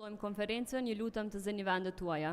Konferencën, ju lutem të zëni vendet tuaja.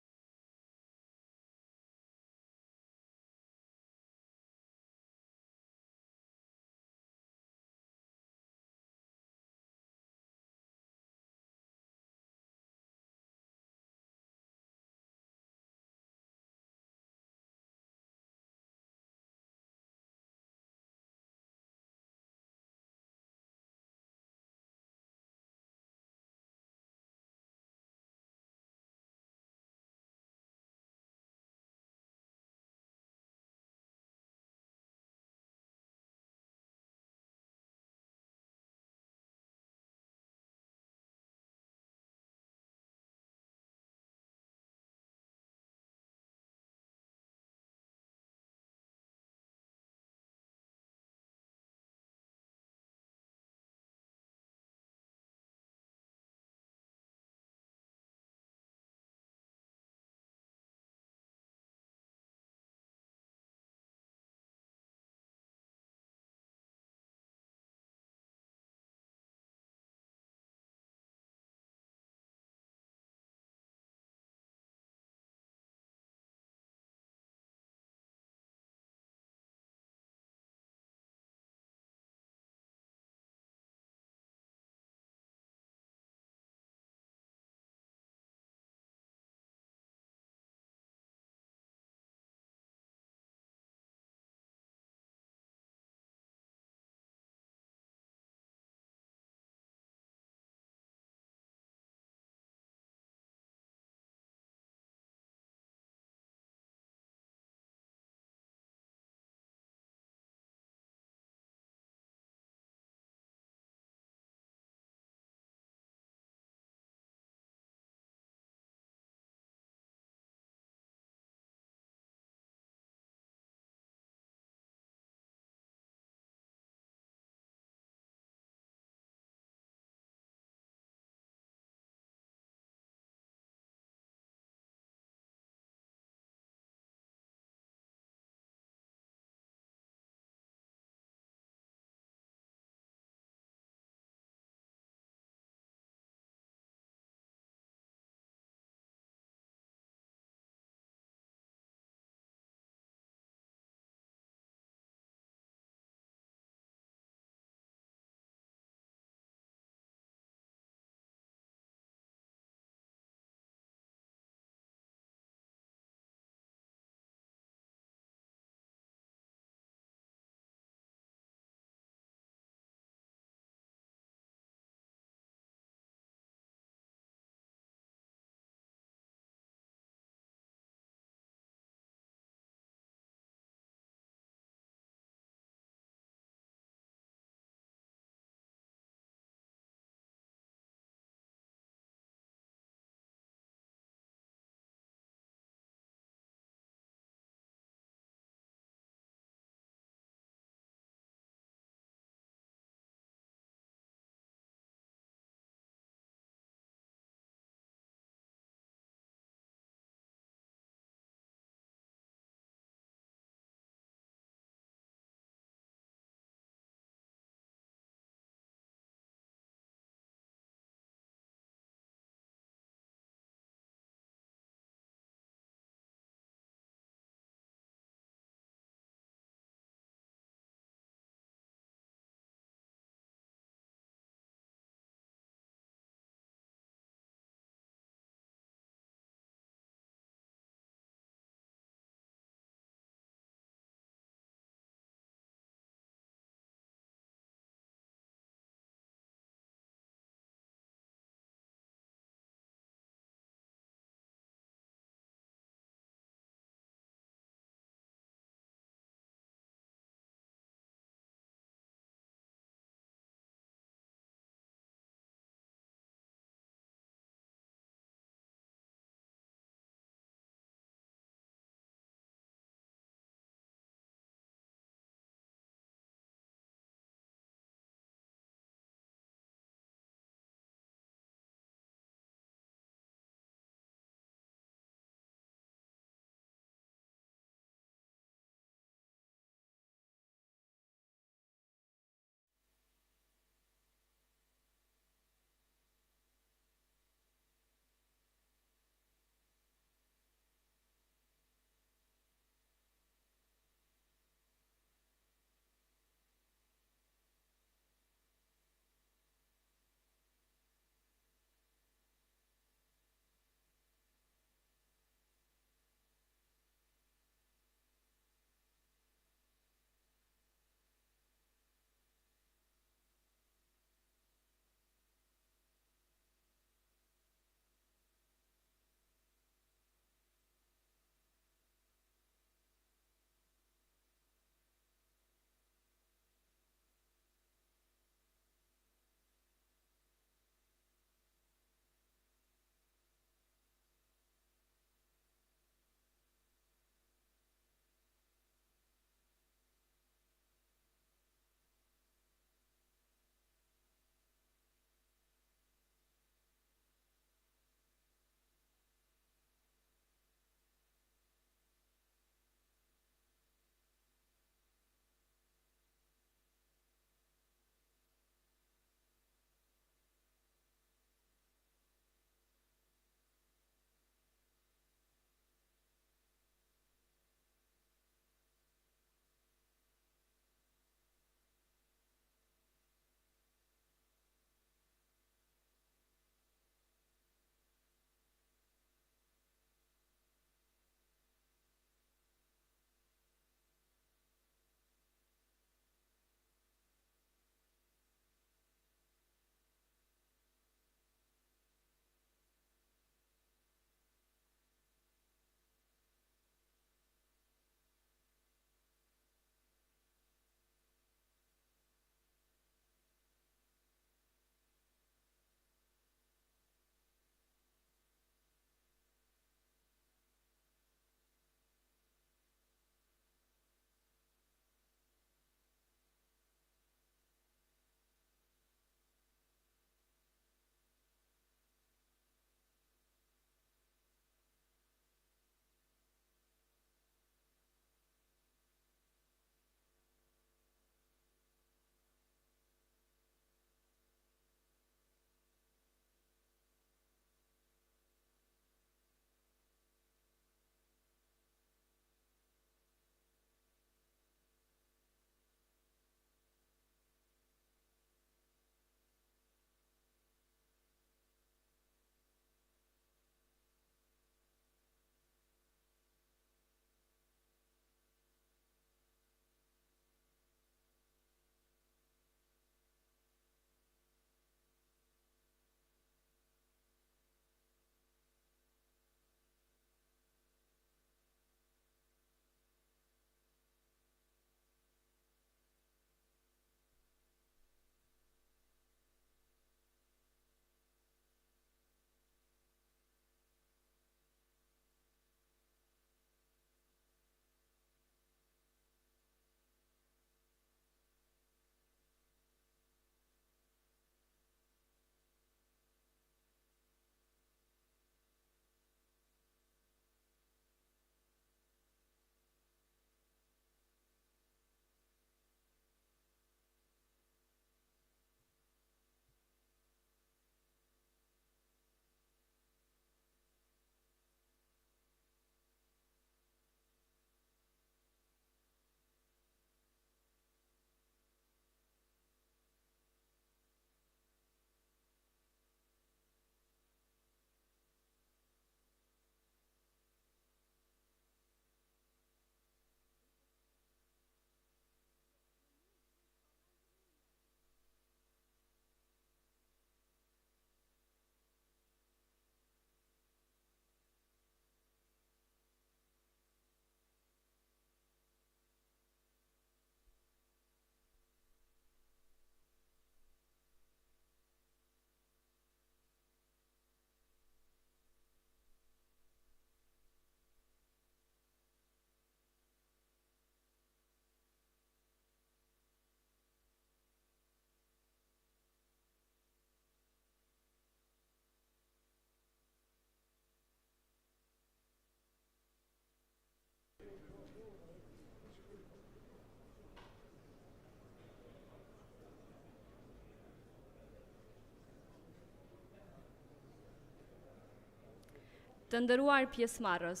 Të nderuar pjesëmarrës,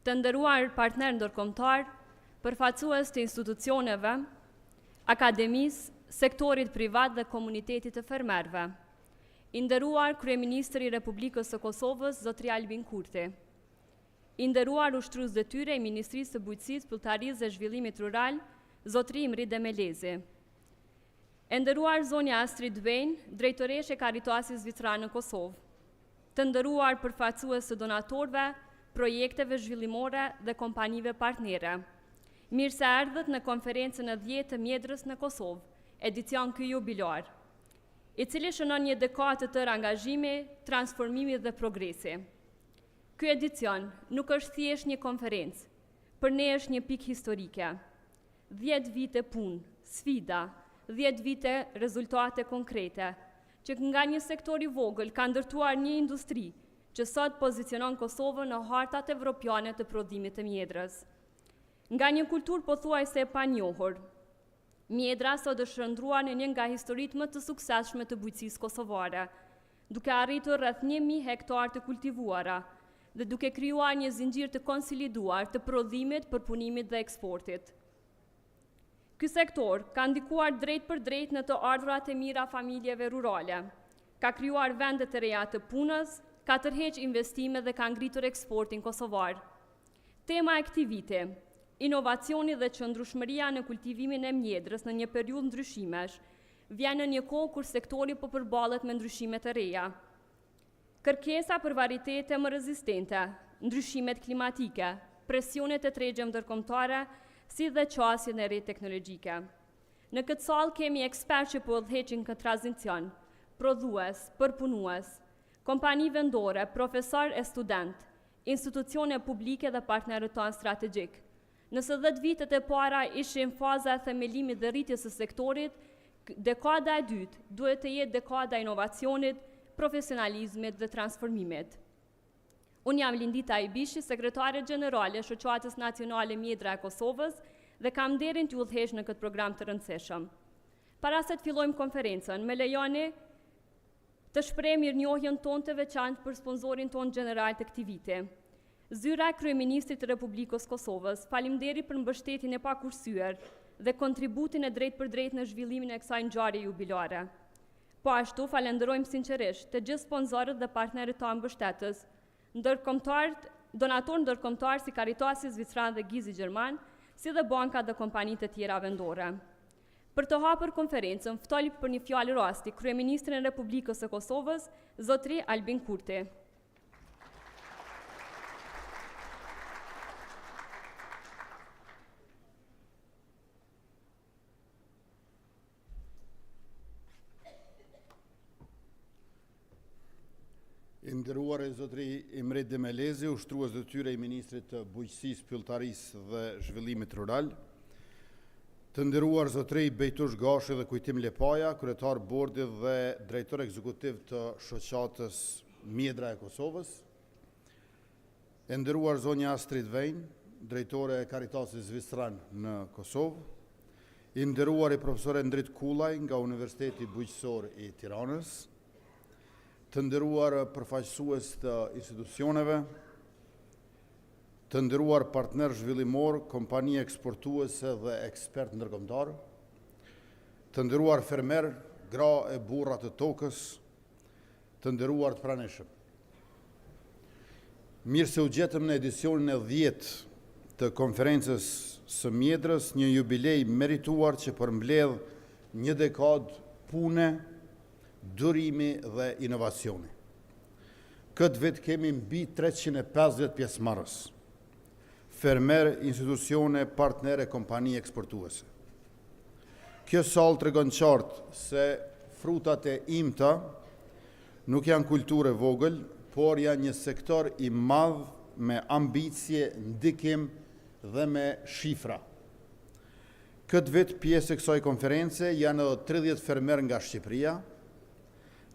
të nderuar partner ndërkombëtar, përfaqësues të institucioneve, akademisë, sektorit privat dhe komunitetit të fermerëve, i nderuar Kryeministri i Republikës së Kosovës, zotëri Albin Kurti, i nderuar ushtrues detyre i Ministrisë së Bujqësisë, Pilltarisë dhe Zhvillimit Rural, zotëri Imri Demelezi, e nderuar zonja Astrid Vejn, drejtoreshe Karitasi Zvicran në Kosovë, të nderuar përfaqësues të donatorëve, projekteve zhvillimore dhe kompanive partnere. Mirë se erdhët në konferencën e 10 të mjedres në Kosovë, edicion ky jubilar, i cili shënon një dekadë të tërë angazhimi, transformimi dhe progresi. Ky edicion nuk është thjesht një konferencë, për ne është një pikë historike. 10 vite punë, sfida, 10 vite rezultate konkrete, që nga një sektor i vogël ka ndërtuar një industri që sot pozicionon Kosovën në hartat evropiane të prodhimit të mjedrës. Nga një kulturë pothuajse e panjohur, mjedra sot është shndruar në një nga historitë më të suksesshme të bujqësisë kosovare, duke arritur rreth 1000 hektar të kultivuara dhe duke krijuar një zinxhir të konsoliduar të prodhimit, përpunimit dhe eksportit. Ky sektor ka ndikuar drejt për drejt në të ardhurat e mira familjeve rurale, ka krijuar vende të reja të punës, ka tërheq investime dhe ka ngritur eksportin kosovar. Tema e këtij viti, inovacioni dhe qëndrueshmëria në kultivimin e mjedrës në një periudhë ndryshimesh, vjen në një kohë kur sektori po përballet me ndryshime të reja. Kërkesa për varietete më rezistente, ndryshimet klimatike, presionet e tregjem ndërkombëtare, si dhe qasjen e re teknologjike. Në këtë sallë kemi ekspert që po udhëheqin këtë tranzicion, prodhues, përpunues, kompani vendore, profesor e student, institucione publike dhe partnerët tonë strategjik. Nëse 10 vitet e para ishin faza e themelimit dhe rritjes së sektorit, dekada e dytë duhet të jetë dekada e inovacionit, profesionalizmit dhe transformimit. Unë jam Lindita Ibishi, sekretare gjenerale e Shoqatës Nacionale Mjedra e Kosovës dhe kam nderin t'ju udhëheq në këtë program të rëndësishëm. Para se të fillojmë konferencën, me lejoni të shpreh mirënjohjen tonë të veçantë për sponsorin tonë gjeneral të këtij viti. Zyra e Kryeministrit të Republikës Kosovës, faleminderit për mbështetjen e pakurrësyer dhe kontributin e drejtë për drejtë në zhvillimin e kësaj ngjarje jubilare. Po ashtu falenderojmë sinqerisht të gjithë sponsorët dhe partnerët tonë mbështetës, donatorë ndërkombëtar si Karitasi Zvicran dhe Gizi Gjerman, si dhe banka dhe kompanitë të tjera vendore. Për të hapur konferencën, ftoj për një fjalë rasti Kryeministrin e Republikës së Kosovës, zotëri Albin Kurti. I nderuar e zotëri Imri Demelezi, ushtrues detyre i Ministrit të Bujqësisë, Pilltarisë dhe Zhvillimit Rural, të nderuar zotëri Bejtush Gashi dhe Kujtim Lepaja, kryetar bordi dhe drejtor ekzekutiv të Shoqatës Mjedra e Kosovës, e nderuar zonja Astrid Vejn, drejtore e Karitasit Zvicran në Kosovë, i nderuar i profesor Endrit Kullaj nga Universiteti Bujqësor i Tiranës, të nderuar përfaqësues të institucioneve, të nderuar partner zhvillimor, kompani eksportuese dhe ekspert ndërkombëtar, të nderuar fermer, gra e burra të tokës, të nderuar të pranishëm. Mirë se u gjetëm në edicionin e 10 të konferencës së mjedrës, një jubilej merituar që përmbledh një dekadë pune, durimi dhe inovacioni. Këtë vit kemi mbi 350 pjesëmarrës, fermer, institucione, partnere, kompani eksportuese. Kjo sallë tregon qartë se frutat e imta nuk janë kulturë e vogël, por janë një sektor i madh me ambicie, ndikim dhe me shifra. Këtë vit pjesë e kësaj konference janë edhe 30 fermer nga Shqipëria,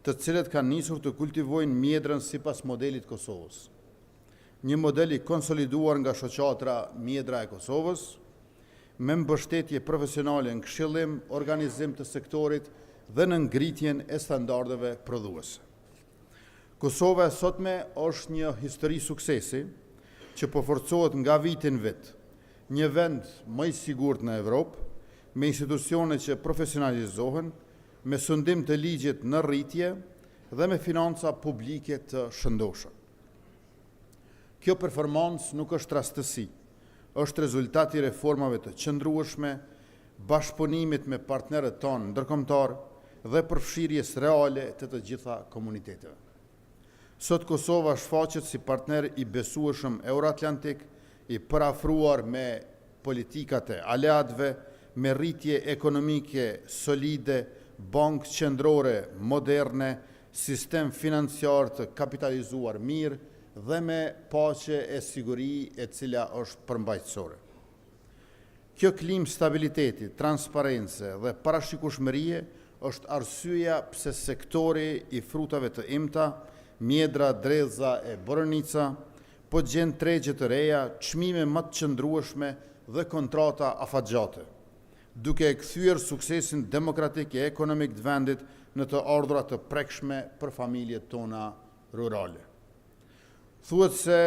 të cilët kanë nisur të kultivojnë mjedrën sipas modelit Kosovës. Një model i konsoliduar nga Shoqatra Mjedra e Kosovës, me mbështetje profesionale në këshillim, organizim të sektorit dhe në ngritjen e standardeve prodhuese. Kosova sotme është një histori suksesi që po forcohet nga viti në vit. Një vend më i sigurt në Evropë, me institucione që profesionalizohen, me sundim të ligjit në rritje dhe me financa publike të shëndoshë. Kjo performancë nuk është rastësi, është rezultati reformave të qëndrueshme, bashkëpunimit me partnerët tonë ndërkombëtar dhe përfshirjes reale të gjitha komuniteteve. Sot Kosova shfaqet si partner i besueshëm euroatlantik, i përafruar me politikat e aleatëve, me rritje ekonomike solide, bankë qendrore moderne, sistem financiar të kapitalizuar mirë dhe me paqe e siguri e cila është përmbajtësore. Kjo klimë stabiliteti, transparence dhe parashikueshmërie është arsyeja pse sektori i frutave të imta, mjedra, dreza e borenica, po gjen tregje të reja, çmime më të qëndrueshme dhe kontrata afatgjate, duke e kthyer suksesin demokratik e ekonomik të vendit në të ardhura të prekshme për familjet tona rurale. Thuhet se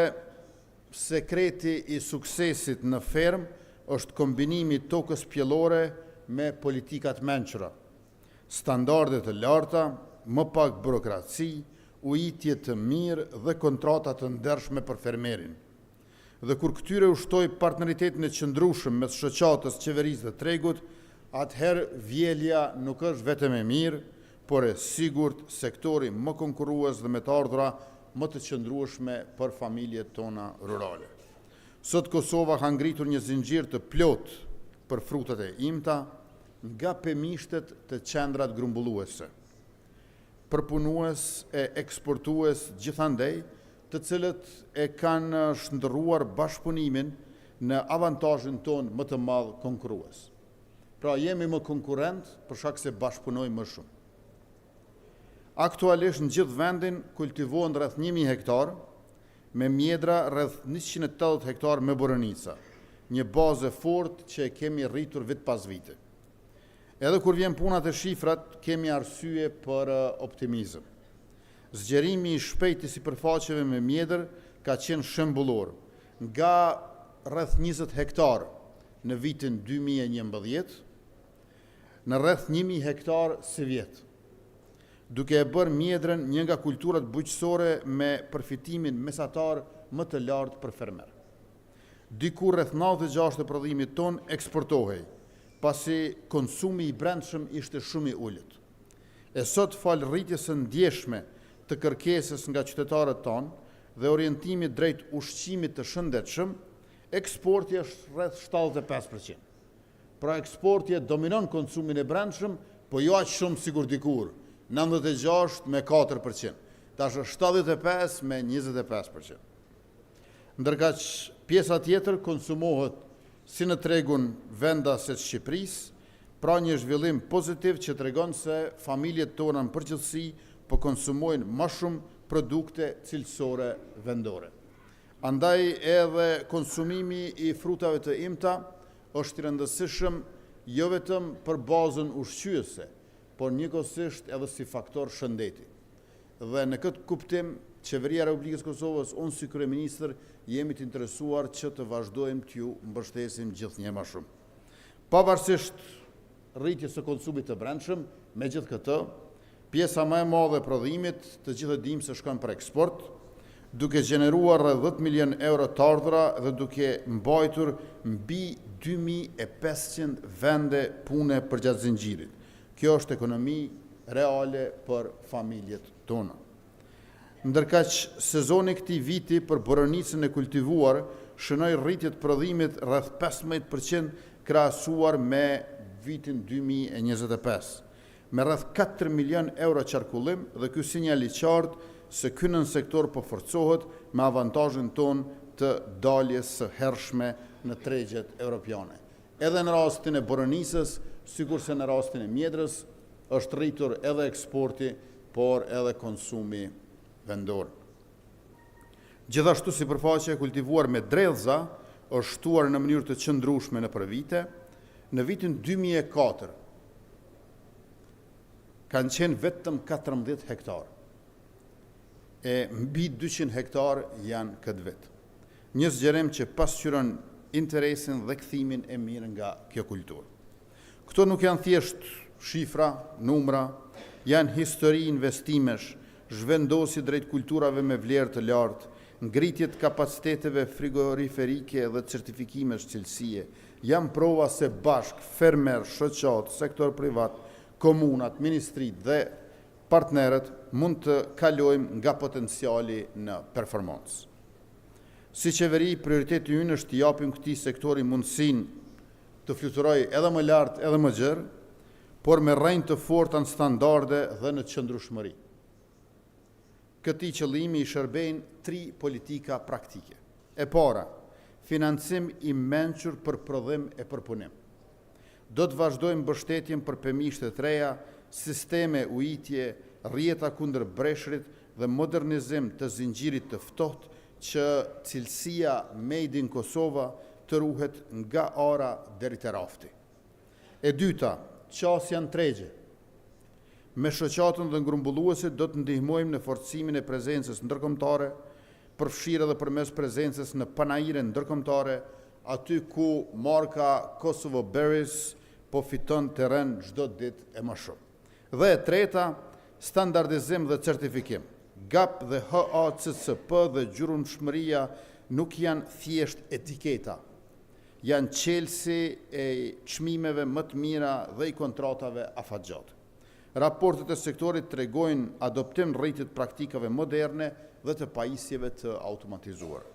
sekreti i suksesit në fermë është kombinimi i tokës pjellore me politikat mençura, standarde të larta, më pak burokraci, ujitje të mirë dhe kontrata të ndershme për fermerin. Dhe kur këtyre ushtoj partneritetin e qëndrueshëm mes shoqatës, qeverisë dhe tregut, atëherë vjelja nuk është vetëm e mirë, por e sigurt sektori më konkurrues dhe me të ardhura më të qëndrueshme për familjet tona rurale. Sot Kosova ka ngritur një zinxhir të plot për frutat e imta, nga pemishtet të qendrat grumbulluese, përpunues e eksportues gjithandej, të cilët e kanë shndërruar bashkëpunimin në avantazhin ton më të madh konkurrues. Pra jemi më konkurrent për shkak se bashkëpunojmë më shumë. Aktualisht në gjithë vendin kultivohen rreth 1000 hektar, me mjedra rreth 180 hektar me borenica, një bazë e fortë që e kemi rritur vit pas viti. Edhe kur vjen puna të shifrat, kemi arsye për optimizëm. Zgjerimi i shpejtë i sipërfaqeve me mjedër ka qenë shembullor, nga rreth 20 hektar në vitin 2011 në rreth 1000 hektar së vjet, duke e bërë mjedrën një nga kulturat bujqësore me përfitimin mesatar më të lartë për fermer. Diku rreth 96% e prodhimit ton eksportohej, pasi konsumi i brendshëm ishte shumë i ulët. E sot fal rritjes së ndjeshme të kërkesës nga qytetarët tonë dhe orientimit drejt ushqimit të shëndetshëm, eksporti është rreth 75%. Pra eksporti dominon konsumin e brendshëm, po jo aq shumë sikur dikur, 96 me 4%, tash është 75 me 25%. Ndërkaq pjesa tjetër konsumohet si në tregun vendases të Shqipërisë, pra një zhvillim pozitiv që tregon se familjet tona në përgjithësi po konsumojnë më shumë produkte cilësore vendore. Andaj edhe konsumimi i frutave të imta është i rëndësishëm jo vetëm për bazën ushqyese, por njëkohësisht edhe si faktor shëndeti. Dhe në këtë kuptim, Qeveria e Republikës Kosovës, unë si kryeministër, jemi të interesuar që të vazhdojmë t'ju mbështesim gjithnjë më shumë. Pavarësisht rritjes së konsumit të brendshëm, me gjithë këtë, pjesa më e madhe e prodhimit të gjithë dimë se shkon për eksport, duke gjeneruar rreth 10 milion euro të ardhura dhe duke mbajtur mbi 2500 vende pune përgjatë zinxhirit. Kjo është ekonomi reale për familjet tona. Ndërkaq sezoni këtij viti për borenicën e kultivuar shënoi rritje të prodhimit rreth 15% krahasuar me vitin 2025, me rreth 4 milion euro qarkullim, dhe ky sinjal i qartë se ky nën sektor po forcohet me avantazhin ton të daljes së hershme në tregjet europiane. Edhe në rastin e borenicës, sikurse në rastin e mjedrës, është rritur edhe eksporti, por edhe konsumi vendor. Gjithashtu sipërfaqja e kultivuar me drellza është shtuar në mënyrë të qëndrueshme nëpër vite. Në vitin 2004 kanë qenë vetëm 14 hektar. e mbi 200 hektar janë këtë vit. Një zgjerim që pasqyron interesin dhe kthimin e mirë nga kjo kulturë. Këto nuk janë thjesht shifra, numra, janë histori investimesh, zhvendosi drejt kulturave me vlerë të lartë, ngritjet kapaciteteve frigoriferike dhe certifikimesh cilësie, janë prova se bashk, fermer, shoqat, sektor privat, komunat, ministrit dhe partnerët mund të kalojmë nga potenciali në performancë. Si qeveri, prioriteti ynë është të japim këtij sektori mundësinë të fluturojë edhe më lart, edhe më gjerë, por me rrënjë të forta në standarde dhe në qëndrueshmëri. Këtij qëllimi i shërbejnë 3 politika praktike. E para, financim i mençur për prodhim e përpunim. Do të vazhdojmë mbështetjen për pemishte të reja, sisteme ujitje, rrjeta kundër breshrit dhe modernizim të zinxhirit të ftohtë që cilësia made in Kosova të ruhet nga ara deri te rafti. E dyta, qasja në tregje. Me shoqatën dhe ngrumbulluesit do të ndihmojmë në forcimin e prezencës ndërkombëtare, përfshirë edhe përmes prezencës në panajire ndërkombëtare, aty ku marka Kosovo Berries po fiton terren çdo ditë e më shumë. Dhe e treta, standardizim dhe certifikim. GAP dhe HACCP dhe gjurmshmëria nuk janë thjesht etiketa, janë çelësi e çmimeve më të mira dhe i kontratave afatgjatë. Raportet e sektorit tregojnë adoptim rritit praktikave moderne dhe të pajisjeve të automatizuara.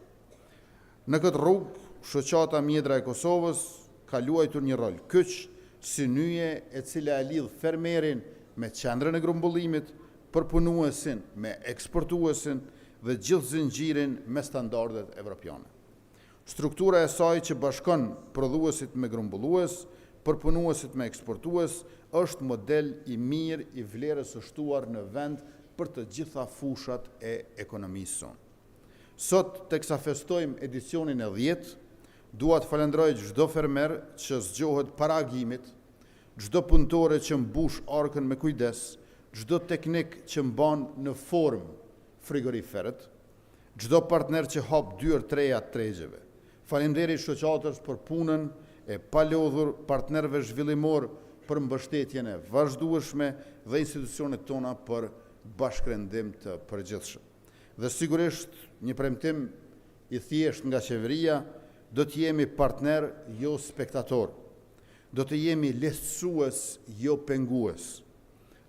Në këtë rrugë, shoqata Mjedra e Kosovës ka luajtur një rol kyç si nyje e cila e lidh fermerin me qendrën e grumbullimit, përpunuesin me eksportuesin dhe gjithë zinxhirin me standardet evropiane. Struktura e saj që bashkon prodhuesit me grumbullues, përpunuesit me eksportues, është model i mirë i vlerës së shtuar në vend për të gjitha fushat e ekonomisë sonë. Sot, teksa festojmë edicionin e 10, dua të falenderoj çdo fermer që zgjohet para agimit, çdo punëtore që mbush arkën me kujdes, çdo teknik që mban në formë frigoriferët, çdo partner që hap dyert treja të tregjeve. Faleminderit shoqatës për punën e palodhur, partnerëve zhvillimor për mbështetjen e vazhdueshme dhe institucionet tona për bashkërendim të përgjithshëm. Dhe sigurisht një premtim i thjesht nga qeveria, do të jemi partner, jo spektator. Do të jemi lehtësues, jo pengues.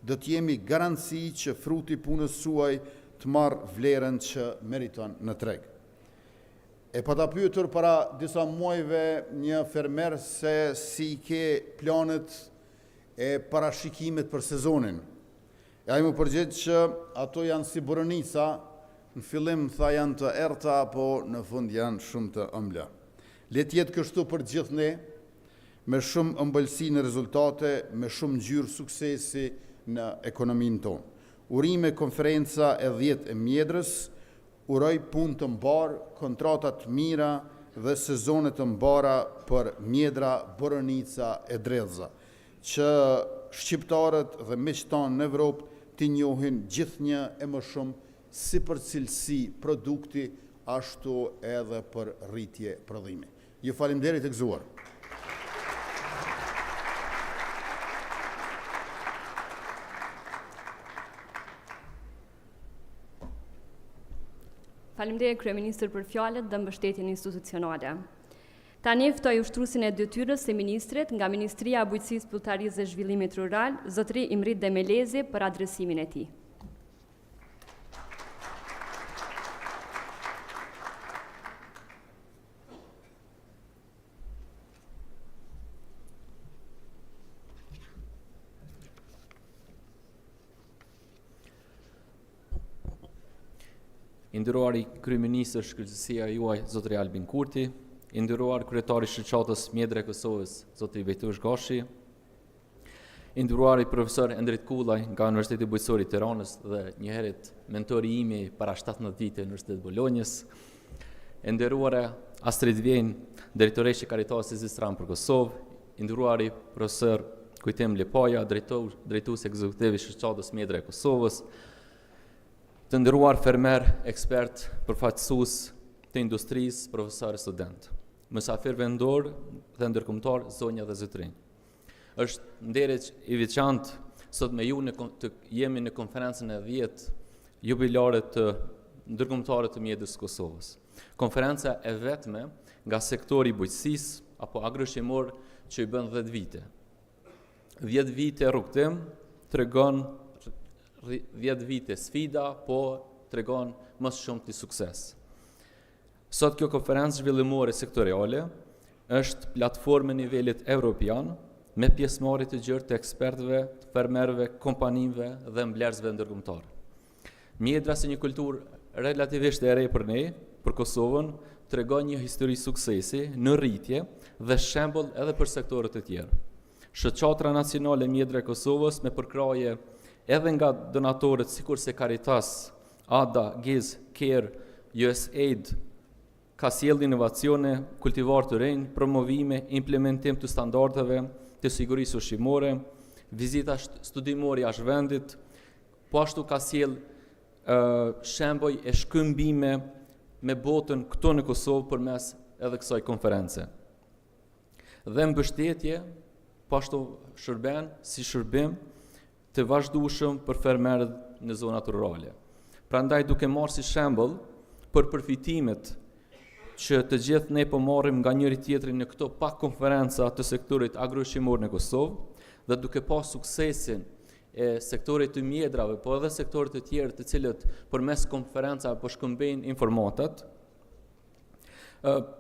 Do të jemi garanci që fruti punës suaj të marrë vlerën që meriton në treg. E pa ta pyetur para disa muajve një fermer se si ke planet e parashikimet për sezonin. E ai më përgjigj që ato janë si boronica, në fillim tha janë të errta, po në fund janë shumë të ëmbla. Le të jetë kështu për gjithë ne, me shumë ëmbëlsi në rezultate, me shumë ngjyrë suksesi në ekonominë tonë. Urime Konferenca e 10 e Mjedrës, uroj punë të mbarë, kontrata të mira dhe sezone të mbara për Mjedra, Boronica e Dredza, që shqiptarët dhe miqtanë në Evropë t'i njohin gjithnjë e më shumë si për cilësi produkti, ashtu edhe për rritje prodhimi. Ju faleminderit e gëzuar. Faleminderit Kryeministër për fjalët dhe mbështetjen institucionale. Tani ftoj ushtruesin e detyrës së ministrit nga Ministria e Bujqësisë, Pulltarisë dhe Zhvillimit Rural, zotëri Imrit Demelezi, për adresimin e tij. I nderuari kryeministër, shkëlqësia juaj zotëri Albin Kurti, i nderuar kryetari shoqatës Mjedre e Kosovës, zotëri Bejtush Gashi, i nderuari profesor Endrit Kullaj nga Universiteti Bujqësor i Tiranës dhe njëherët mentori imi para 17 vite në Universitetin e Bolonjës, i nderuara Astrid Vjen, drejtoreshe Karitasit Zistran për Kosovë, i nderuari profesor Kujtim Lipaja, drejtues ekzekutiv i shoqatës Mjedre e Kosovës, të nderuar fermer, ekspert, përfaqësues të industrisë, profesorë, student, mysafir vendor dhe ndërkombëtar, zonja dhe zotrinj. Është nderit i veçantë sot me ju të jemi në konferencën e 10 jubilare të ndërkombëtare të mjedrës Kosovës. Konferenca e vetme nga sektori i bujqësisë apo agroshqimor që i bën 10 vite. 10 vite rrugtim tregon 10 vite sfida, po tregon më shumë të sukses. Sot kjo konferencë zhvillimore sektoriale është platformë nivelit evropian me pjesëmarrje të gjerë të ekspertëve, të fermerëve, kompanive dhe mbledhësve ndërkombëtar. Mjedra si një kulturë relativisht e re për ne, për Kosovën, tregon një histori suksesi në rritje dhe shembull edhe për sektorët e tjerë. Shoqatra nacionale Mjedra e Kosovës me përkraje edhe nga donatorët sikur se Caritas, ADA, GIZ, CARE, USAID, ka sjellë inovacione, kultivar të rinj, promovime, implementim të standardeve të sigurisë ushqimore, vizita studimore jashtë vendit, po ashtu ka sjellë shemboj e shkëmbime me botën këto në Kosovë përmes edhe kësaj konference. Dhe mbështetje, po ashtu shërben si shërbim të vazhdueshëm për fermerët në zonat rurale. Prandaj duke marrë si shembull për përfitimet që të gjithë ne po marrim nga njëri tjetri në këto pak konferenca të sektorit agroshqimor në Kosovë dhe duke pas suksesin e sektorit të mjedrave, po edhe sektorit të tjerë të cilët përmes konferenca po shkëmbejnë informatat,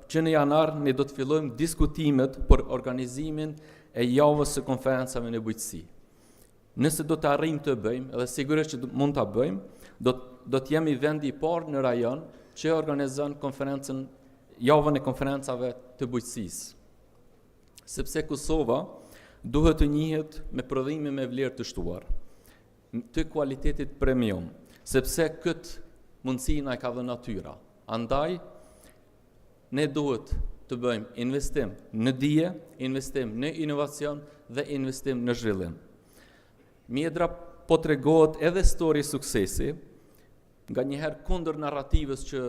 që në janar ne do të fillojmë diskutimet për organizimin e javës së konferencave në bujqësi. Nëse do të arrijmë të bëjmë, edhe sigurisht që mund ta bëjmë, do të jemi vendi i parë në rajon që organizon javën e konferencave të bujqësisë. Sepse Kosova duhet të njihet me prodhime me vlerë të shtuar, të kualitetit premium, sepse këtë mundësi na e ka dhënë natyra. Andaj ne duhet të bëjmë investim në dije, investim në inovacion dhe investim në zhvillim. Mjedra po tregohet edhe histori suksesi, nga njëherë kundër narrativës që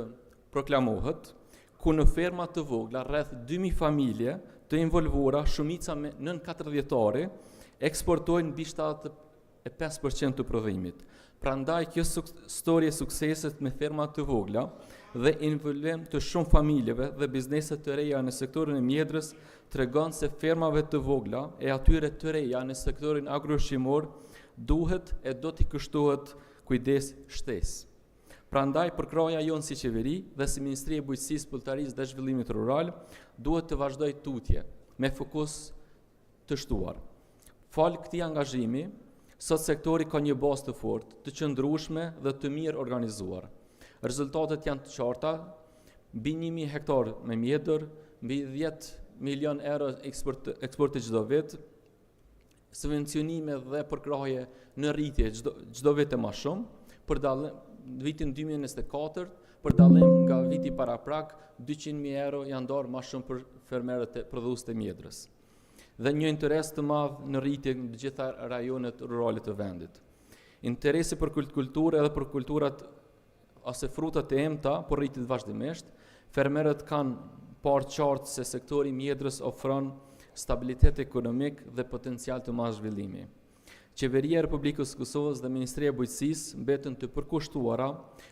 proklamohet, ku në ferma të vogla rreth 2000 familje të involvuara, shumica me nën 40-tare, eksportojnë mbi 75% të prodhimit. Prandaj kjo histori e suksesit me ferma të vogla dhe involvim të shumë familjeve dhe bizneset të reja në sektorin e mjedrës tregon se fermave të vogla e atyre të reja në sektorin agroshqimor duhet e do t'i kushtohet kujdes shtesë. Prandaj përkraja jonë si qeveri dhe si Ministria e Bujqësisë, Pulltarisë dhe Zhvillimit Rural duhet të vazhdoj tutje me fokus të shtuar. Fal këtij angazhimi, sot sektori ka një bazë të fortë, të qëndrueshme dhe të mirë organizuar. Rezultatet janë të qarta, mbi 1000 hektar me mjedër, mbi 10 milion euro eksporti çdo vit, subvencionime dhe përkraje në rritje çdo vit e më shumë, për dallim në vitin 2024, për dallim nga viti paraprak, 200.000 euro janë ndarë më shumë për fermerët e prodhues të mjedrës. Dhe një interes të madh në rritje në të gjitha rajonet rurale të vendit. Interesi për kulturë edhe për kulturat ose frutat e emta po rritet vazhdimisht. Fermerët kanë parë qartë se sektori i mjedrës ofron stabilitet ekonomik dhe potencial të madh zhvillimi. Qeveria e Republikës së Kosovës dhe Ministria e Bujqësisë mbeten të përkushtuara,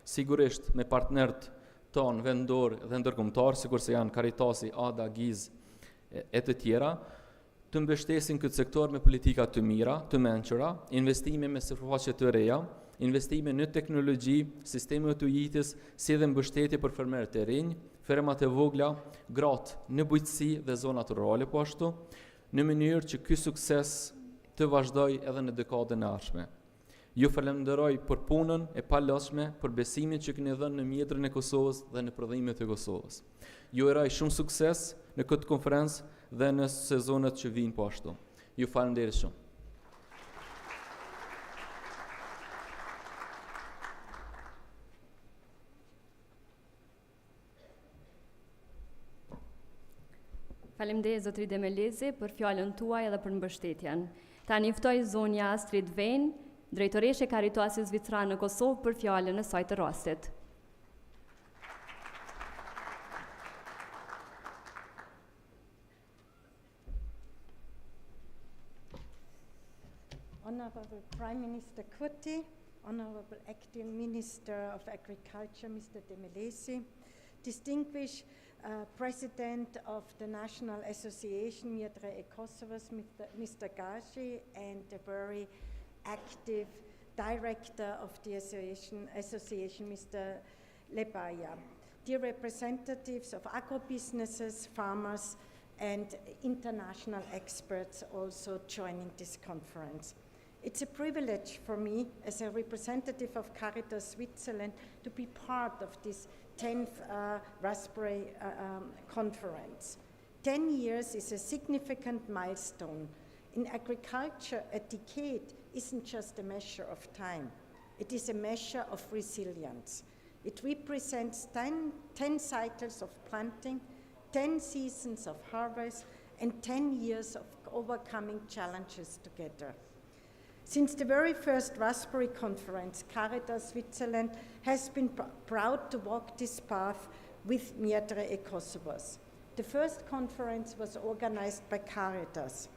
sigurisht me partnerët tonë vendor dhe ndërkombëtar, sikurse janë Caritasi, ADA, GIZ e të tjera, të mbështesin këtë sektor me politika të mira, të mençura, investime me sipërfaqe të reja, investime në teknologji, sisteme të ujitjes, si dhe mbështetje për fermerët e rinj, fermat e vogla, gratë në bujqësi dhe zonat rurale po ashtu, në mënyrë që ky sukses të vazhdoj edhe në dekadën e ardhshme. Ju falenderoj për punën e palotshme, për besimin që keni dhënë në mjedrën e Kosovës dhe në prodhimet e Kosovës. Ju uroj shumë sukses në këtë konferencë dhe në sezonet që vijnë po ashtu. Ju falenderoj shumë. Faleminderit zotëri Demelezi për fjalën tuaj edhe për mbështetjen. Tani ftoj zonja Astrid Ven, Drejtoreshe Karitasit Zvicrane në Kosovë për fjalën e saj të rastit. Honorable Prime Minister Kurti, Honorable Acting Minister of Agriculture, Mr. Demelesi, distinguished President of the National Association, Mjedres Kosovo, Mr. Gashi, and the very active Director of the association, Mr. Lebaya. Dear representatives of agro-businesses, farmers, and international experts also joining this conference. It's a privilege for me as a representative of Caritas Switzerland to be part of this 10th Raspberry Conference. 10 years is a significant milestone. In agriculture, a decade isn't just a measure of time. It is a measure of resilience. It represents 10 cycles of planting, 10 seasons of harvest, and 10 years of overcoming challenges together. Since the very first Raspberry Conference, Caritas Switzerland has been proud to walk this path with Mjedres Kosovo. The first conference was organized by Caritas.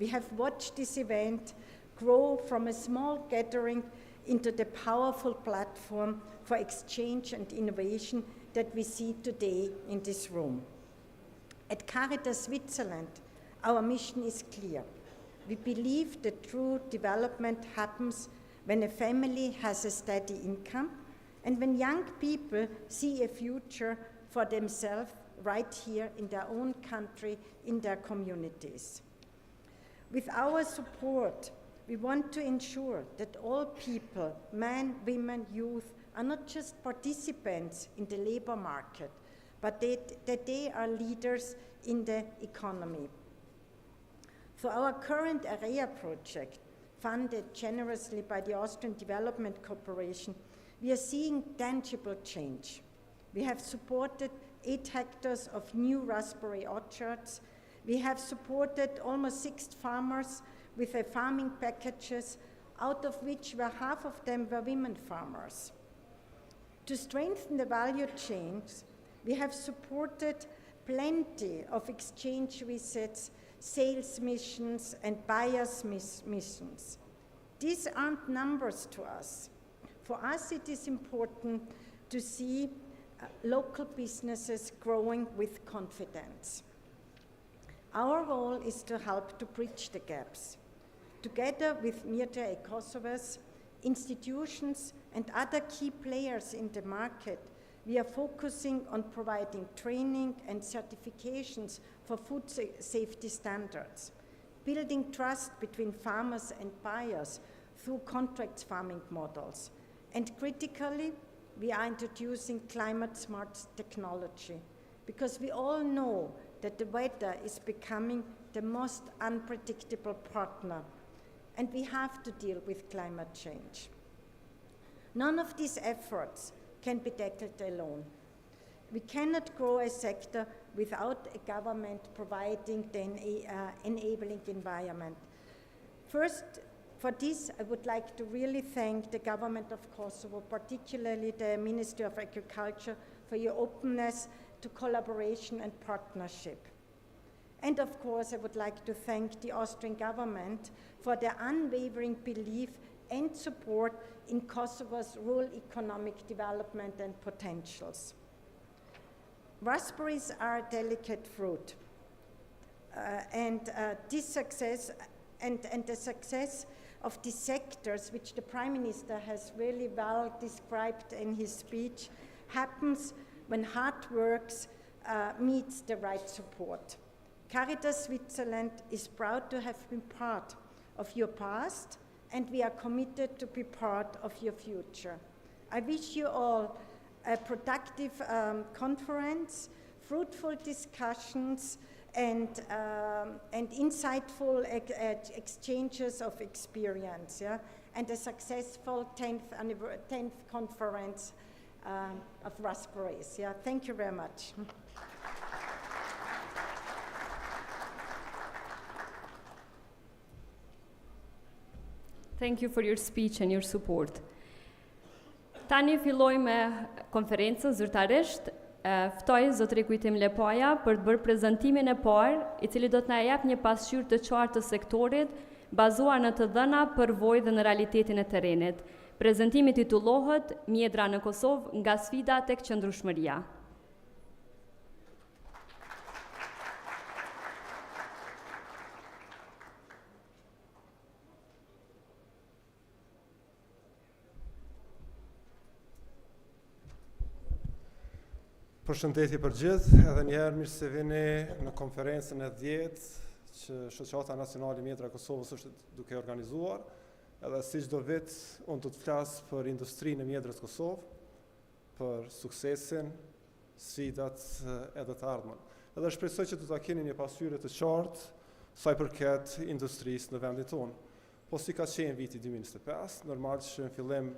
We have watched this event grow from a small gathering into the powerful platform for exchange and innovation that we see today in this room. At Caritas Switzerland, our mission is clear. We believe that true development happens when a family has a steady income and when young people see a future for themselves right here in their own country, in their communities. With our support, we want to ensure that all people, men, women, youth, are not just participants in the labor market, but that they are leaders in the economy. For our current area project, funded generously by the Austrian Development Corporation, we are seeing tangible change. We have supported 8 hectares of new raspberry orchards. We have supported almost 6 farmers with their farming packages, out of which half of them were women farmers. To strengthen the value chains, we have supported plenty of exchange visits, sales missions, and buyers missions. These aren't numbers to us. For us, it is important to see local businesses growing with confidence. Our role is to help to bridge the gaps. Together with Mjedres Kosovo, institutions, and other key players in the market, we are focusing on providing training and certifications for food safety standards, building trust between farmers and buyers through contract farming models, and critically, we are introducing climate-smart technology, because we all know that the weather is becoming the most unpredictable partner, and we have to deal with climate change. None of these efforts can be tackled alone. We cannot grow a sector without a government providing the enabling environment. First, for this, I would like to really thank the government of Kosovo, particularly the Ministry of Agriculture, for your openness to collaboration and partnership. And of course, I would like to thank the Austrian government for their unwavering belief and support in Kosovo's rural economic development and potentials. Raspberries are a delicate fruit, and the success of these sectors, which the Prime Minister has really well described in his speech, happens when hard work meets the right support. Caritas Switzerland is proud to have been part of your past, and we are committed to be part of your future. I wish you all a productive conference, fruitful discussions, and insightful exchanges of experience, yeah? And a successful 10th conference of raspberries. Yeah? Thank you very much. Thank you for your speech and your support. Tani filloj me konferencën zyrtarisht. Ftoj zotëri Kujtim Lepaja për të bërë prezantimin e parë, I cili do të na jap një pasqyrë të qartë të sektorit, bazuar në të dhëna, përvojë dhe në realitetin e terrenit. Prezantimi titullohet Mjedra në Kosovë, nga sfida tek qëndrueshmëria. Përshëndetje për gjithë, edhe njëherë mirë se vini në konferencën e 10 që Shoqata Nacionale Mjedra e Kosovës është duke organizuar, edhe si çdo vit unë do të flas për industrinë e mjedrës Kosovë, për suksesin, sfidat edhe të ardhmen. Edhe shpresoj që do ta keni një pasqyrë të qartë sa I përket industrisë në vendin tonë. Po si ka qenë viti 2025, normal që në fillim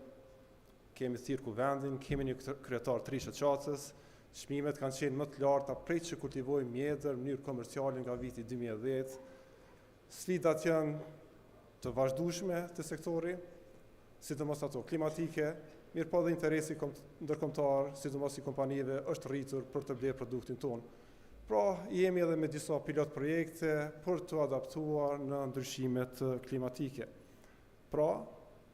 kemi thirrë kuvendin, kemi një kryetar të ri shoqatës. Çmimet kanë qenë më të larta prej që kultivojmë mjedër në mënyrë komerciale nga viti 2010. Sfidat janë të vazhdueshme të sektori, sidomos ato klimatike, mirë po dhe interesi ndërkombëtar, sidomos I kompanive, është rritur për të blerë produktin tonë. Pra, jemi edhe me disa pilot projekte për të adaptuar në ndryshimet klimatike. Pra,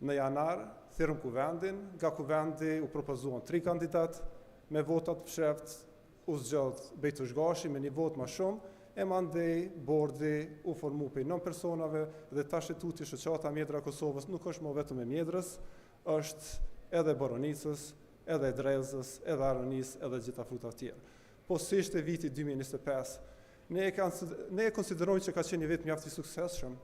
në janar, thirrëm kuvendin, nga kuvendi u propozuan 3 kandidat, me votat fsheft u zgjodh Bejtush Gashi me një vot më shumë, e mandej bordi u formu prej 9 personave dhe tash Instituti Shoqata Mjedra Kosovës nuk është më vetëm e mjedrës, është edhe Boronicës, edhe Drezës, edhe Aronis, edhe gjitha fruta tjerë. Po si ishte viti 2025, ne e konsiderojmë që ka qenë një vit mjaft I suksesshëm,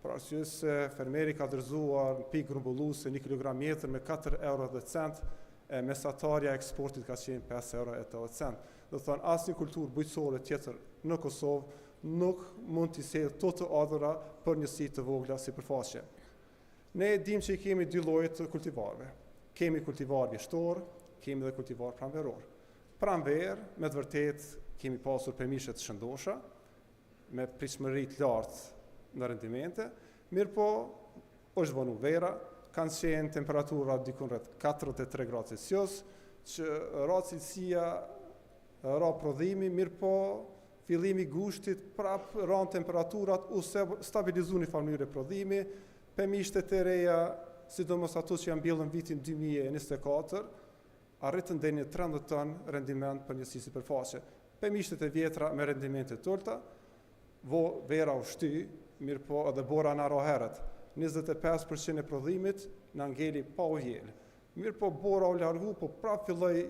për arsye se fermeri ka dorëzuar pikë grumbulluese 1 kg mjetër me 4 euro dhe cent, mesatarja e eksportit ka qenë 5 euro e 80 cent. Do thonë asnjë kulturë bujqësore tjetër në Kosovë nuk mund t'i sjellë të ardhura për njësi të vogla sipërfaqe. Ne dimë që I kemi 2 lloje të kultivarëve. Kemi kultivar vjeshtor, kemi dhe kultivar pranveror. Pranver, me të vërtet, kemi pasur pemishje të shëndosha, me pritshmëri të lartë në rendimente, mirë po është vënë vera, kanë qenë temperatura dikun rreth 43 gradë Celsius, që ra cilësia, ra prodhimi, mirë po fillimi gushtit, prap ran temperaturat u stabilizu një mënyrë prodhimi, pemishtet e reja, sidomos ato që janë mbjellën vitin 2024, arritën deri në 30 ton rendiment për njësi sipërfaqe. Pemishtet e vjetra me rendimente të ulta, vera u shty, mirë po edhe bora na roherët. 25% e prodhimit në ngeli pa u vjel. Mirë po bora u largu, po prap filloi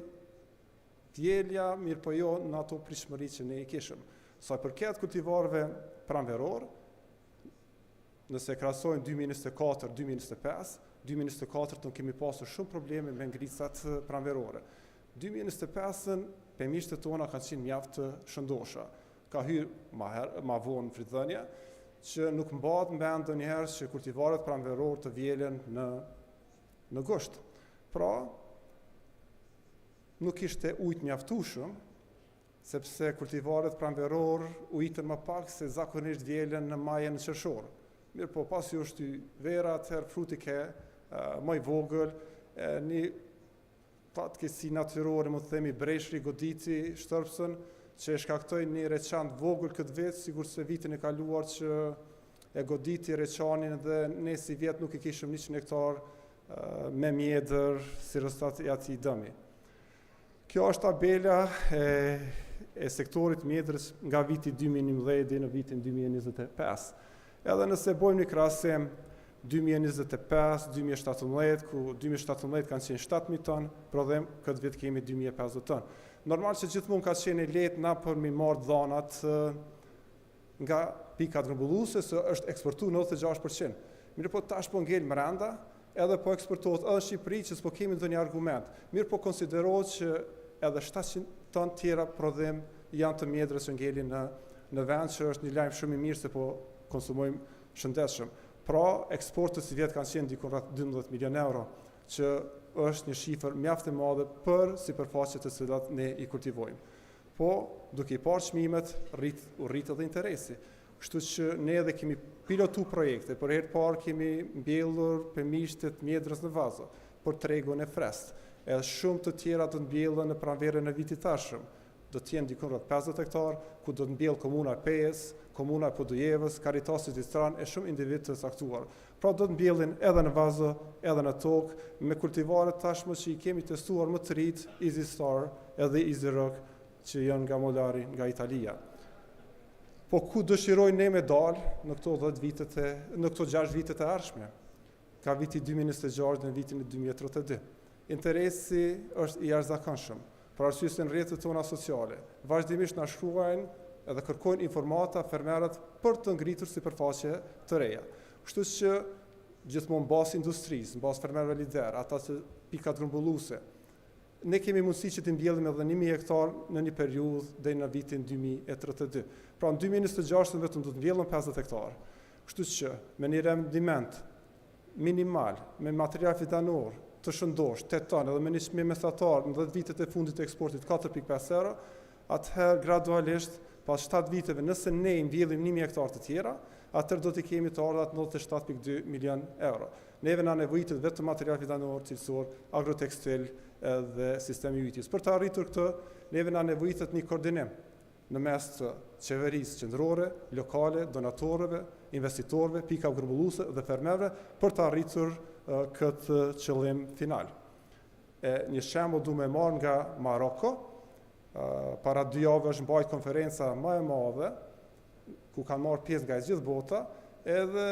vjelja, mirë po jo në ato pritshmëri që ne I kishëm. Sa përket kultivarëve pranveror, nëse krahasojmë 2024-2025, 2024 kemi pasur shumë probleme me ngricat pranverore. 2025-ën pemishtet tona kanë qenë mjaft të shëndosha. Ka hyrë ma vonë fritdhënia, që nuk mbahet mend ndonjëherë që kultivarët pranveror të vjelen në gusht. Pra, nuk ishte ujë mjaftueshëm, sepse kultivarët pranveror ujitën më pak se zakonisht vjelen në majën qershor. Mirë po, pasi u shty vera, atëherë fruti ke më I vogël, një fatkeqësi natyrore, më themi breshri, goditi, shtërpsën, që e shkaktoi një reçan vogël këtë vit, sigur se vitin e kaluar që e goditi reçanin dhe ne si vjet nuk I kishim 100 hektar me mjedër si rezultat I atij dëmi. Kjo është tabela e sektorit mjedrës nga viti 2011 deri në vitin 2025. Edhe nëse bëjmë një krahasim 2025, 2017, ku 2017 kanë qenë 7.000 ton, prodhim këtë vit kemi 2.050 ton. Normal që gjithmonë ka qenë lehtë na për mi marrë dhanat nga pikat grumbulluese, se është eksportuar 96%. Mirë po tash po ngel brenda, edhe po eksportohet edhe në Shqipëri që s'po kemi ndonjë argument. Mirë po konsiderohet që edhe 700 ton tjera prodhim janë të mjedrës që ngelin në vend, që është një lajm shumë I mirë se po konsumojmë shëndetshëm. Pra, eksportet si vjet kanë qenë diku rreth 12 milion euro, që është një shifër mjaft e madhe për sipërfaqet të cilat ne I kultivojmë. Po, duke I parë çmimet, u rrit edhe interesi. Kështu që ne edhe kemi pilotu projekte, për herë parë kemi mbjellur pemishtet mjedres në vazo, për tregun e frest. Edhe shumë të tjera do të mbjellën në pranverën e vitit tashëm. Do të jenë dikun rreth 50 hektar, ku do të mbjell komuna e Pejës, komuna e Podujevës, Karitasit i Stran e shumë individ të caktuar. Pra do të mbjellin edhe në vazo, edhe në tokë, me kultivaret tashmë që i kemi testuar më të rit, Easy Star edhe Easy Rock, që janë nga Molari, nga Italia. Po ku dëshirojnë ne me dalë në këto 6 vitet e ardhshme, ka viti 2026 dhe në vitin e 2032. Interesi është i jashtëzakonshëm, për arsye se në rrjetet tona sociale vazhdimisht na shkruajnë edhe kërkojnë informata fermerët për të ngritur sipërfaqe të reja. Kështu që gjithmonë bazë industrisë, bazë fermerëve lider, ata që pikat grumbulluese, ne kemi mundësi që të mbjellim edhe 1000 hektar në një periudhë deri në vitin 2032. Pra në 2026 vetëm do të mbjellëm 50 hektar. Kështu që me një rendiment minimal, me material fitanor të shëndosh, 8 tonë, edhe me një çmim mesatar në 10 vitet e fundit të eksportit 4.5 euro, atëherë gradualisht pas 7 viteve, nëse ne mbjellim 1000 hektar të tjera, atëherë do të kemi të ardhat 97.2 milion euro. Neve na nevojitet vetëm material fitanor, cilësor, agrotekstil dhe sistemi ujitjes. Për të arritur këtë, neve na nevojitet një koordinim në mes të qeverisë qendrore, lokale, donatorëve, investitorëve, pika grumbulluese dhe fermerëve për të arritur këtë qëllim final. Një shembull du me marrë nga Maroko, para 2 javë është mbajtur konferenca më e madhe, ku kanë marrë pjesë nga gjithë bota, edhe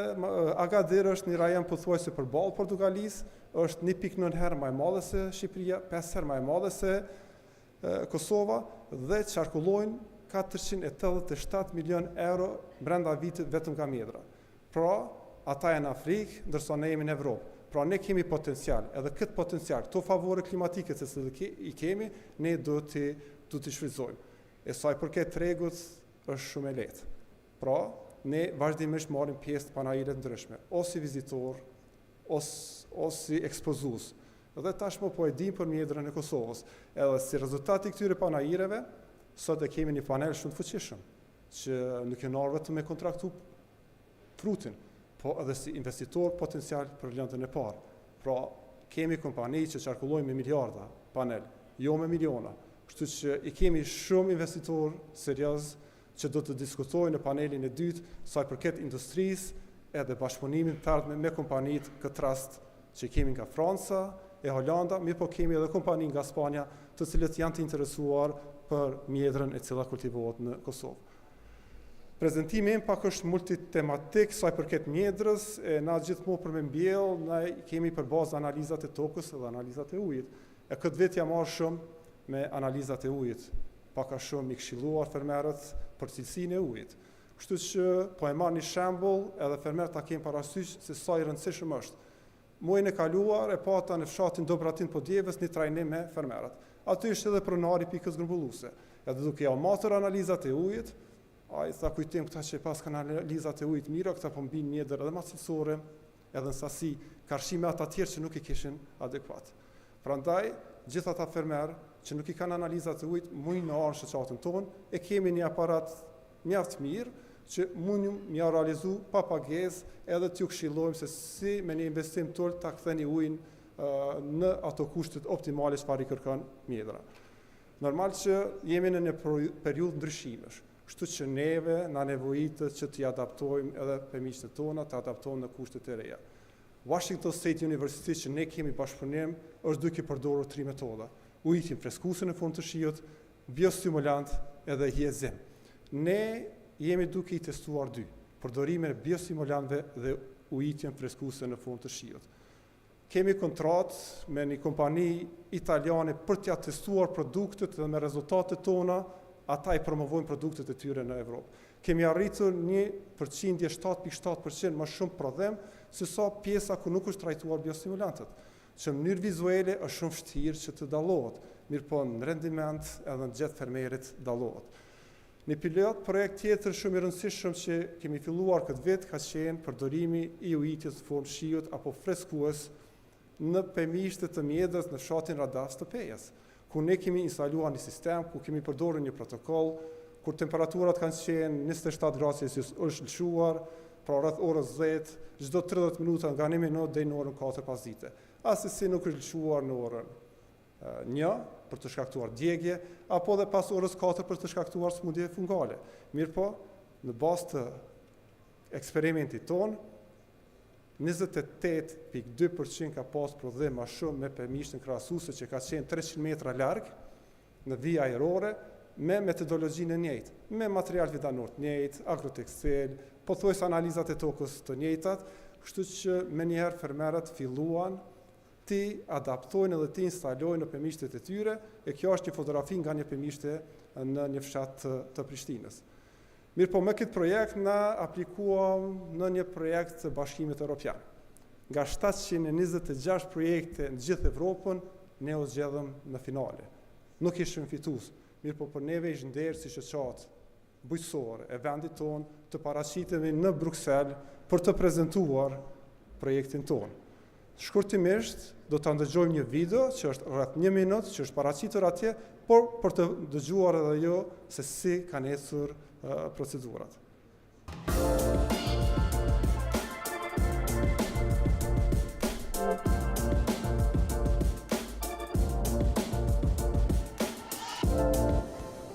Agadir është një rajon pothuajse përballë Portugalisë, është 1.9 herë më e madhe se Shqipëria, 5 herë më e madhe se Kosova dhe qarkullojnë 487 milion euro brenda vitit vetëm nga mjedra. Pra, ata janë në Afrikë, ndërsa ne jemi në Evropë. Pra ne kemi potencial, edhe këtë potencial, këto favore klimatike që i kemi, ne do t'i shfrytëzojmë. E sa i përket tregut është shumë e lehtë. Pra, ne vazhdimisht marrim pjesë të panajire ndryshme, ose si vizitor, ose si ekspozues. Dhe tashmë po e dim për mjedrën e Kosovës. Edhe si rezultati i këtyre panajireve, sot e kemi një panel shumë të fuqishëm, që nuk e nërë vetëm me kontraktu frutin, po edhe si investitor potencial për lëndën e parë. Pra, kemi kompani që qarkullojnë me miliarda panel, jo me miliona. Kështu që i kemi shumë investitor serioz që do të diskutojnë në panelin e dytë sa i përket industrisë edhe bashkëpunimin të ardhme me kompanit këtë rast që kemi nga Franca e Holanda, mirë po kemi edhe kompani nga Spanja të cilët janë të interesuar për mjedrën e cila kultivohet në Kosovë. Prezentimi im pak është multitematik sa i përket mjedrës, na gjithmonë për me mbjell, na kemi për bazë analizat e tokës dhe analizat e ujit. E këtë vit jam marrë shumë me analizat e ujit, pak a shumë i këshilluar fermerët për cilësinë e ujit. Kështu që po e marr një shembull, edhe fermerët ta kenë parasysh se sa i rëndësishëm është. Muajin e kaluar e pata në fshatin Dobratin Podjevës një trajnim me fermerët. Aty ishte edhe pronari pikës grumbulluese. Edhe duke ja matur analizat e ujit, ai tha kujtim këta që pas kanë analizat e ujit mira, këta po mbin mjedër edhe më cilësore, edhe në sasi karshime ata tjerë që nuk i kishin adekuat. Prandaj, gjithë ata fermerë që nuk i kanë analizat e ujit, mund në arë shoqatën tonë, e kemi një aparat mjaft mirë që mund mja realizu pa pagesë edhe t'ju këshillojmë se si me një investim tëllë ta ktheni ujin në ato kushtet optimale që pari kërkon mjedra. Normal që jemi në një periudhë ndryshimesh, kështu që neve na nevojitet që t'i adaptojmë edhe pemishtet tona, të adaptojmë në kushtet e reja. Washington State University që ne kemi bashkëpunim është duke përdorur 3 metoda: ujitjen freskuese në formë të shiut, biostimulant edhe hjezim. Ne jemi duke i testuar 2, përdorimin e biostimulantëve dhe ujitjen freskuese në formë të shiut. Kemi kontratë me një kompani italiane për t'ja testuar produktet dhe me rezultatet tona, ata i promovojnë produktet e tyre në Evropë. Kemi arritur një përqindje 7.7% më shumë prodhem se sa pjesa ku nuk është trajtuar biostimulantët, që në mënyrë vizuale është shumë vështirë që të dallohet, mirë po në rendiment edhe në gjithë fermerit dallohet. Një pilot projekt tjetër shumë i rëndësishëm që kemi filluar këtë vit ka qenë përdorimi i ujitjes në formë shiut apo freskues në pemishtet të mjedrës në fshatin Radavs të Pejës, ku ne kemi instaluar një sistem, ku kemi përdorur një protokoll, kur temperaturat kanë qenë 27 gradë Celsius, është lëshuar, pra rreth orës 10, çdo 30 minuta nga 1 minutë deri në orën 4 pas dite. Asesi nuk është lëshuar në orën 1 për të shkaktuar djegje, apo dhe pas orës 4 për të shkaktuar smundje fungale. Mirë në bazë të eksperimentit ton, 28.2% ka pas prodhim më shumë me pemishtin krahasuese që ka qenë 300 metra larg në vija ajrore me metodologjinë e njëjtë, me material vidanor të njëjtë, agrotekstil, pothuajse analizat e tokës të njëjtat, kështu që menjëherë fermerët filluan ti adaptojnë dhe ti instalojnë në pemishtet e tyre, e kjo është një fotografi nga një pemishte në një fshat të Prishtinës. Mirë me këtë projekt na aplikuam në një projekt të Bashkimit Evropian. Nga 726 projekte në gjithë Evropën, ne u zgjedhëm në finale. Nuk ishim fitues, mirë për neve ishte nder si shoqat bujqësore e vendit tonë të paraqitemi në Bruksel për të prezantuar projektin tonë. Shkurtimisht do ta ndëgjojmë një video që është rreth 1 minutë që është paraqitur atje, por për të dëgjuar edhe jo se si kanë ecur procedurat.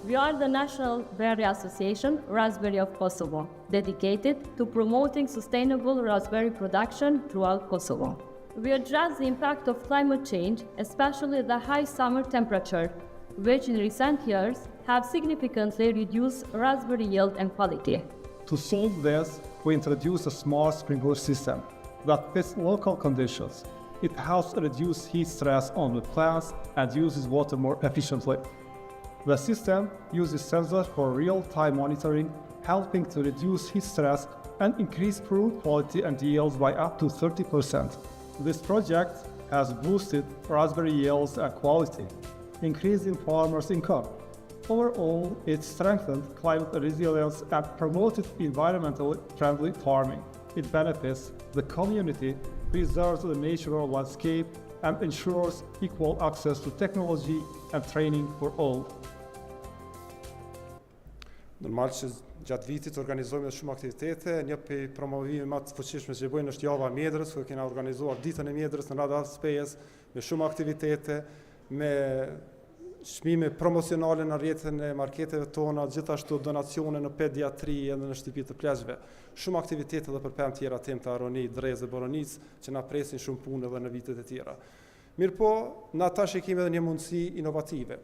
We are the National Berry Association, Raspberry of Kosovo, dedicated to promoting sustainable raspberry production throughout Kosovo. We address the impact of climate change, especially the high summer temperature, which in recent years have significantly reduced raspberry yield and quality. To solve this, we introduced a smart sprinkler system that fits local conditions. It helps reduce heat stress on the plants and uses water more efficiently. The system uses sensors for real-time monitoring, helping to reduce heat stress and increase fruit quality and yields by up to 30%. This project has boosted raspberry yields and quality, increasing farmers' income. Overall, it strengthened climate resilience and promoted environmentally friendly farming. It benefits the community, preserves the natural landscape, and ensures equal access to technology and training for all. Normal që gjatë vitit organizojmë shumë aktivitete, një për promovime më të fuqishme që bëjnë është java mjedres, ku kena organizuar ditën e mjedres në Radha Spejes, me shumë aktivitete, me çmime promocionale në rrjetin e marketeve tona, gjithashtu donacione në pediatri edhe në shtëpi të plazhve. Shumë aktivitete edhe për pemë tjera tem të Aroni, Drezë, Boronic, që na presin shumë punë edhe në vitet e tjera. Mirë na tash kemi edhe një mundësi inovative.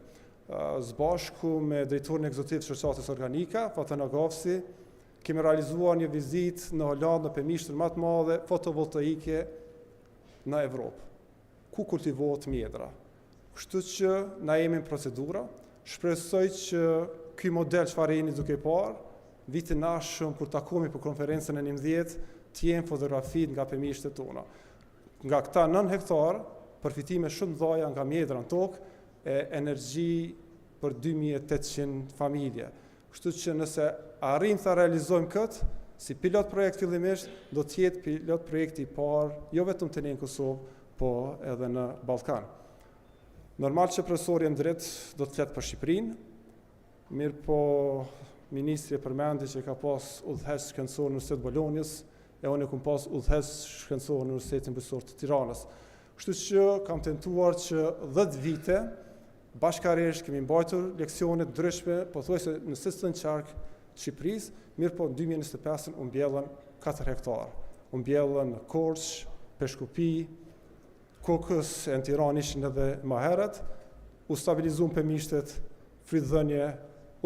Zbashku me drejtorin ekzekutiv të shoqatës organika, Fatana Gafsi, kemi realizuar një vizitë në Holandë në pemishtër më të madhe fotovoltaike në Evropë, ku kultivohet mjedra. Kështu që na jemi në procedura, shpresoj që ky model çfarë jeni duke parë, vitin ardhshëm kur takohemi për konferencën e 11, të jenë fotografit nga pemishtet tona. Nga këta 9 hektar, përfitime shumë dhaja nga mjedra në tokë, e energji për 2800 familje. Kështu që nëse arrim të realizojmë këtë, si pilot projekt fillimisht, do të jetë pilot projekti i parë, jo vetëm të ne në Kosovë, po edhe në Ballkan. Normal që profesori Ndrit do të fletë për Shqipërinë, mirë po ministri e përmendi që ka pas udhëheqës shkencor në Universitetin Bolonjës, e unë kam pas udhëheqës shkencor në Universitetin Bujqësor të Tiranës. Kështu që kam tentuar që 10 vite bashkarisht kemi mbajtur leksione të ndryshme, pothuajse në sistën qark të Shqipërisë, mirë po në 2025 u mbjellën 4 hektar. U mbjellën në Korçë, Peshkupi, Kokës e në Tiranë ishin edhe më herët, u stabilizuan pemishtet, frydhënie,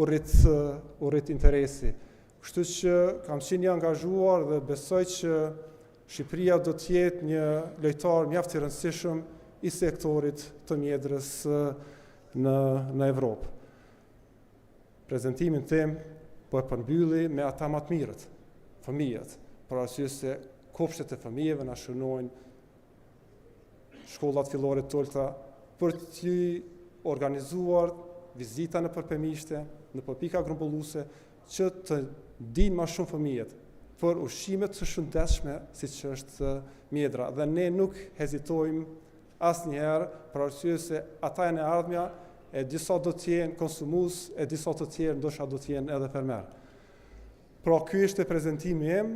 u rrit interesi. Kështu që kam qenë i angazhuar dhe besoj që Shqipëria do të jetë një lojtar mjaft i rëndësishëm i sektorit të mjedrës në Evropë. Prezantimin tim po e përmbylli me ata më të mirët, fëmijët, për arsye se kopshtet e fëmijëve na shënojnë shkollat fillore të ulta për të organizuar vizita në përpemishte, në pika grumbulluese, që të dinë më shumë fëmijët për ushqimet të shëndetshme siç është mjedra. Dhe ne nuk hezitojmë asnjëherë për arsye se ata janë e ardhmja e disa do t'jenë konsumues, e disa të tjerë ndoshta do t'jenë edhe fermer. Pra ky është prezantimi im,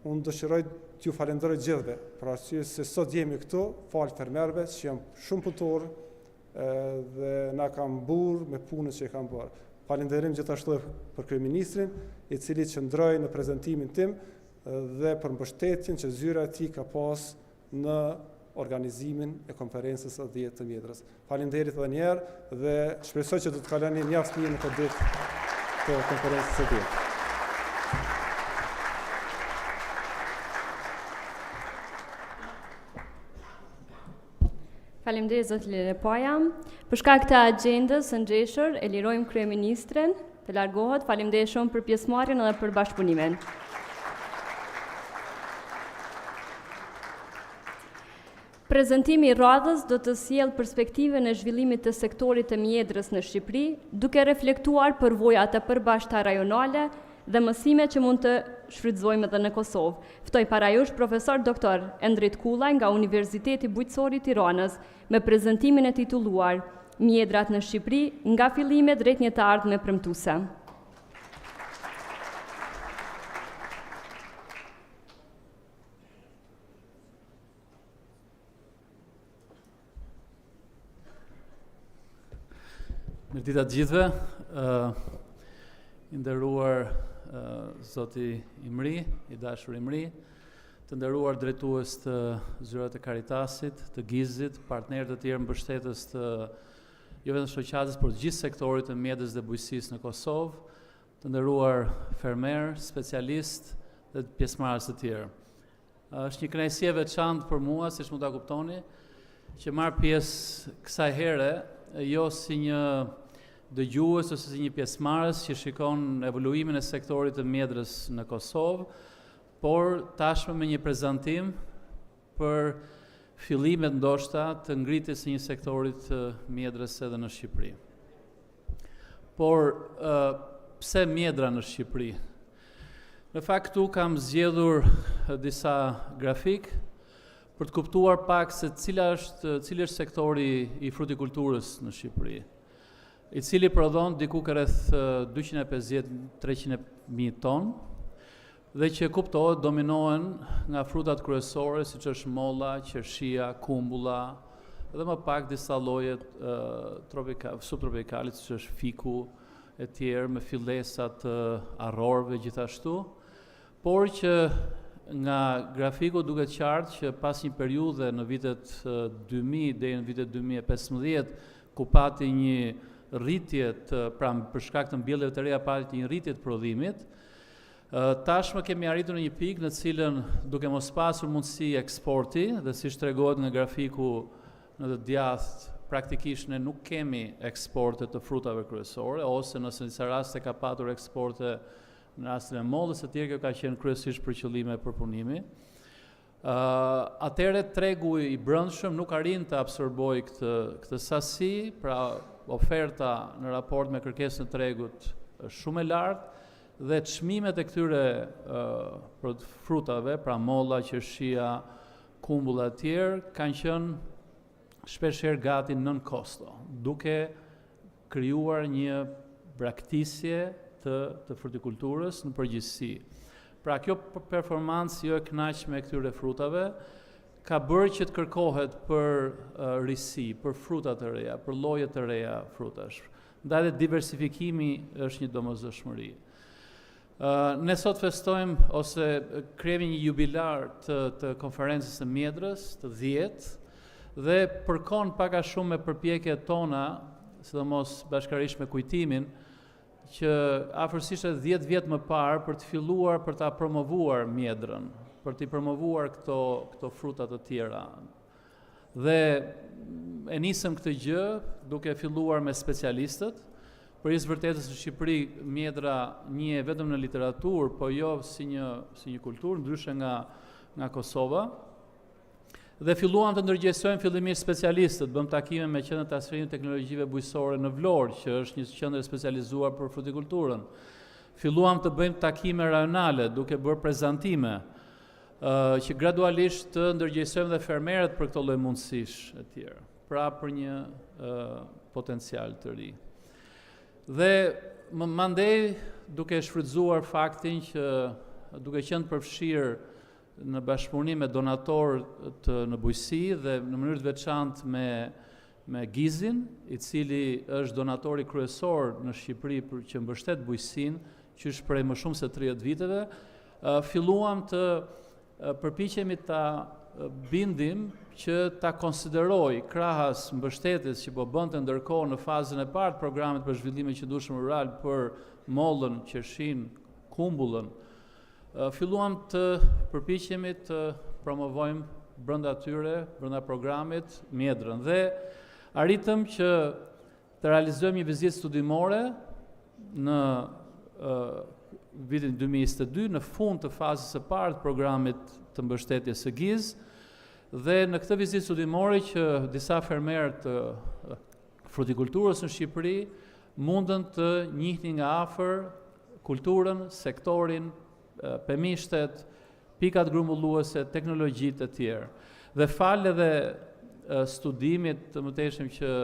unë dëshiroj t'ju falenderoj gjithëve, për arsye se sot jemi këtu, falë fermerëve që janë shumë punëtor dhe na kanë mburr me punën që e kanë bërë. Falenderim gjithashtu për kryeministrin, i cili qëndroi në prezantimin tim dhe për mbështetjen që zyra e tij ka pas në organizimin e konferencës së 10 të mjedres. Faleminderit edhe një herë dhe shpresoj që do të kaloni mjaft mirë në këtë ditë të konferencës së 10. Faleminderit zot Lepoja. Për shkak të agjendës së ngjeshur, e lirojmë kryeministrin të largohet. Faleminderit shumë për pjesëmarrjen edhe për bashkëpunimin. Prezantimi i radhës do të sjellë perspektivën e zhvillimit të sektorit të mjedrës në Shqipëri, duke reflektuar përvojat e përbashkëta rajonale dhe mësimet që mund të shfrytëzojmë edhe në Kosovë. Ftoj para jush profesor doktor Endrit Kullaj nga Universiteti Bujqësor i Tiranës me prezantimin e titulluar Mjedrat në Shqipëri nga fillime drejt një të ardhme premtuese. Mirëditë të gjithëve, i nderuar zoti Imri, i dashur Imri, të nderuar drejtues të zyrat e Karitasit, të Gizit, partnerët të tjerë mbështetës të jo vetëm shoqatës, por të gjithë sektorit të mjedis dhe bujqësisë në Kosovë, të nderuar fermer, specialist dhe pjesëmarrës të tjerë. Është një kënaqësi e veçantë për mua, siç mund ta kuptoni, që marr pjesë kësaj here, jo si një dëgjues ose si një pjesëmarrës që shikon evoluimin e sektorit të mjedrës në Kosovë, por tashmë me një prezantim për fillimet ndoshta të ngritjes së një sektorit të mjedrës edhe në Shqipëri. Por pse mjedra në Shqipëri? Në fakt këtu kam zgjedhur disa grafik për të kuptuar pak se cili është sektori i frutikulturës në Shqipëri, i cili prodhon diku rreth 250-300.000 ton, dhe që kuptohet dominohen nga frutat kryesore, siç është molla, qershia, kumbulla, dhe më pak disa lloje subtropikale, siç është fiku e tjerë, me fillesa të arrorëve gjithashtu, por që nga grafiku duket qartë që pas një periudhe në vitet 2000 deri në vitet 2015, ku pati një rritje për shkak të mbjelljeve të reja pati një rritje të prodhimit, tashmë kemi arritur në një pikë në cilën duke mos pasur mundësi eksporti, dhe siç tregohet nga grafiku në të djathtë, praktikisht ne nuk kemi eksporte të frutave kryesore, ose nëse në disa raste ka patur eksporte në rastin e mollës, etj, kjo ka qenë kryesisht për qëllime përpunimi. Atëherë tregu i brendshëm nuk arrin të absorbojë këtë sasi, pra oferta në raport me kërkesën e tregut është shumë e lartë, dhe çmimet e këtyre frutave, pra molla, qershia, kumbulla e tjerë, kanë qenë shpeshherë gati nën kosto, duke krijuar një braktisje të frutikulturës në përgjithësi. Pra kjo performancë jo e kënaqshme e këtyre frutave ka bërë që të kërkohet për risi, për fruta të reja, për lloje të reja frutash. Ndaj diversifikimi është një domosdoshmëri. Ne sot festojmë ose kremi një jubilar të konferencës së mjedrës të 10, dhe përkon pak a shumë me përpjekjet tona, sidomos bashkërisht me kujtimin, që afërsisht 10 vjet më parë për të filluar për ta promovuar mjedrën, për të promovuar këto fruta të tjera. Dhe e nisëm këtë gjë duke filluar me specialistët. Për isë vërtetës në Shqipëri mjedra njihet vetëm në literaturë, po jo si një kulturë, ndryshe nga Kosova. Dhe filluam të ndërgjegjësojmë fillimisht specialistët, bëm takime me qendrën e transferimit të teknologjive bujqësore në Vlorë, që është një qendër specializuar për frutikulturën. Filluam të bëjmë takime rajonale, duke bërë prezantime, që gradualisht të ndërgjegjësojmë dhe fermerët për këto lloj mundësish e tjera. Pra për potencial të ri. Dhe më mandej duke shfrytzuar faktin që duke qenë përfshirë në bashkëpunim me donatorë në bujqësi dhe në mënyrë të veçantë me Gizin, i cili është donatori kryesor në Shqipëri që mbështet bujqësinë, që është prej më shumë se 30 viteve, filluam të përpiqemi ta bindim që ta konsideroj krahas mbështetjes që po bënte ndërkohë në fazën e parë të programit për zhvillim e qëndrueshëm rural për mollën, qershin, kumbullën, filluam të përpiqemi të promovojmë brenda tyre, brenda programit, mjedrën. Dhe arritëm që të realizojmë një vizitë studimore në vitin 2022, në fund të fazës së parë të programit të mbështetjes së GIZ, dhe në këtë vizitë studimore që disa fermerë të frutikulturës në Shqipëri mundën të njihnin nga afër kulturën, sektorin, pemishtet, pikat grumbulluese, teknologjitë e tjerë. Dhe falë edhe studimit të mëtejshëm që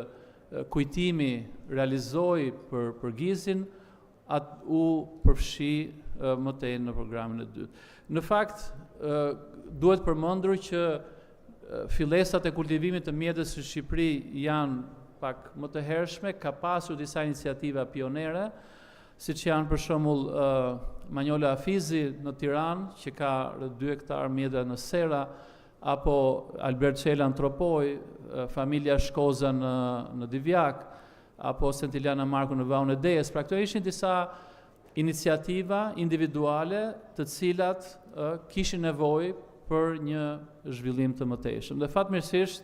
kujtimi realizoi për GIZ-in, u përfshi mëtej në programin e dytë. Në fakt, duhet përmendur që fillesat e kultivimit të mjedres në Shqipëri janë pak më të hershme, ka pasur disa iniciativa pionere, siç janë për shembull Manjola Afizi në Tiranë, që ka 2 hektar mjedra në Sera, apo Albert Qela në Tropoj, familja Shkoza në Divjak, apo Sentiliana Marku në Vaun e Dejes. Pra këto ishin disa iniciativa individuale të cilat kishin nevojë për një zhvillim të mëtejshëm. Dhe fatmirësisht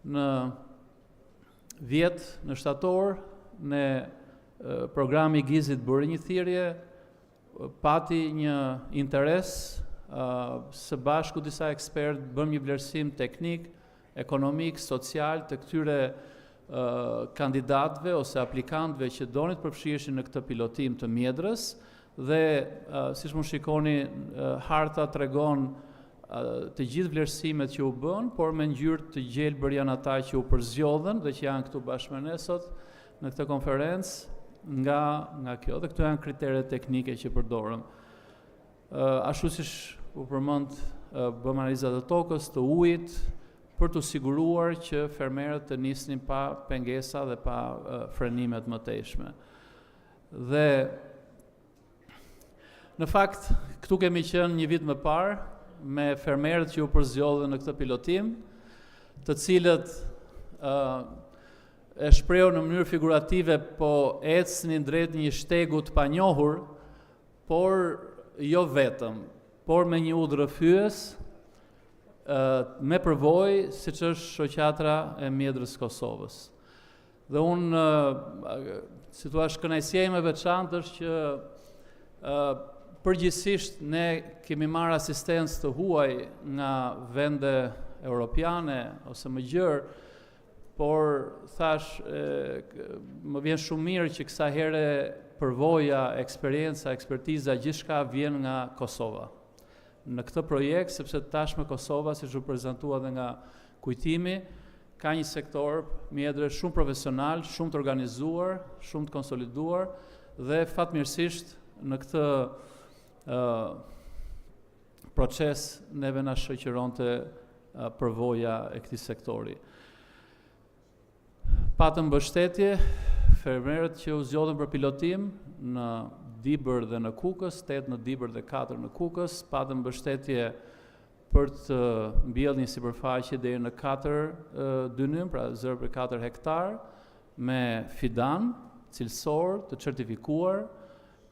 në 10 në shtator ne programi GIZ-it bëri një thirrje, pati një interes, së bashku disa ekspertë bëm një vlerësim teknik, ekonomik, social të këtyre kandidatëve ose aplikantëve që donin të përfshihen në këtë pilotim të mjedrës, dhe siç mund shikoni, harta tregon të gjithë vlerësimet që u bën, por me ngjyrë të gjelbër janë ata që u përzgjodhen dhe që janë këtu bashkë me ne sot në këtë konferencë nga kjo, dhe këto janë kriteret teknike që përdorëm. Ashtu siç u përmend, bëm analizat e tokës, të ujit, për të siguruar që fermerët të nisnin pa pengesa dhe pa frenimet mëtejshme. Dhe në fakt, këtu kemi qenë një vit më parë me fermerët që u përzgjodhen në këtë pilotim, të cilët e shprehu në mënyrë figurative, po ecnin drejt një shtegu të panjohur, por jo vetëm, por me një udhë rrëfyes, me përvojë, siç është shoqatra e mjedrës Kosovës. Dhe unë, si thua, kënaqësia ime e veçantë është që përgjithsisht ne kemi marrë asistencë të huaj nga vende europiane ose më gjerë, por thash, më vjen shumë mirë që kësa here përvoja, eksperienca, ekspertiza, gjithçka vjen nga Kosova. Në këtë projekt, sepse tashmë Kosova, siç u prezantua dhe nga kujtimi, ka një sektor mjedre shumë profesional, shumë të organizuar, shumë të konsoliduar, dhe fatmirësisht në këtë proces neve na shoqëronte përvoja e këtij sektori. Patëm mbështetje, fermerët që u zgjodhen për pilotim në Dibër dhe në Kukës, 8 në Dibër dhe 4 në Kukës, patëm mbështetje për të mbjellë një sipërfaqe deri në 4 dynym, pra 0,4 hektar, me fidan cilësor të certifikuar,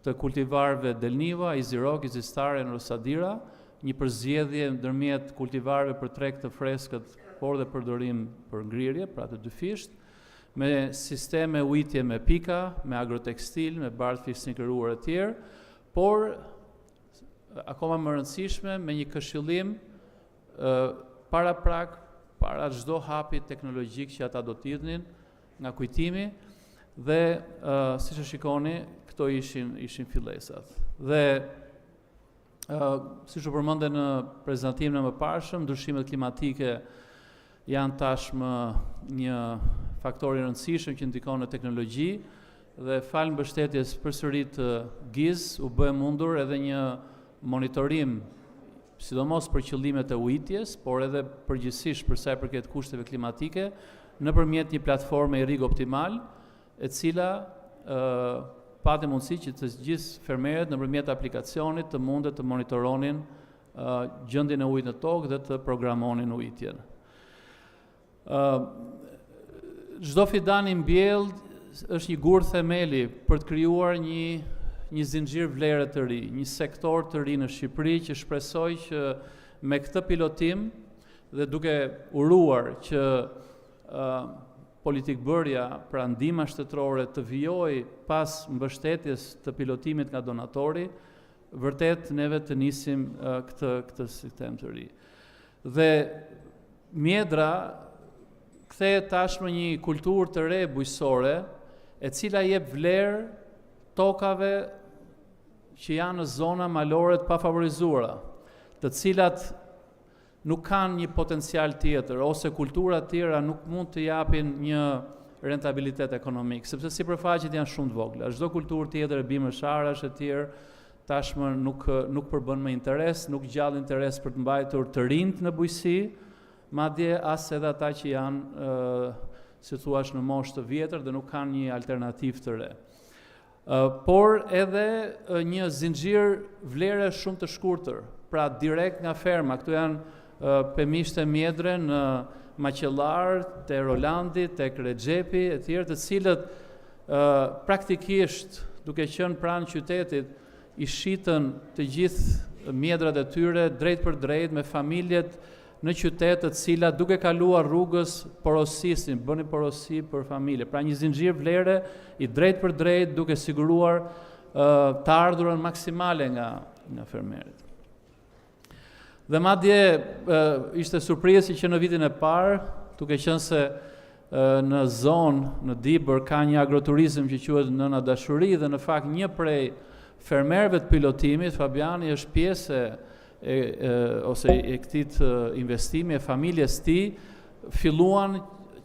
të kultivarëve Delniva, Izirok, Izistare, Rosadira, një përzgjedhje ndërmjet kultivarëve për treg të freskët, por dhe përdorim për ngrirje, pra të dyfisht, me sisteme ujitje me pika, me agrotekstil, me bardhë fisnikëruar e tjerë, por akoma më rëndësishme me një këshillim para çdo hapi teknologjik që ata do të jidhnin nga kujtimi, dhe siç e shikoni, këto ishin fillesat. Dhe siç u përmendë në prezantimin e mëparshëm, ndryshimet klimatike janë tashmë një faktor i rëndësishëm që ndikon në teknologji dhe falë mbështetjes përsëri të GIZ u bë mundur edhe një monitorim sidomos për qëllimet e ujitjes, por edhe përgjithsisht për sa i përket kushteve klimatike nëpërmjet një platforme i rig optimal, e cila pati mundësi që të gjithë fermerët nëpërmjet aplikacionit të mundet të monitoronin gjendjen e ujit në tokë dhe të programonin ujitjen. Çdo fidan i mbjellë është një gur themeli për të krijuar një zinxhir vlere të ri, një sektor të ri në Shqipëri që shpresoj që me këtë pilotim dhe duke uruar që politikbërja pra ndihma shtetërore të vijojë pas mbështetjes të pilotimit nga donatori, vërtet neve të nisim këtë sistem të ri. Dhe mjedra kthehet tashmë një kulturë të re bujqësore, e cila jep vlerë tokave që janë në zona malore të pafavorizuara, të cilat nuk kanë një potencial tjetër, ose kultura tjera nuk mund të japin një rentabilitet ekonomik, sepse sipërfaqet janë shumë të vogla. Çdo kulturë tjetër e bimësharash e tjerë tashmë nuk përbën me interes, nuk gjallë interes për të mbajtur të rinjt në bujqësi, madje as edhe ata që janë si thuaç në moshë të vjetër dhe nuk kanë një alternativë të re. Por edhe një zinxhir vlere shumë të shkurtër, pra direkt nga ferma. Këtu janë pemishte mjedre në Maqellar, te Rolandi, te Rexhepi e tjerë, të cilët praktikisht duke qenë pranë qytetit i shitën të gjithë mjedrat e tyre drejt për drejt me familjet në qytet të cilat duke kaluar rrugës porosisin, bënin porosi për familje. Pra një zinxhir vlere i drejt për drejt duke siguruar të ardhurën maksimale nga fermerët. Dhe madje ishte surprizë që në vitin e parë, duke qenë se në zonë, në Dibër, ka një agroturizëm që quhet Nëna Dashuri dhe në fakt një prej fermerëve të pilotimit, Fabiani, është pjesë ose e këtij investimi e familjes tij, filluan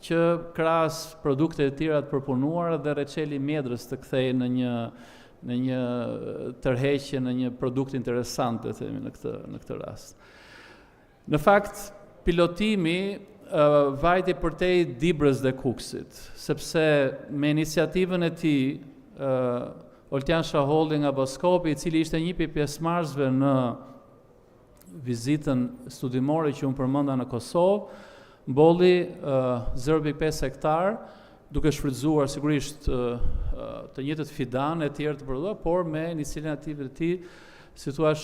që krahas produkte të tjera të përpunuara dhe reçeli mjedrës të kthehej në një tërheqje, në një produkt interesant, të themi në këtë rast. Në fakt, pilotimi vajti përtej Dibrës dhe Kuksit, sepse me iniciativën e tij Oltjan Shaholli nga Boskopi, i cili ishte një pjesëmarrësve në vizitën studimore që unë përmenda në Kosovë, mbolli 0.5 hektar, duke shfrytzuar sigurisht të njëjtët fidan e tjerë të prodhuar, por me iniciativën e tij, si thua,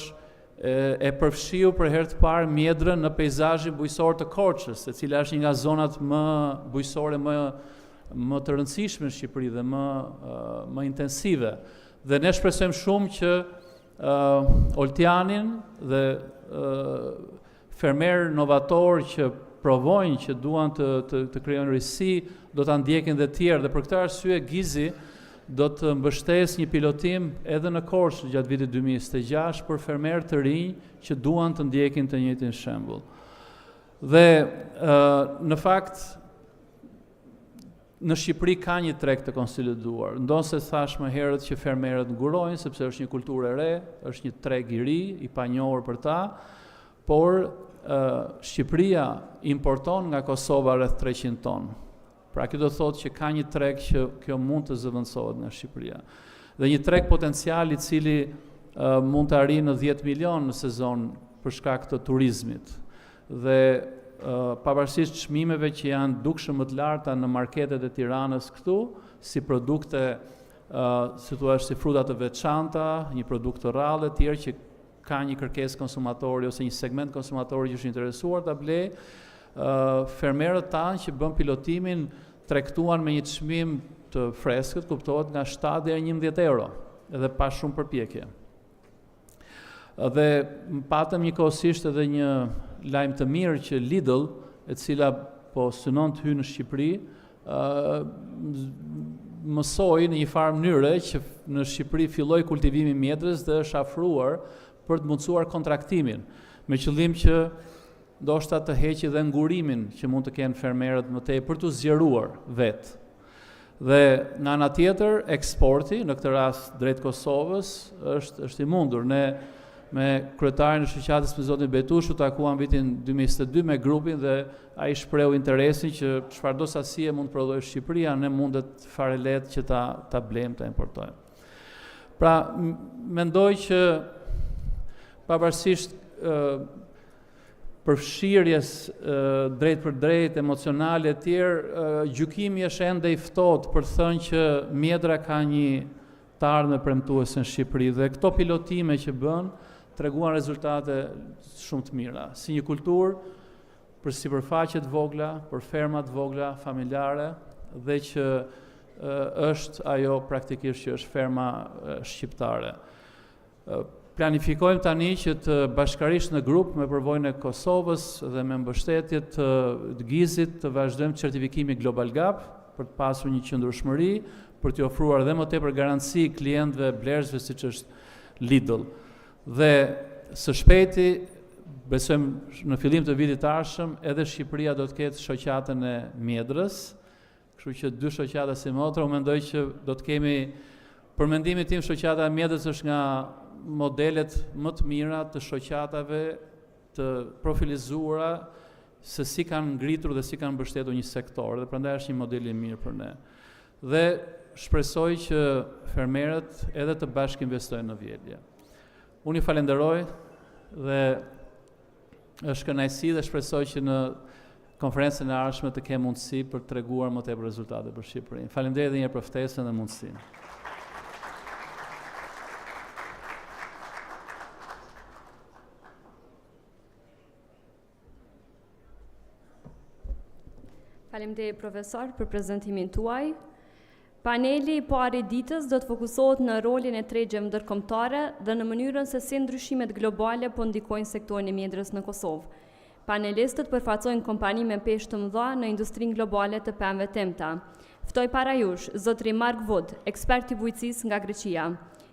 e përfshiu për herë të parë mjedrën në peizazhin bujqësor të Korçës, e cila është një nga zonat më bujqësore më të rëndësishme në Shqipëri dhe më intensive. Dhe ne shpresojmë shumë që Oltjanin dhe fermerë novator që provojnë, që duan të krijojnë risi, do ta ndjekin dhe tjerë, dhe për këtë arsye Gizi do të mbështesë një pilotim edhe në Korçë gjatë vitit 2026 për fermerë të rinj që duan të ndjekin të njëjtin shembull. Dhe në fakt në Shqipëri ka një treg të konsoliduar. Ndonse thash më herët që fermerët ngurojnë sepse është një kulturë e re, është një treg i ri, i panjohur për ta, por Shqipëria importon nga Kosova rreth 300 ton. Pra kjo do thotë që ka një treg që kjo mund të zëvendësohet nga Shqipëria. Dhe një treg potencial i cili mund të arrijë në 10 milion në sezon për shkak të turizmit. Dhe pavarësisht çmimeve që janë dukshëm më të larta në marketet e Tiranës këtu, si produkte, si thua, si fruta të veçanta, një produkt të rrallë e tjerë që ka një kërkesë konsumatori ose një segment konsumatori që është interesuar ta blej, fermerët tanë që bën pilotimin tregtuan me një çmim të freskët, kuptohet nga 7 deri 11 euro, edhe pa shumë përpjekje. Dhe patëm njëkohësisht edhe një lajm të mirë që Lidl, e cila po synon të hyjë në Shqipëri, mësoi në një farë mënyre që në Shqipëri filloi kultivimi i mjedrës dhe është afruar për të mundësuar kontraktimin, me qëllim që ndoshta të heqi dhe ngurimin që mund të kenë fermerët më tej për të zgjeruar vetë. Dhe nga ana tjetër, eksporti, në këtë rast drejt Kosovës, është i mundur. Ne me kryetarin e shoqatës me zotin Betushu takuam vitin 2022 me grupin dhe ai shpreu interesin që çfarëdo sasie mund të prodhojë Shqipëria, ne mundet fare lehtë që ta blejmë, ta importojmë. Pra, mendoj që pavarësisht përfshirjes drejt për drejt, emocionale e tjerë, gjykimi është ende i ftohtë për të thënë që mjedra ka një të ardhme premtuese në Shqipëri dhe këto pilotime që bën treguan rezultate shumë të mira, si një kulturë për sipërfaqe të vogla, për ferma të vogla, familjare, dhe që është ajo praktikisht që është ferma shqiptare. Planifikojmë tani që të bashkarisht në grup me përvojën e Kosovës dhe me mbështetje të GIZ-it të vazhdojmë certifikimi Global Gap për të pasur një qëndrueshmëri, për t'i ofruar dhe më tepër garanci klientëve blerësve siç është Lidl. Dhe së shpejti, besojmë në fillim të vitit të ardhshëm, edhe Shqipëria do të ketë shoqatën e mjedrës, kështu që 2 shoqata si motra, unë mendoj që do të kemi, për mendimin tim, shoqata e mjedrës është nga modelet më të mira të shoqatave të profilizuara se si kanë ngritur dhe si kanë mbështetur një sektor, dhe prandaj është një model i mirë për ne. Dhe shpresoj që fermerët edhe të bashkë investojnë në vjelje. Unë i falenderoj dhe është kënaqësi dhe shpresoj që në konferencën e ardhshme të kem mundësi për të treguar më tepër rezultate për Shqipërinë. Faleminderit edhe një herë për ftesën dhe mundësinë. Faleminderit profesor për prezantimin tuaj. Paneli i parë i ditës do të fokusohet në rolin e tregjeve ndërkombëtare dhe në mënyrën se si ndryshimet globale po ndikojnë sektorin e mjedrës në Kosovë. Panelistët përfaqësojnë kompani me peshë të mëdha në industrinë globale të pemëve temta. Ftoj para jush zotri Mark Wood, ekspert i bujqësisë nga Greqia,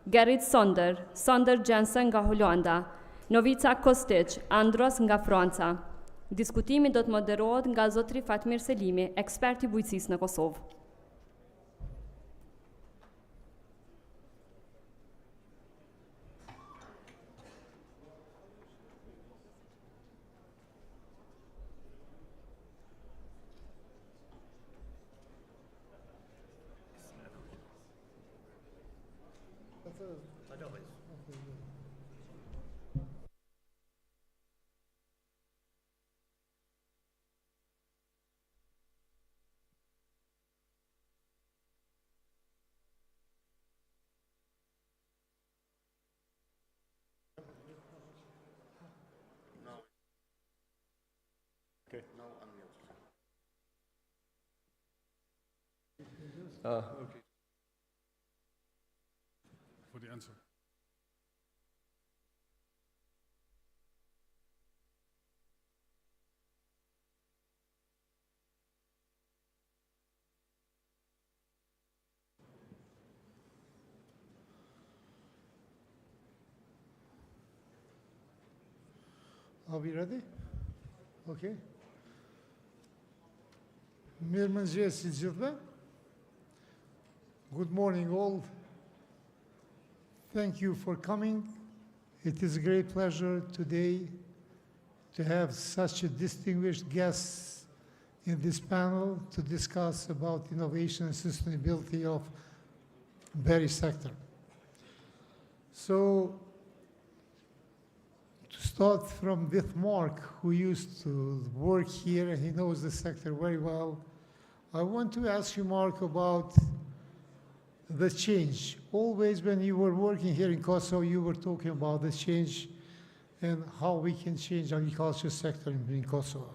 Gerrit Sonder Jensen nga Holanda, Novica Kostic, Andros nga Franca. Diskutimi do të moderohet nga zotri Fatmir Selimi, ekspert i bujqësisë në Kosovë. Okay. Okay. For the answer. Are we ready? Okay. Mirëmëngjes të gjithëve. Good morning all. Thank you for coming. It is a great pleasure today to have such a distinguished guests in this panel to discuss about innovation and sustainability of berry sector. So, to start from with Mark, who used to work here and he knows the sector very well, I want to ask you, Mark, about the change. Always when you were working here in Kosovo, you were talking about the change and how we can change the agriculture sector in Kosovo.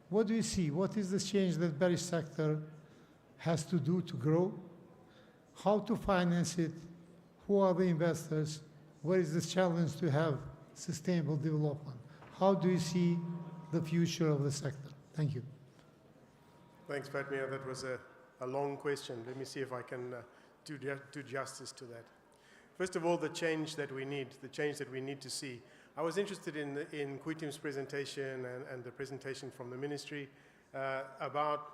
What do you see? What is the change that berry sector has to do to grow? How to finance it? Who are the investors? What is the challenge to have sustainable development? How do you see the future of the sector? Thank you. Thanks, Fatmir. That was a long question. Let me see if I can do justice to that. First of all, the change that we need to see. I was interested in Kwitim's presentation and the presentation from the ministry about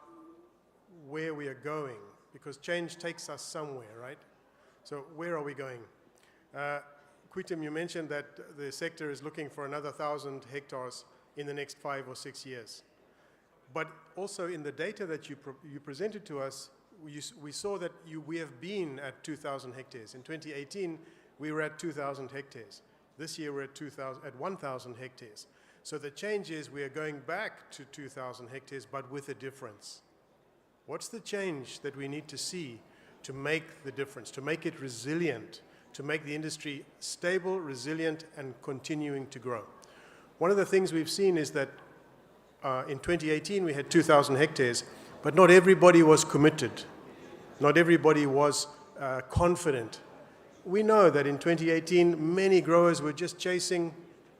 where we are going, because change takes us somewhere, right? So where are we going? Kwitim, you mentioned that the sector is looking for another 1,000 hectares in the next 5 or 6 years. But also in the data that you presented to us, we saw that we have been at 2,000 hectares. In 2018, we were at 2,000 hectares. This year we're at 1,000 hectares. So the change is we are going back to 2,000 hectares, but with a difference. What's the change that we need to see to make the difference, to make it resilient, to make the industry stable, resilient, and continuing to grow? One of the things we've seen is that in 2018 we had 2,000 hectares, but not everybody was committed. Not everybody was confident. We know that in 2018, many growers were just chasing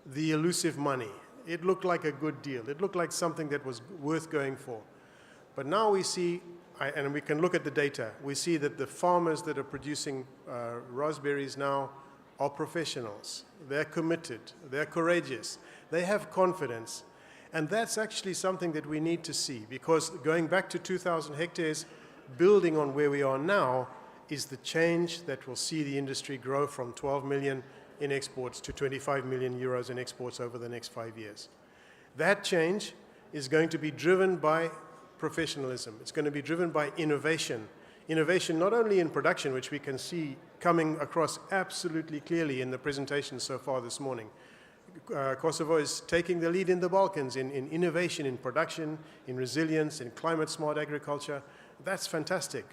the elusive money. It looked like a good deal. It looked like something that was worth going for. But now we see, and we can look at the data, we see that the farmers that are producing raspberries now are professionals. They're committed. They're courageous. They have confidence. And that's actually something that we need to see, because going back to 2,000 hectares, building on where we are now, is the change that will see the industry grow from 12 million in exports to 25 million euros in exports over the next 5 years. That change is going to be driven by professionalism. It's going to be driven by innovation. Innovation not only in production, which we can see coming across absolutely clearly in the presentation so far this morning. Kosovo is taking the lead in the Balkans in innovation, in production, in resilience, in climate-smart agriculture. That's fantastic.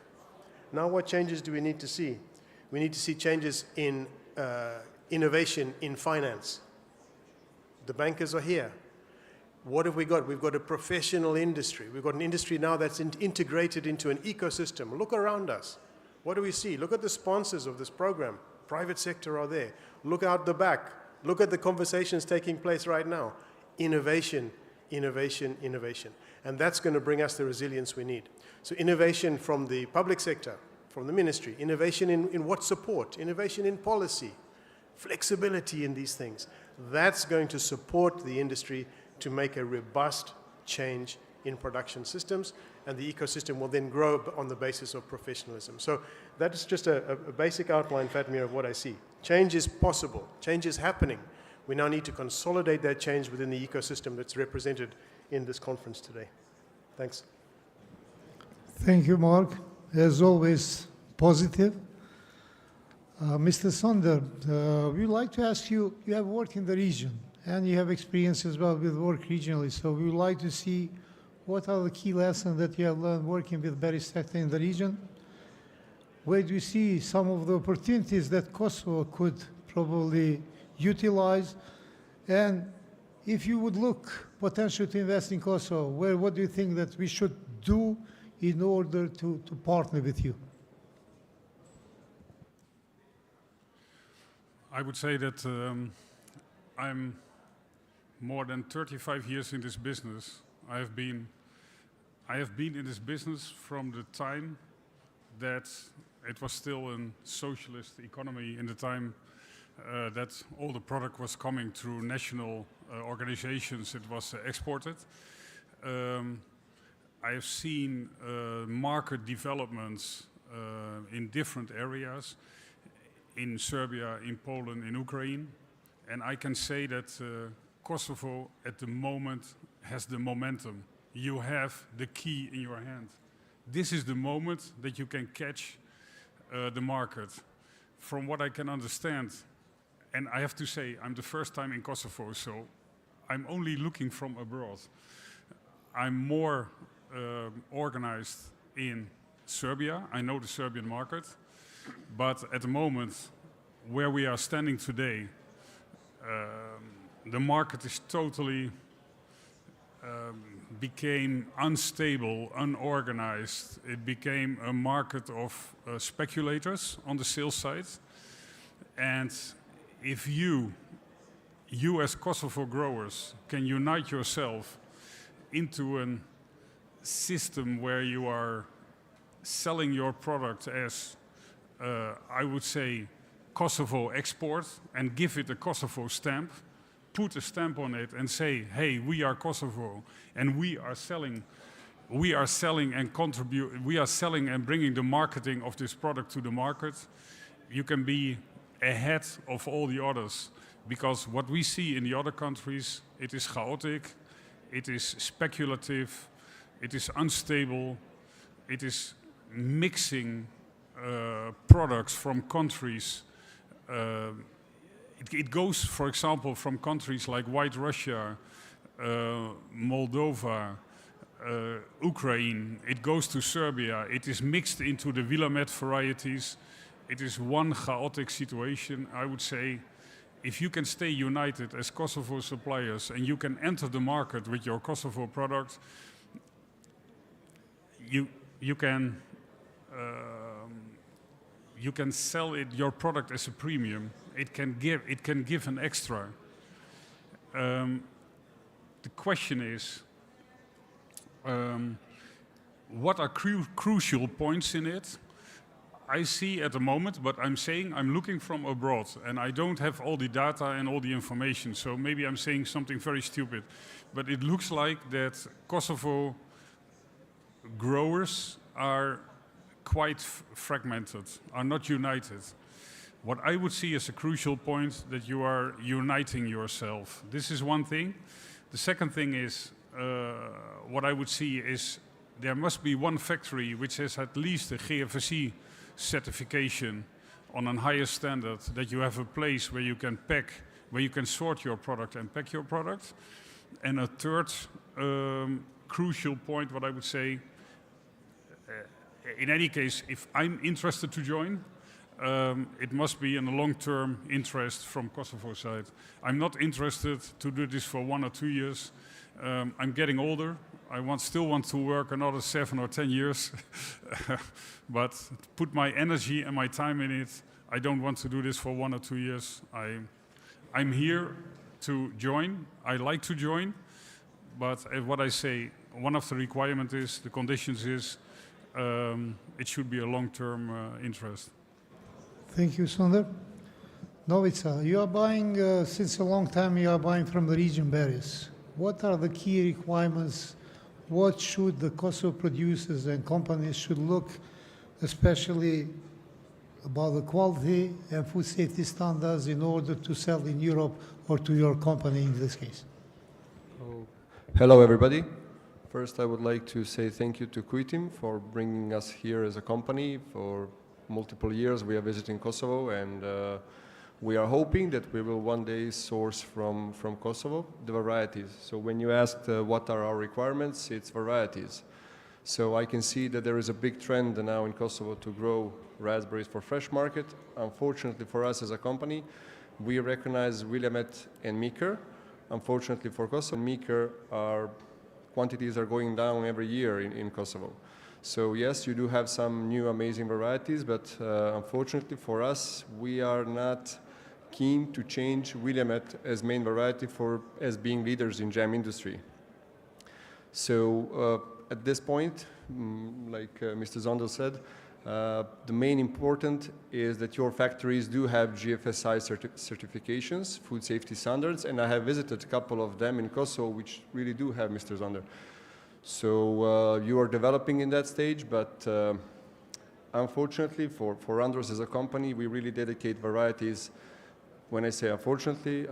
Now what changes do we need to see? We need to see changes in innovation in finance. The bankers are here. What have we got? We've got a professional industry. We've got an industry now that's integrated into an ecosystem. Look around us. What do we see? Look at the sponsors of this program. Private sector are there. Look out the back. Look at the conversations taking place right now. Innovation, innovation, innovation. And that's going to bring us the resilience we need. So innovation from the public sector, from the ministry, innovation in what support, innovation in policy, flexibility in these things. That's going to support the industry to make a robust change in production systems, and the ecosystem will then grow on the basis of professionalism. So that is just a basic outline, Fatmir, of what I see. Change is possible. Change is happening. We now need to consolidate that change within the ecosystem that's represented in this conference today. Thanks. Thank you, Mark. As always, positive. Mr. Sonder, we'd like to ask you, you have worked in the region and you have experience as well with work regionally, so we would like to see what are the key lessons that you have learned working with berry sector in the region? Where do you see some of the opportunities that Kosovo could probably utilize? And if you would look potentially to invest in Kosovo, what do you think that we should do in order to partner with you? I would say that I'm more than 35 years in this business. I have been in this business from the time that it was still a socialist economy, in the time that all the product was coming through national organizations, it was exported. I have seen market developments in different areas, in Serbia, in Poland, in Ukraine, and I can say that Kosovo at the moment has the momentum. You have the key in your hand. This is the moment that you can catch the market. From what I can understand, and I have to say, I'm the first time in Kosovo, so I'm only looking from abroad. I'm more organized in Serbia. I know the Serbian market, but at the moment where we are standing today, the market is totally became unstable, unorganized. It became a market of speculators on the sales side. And if you as Kosovo growers can unite yourself into a system where you are selling your product as, I would say, Kosovo export and give it a Kosovo stamp, put a stamp on it and say, hey, we are Kosovo, and we are selling and we are selling and bringing the marketing of this product to the market, you can be ahead of all the others. Because what we see in the other countries, it is chaotic, it is speculative, it is unstable, it is mixing products from countries. It goes, for example, from countries like White Russia, Moldova, Ukraine, it goes to Serbia, it is mixed into the Willamette varieties. It is one chaotic situation. I would say, if you can stay united as Kosovo suppliers and you can enter the market with your Kosovo product, you can sell your product as a premium. It can give an extra. The question is, what are crucial points in it? I see at the moment, but I'm saying I'm looking from abroad and I don't have all the data and all the information, so maybe I'm saying something very stupid. But it looks like that Kosovo growers are quite fragmented, are not united. What I would see as a crucial point, that you are uniting yourself. This is one thing. The second thing is, what I would see is there must be one factory which has at least a GFSI certification on a higher standard, that you have a place where you can pack, where you can sort your product and pack your product. And a third crucial point, what I would say, in any case, if I'm interested to join, it must be in a long-term interest from Kosovo side. I'm not interested to do this for 1 or 2 years. I'm getting older. I still want to work another 7 or 10 years, but put my energy and my time in it. I don't want to do this for 1 or 2 years. I'm here to join. I like to join, but what I say, one of the requirements is, the conditions is, it should be a long-term interest. Thank you, Sonder. Novica, you are buying, since a long time, you are buying from the region berries. What are the key requirements? What should the Kosovo producers and companies should look, especially about the quality and food safety standards, in order to sell in Europe or to your company in this case? Hello, everybody. First, I would like to say thank you to Kujtim for bringing us here as a company. For multiple years, we are visiting Kosovo, and we are hoping that we will one day source from Kosovo the varieties. So when you asked what are our requirements, it's varieties. So I can see that there is a big trend now in Kosovo to grow raspberries for fresh market. Unfortunately for us as a company, we recognize Willamette and Meeker. Unfortunately for Kosovo, Meeker, our quantities are going down every year in Kosovo. So yes, you do have some new amazing varieties, but unfortunately for us, we are not keen to change Willamette as main variety as being leaders in jam industry. So at this point, like Mr. Zondel said, the main important is that your factories do have GFSI certifications, food safety standards, and I have visited a couple of them in Kosovo which really do have, Mr. Zonder. So you are developing in that stage, but unfortunately for Andros as a company, we really dedicate varieties. When I say unfortunately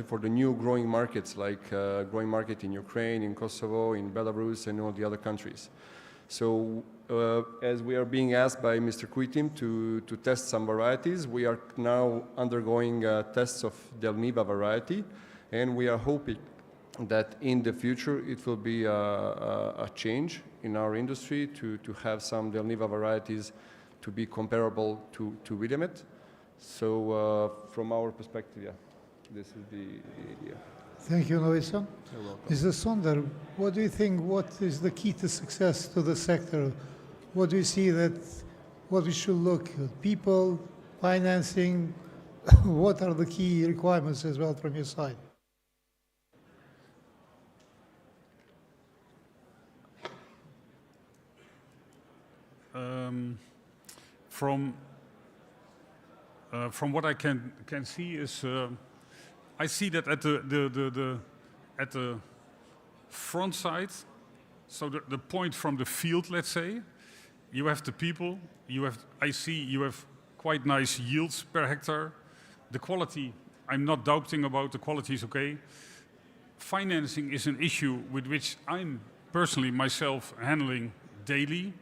for the new growing markets, like growing market in Ukraine, in Kosovo, in Belarus, and all the other countries. So as we are being asked by Mr. Kujtim to test some varieties, we are now undergoing tests of Del Niva variety, and we are hoping that in the future it will be a change in our industry to have some Del Niva varieties to be comparable to Willamette. So from our perspective, yeah, this is the idea. Thank you, Novica. You're welcome. Mr. Sonder, what do you think, what is the key to success to the sector? What do you see that, what we should look at? People, financing, what are the key requirements as well from your side? From what I can see is I see that at the front side, so the point from the field, let's say, you have the people. I see you have quite nice yields per hectare. The quality, I'm not doubting about the quality is okay. Financing is an issue with which I'm personally myself handling daily.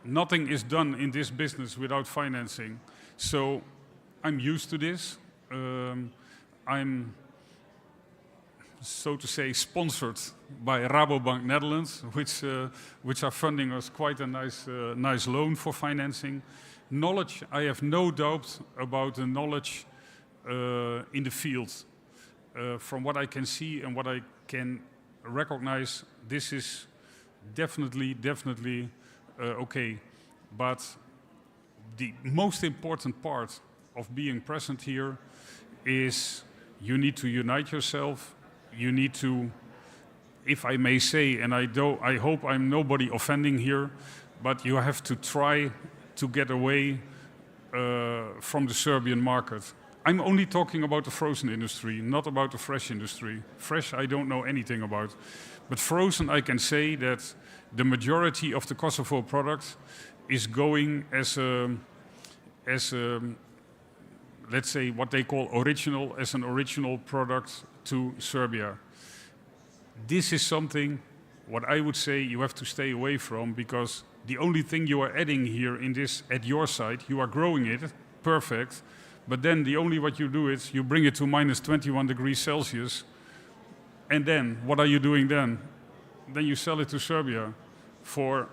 Nothing is done in this business without financing. So I'm used to this. I'm, so to say, sponsored by Rabobank Netherlands, which are funding us quite a nice loan for financing. Knowledge, I have no doubt about the knowledge in the field. From what I can see and what I can recognize, this is definitely okay. But the most important part of being present here is you need to unite yourself. You need to, if I may say, and I hope I'm nobody offending here, but you have to try to get away from the Serbian market. I'm only talking about the frozen industry, not about the fresh industry. Fresh I don't know anything about. But frozen I can say that the majority of the Kosovo product is going as a let's say what they call original, as an original product to Serbia. This is something what I would say you have to stay away from, because the only thing you are adding here in this at your side, you are growing it, perfect, but then the only what you do is you bring it to minus 21 degrees Celsius, and then what are you doing then? Then you sell it to Serbia for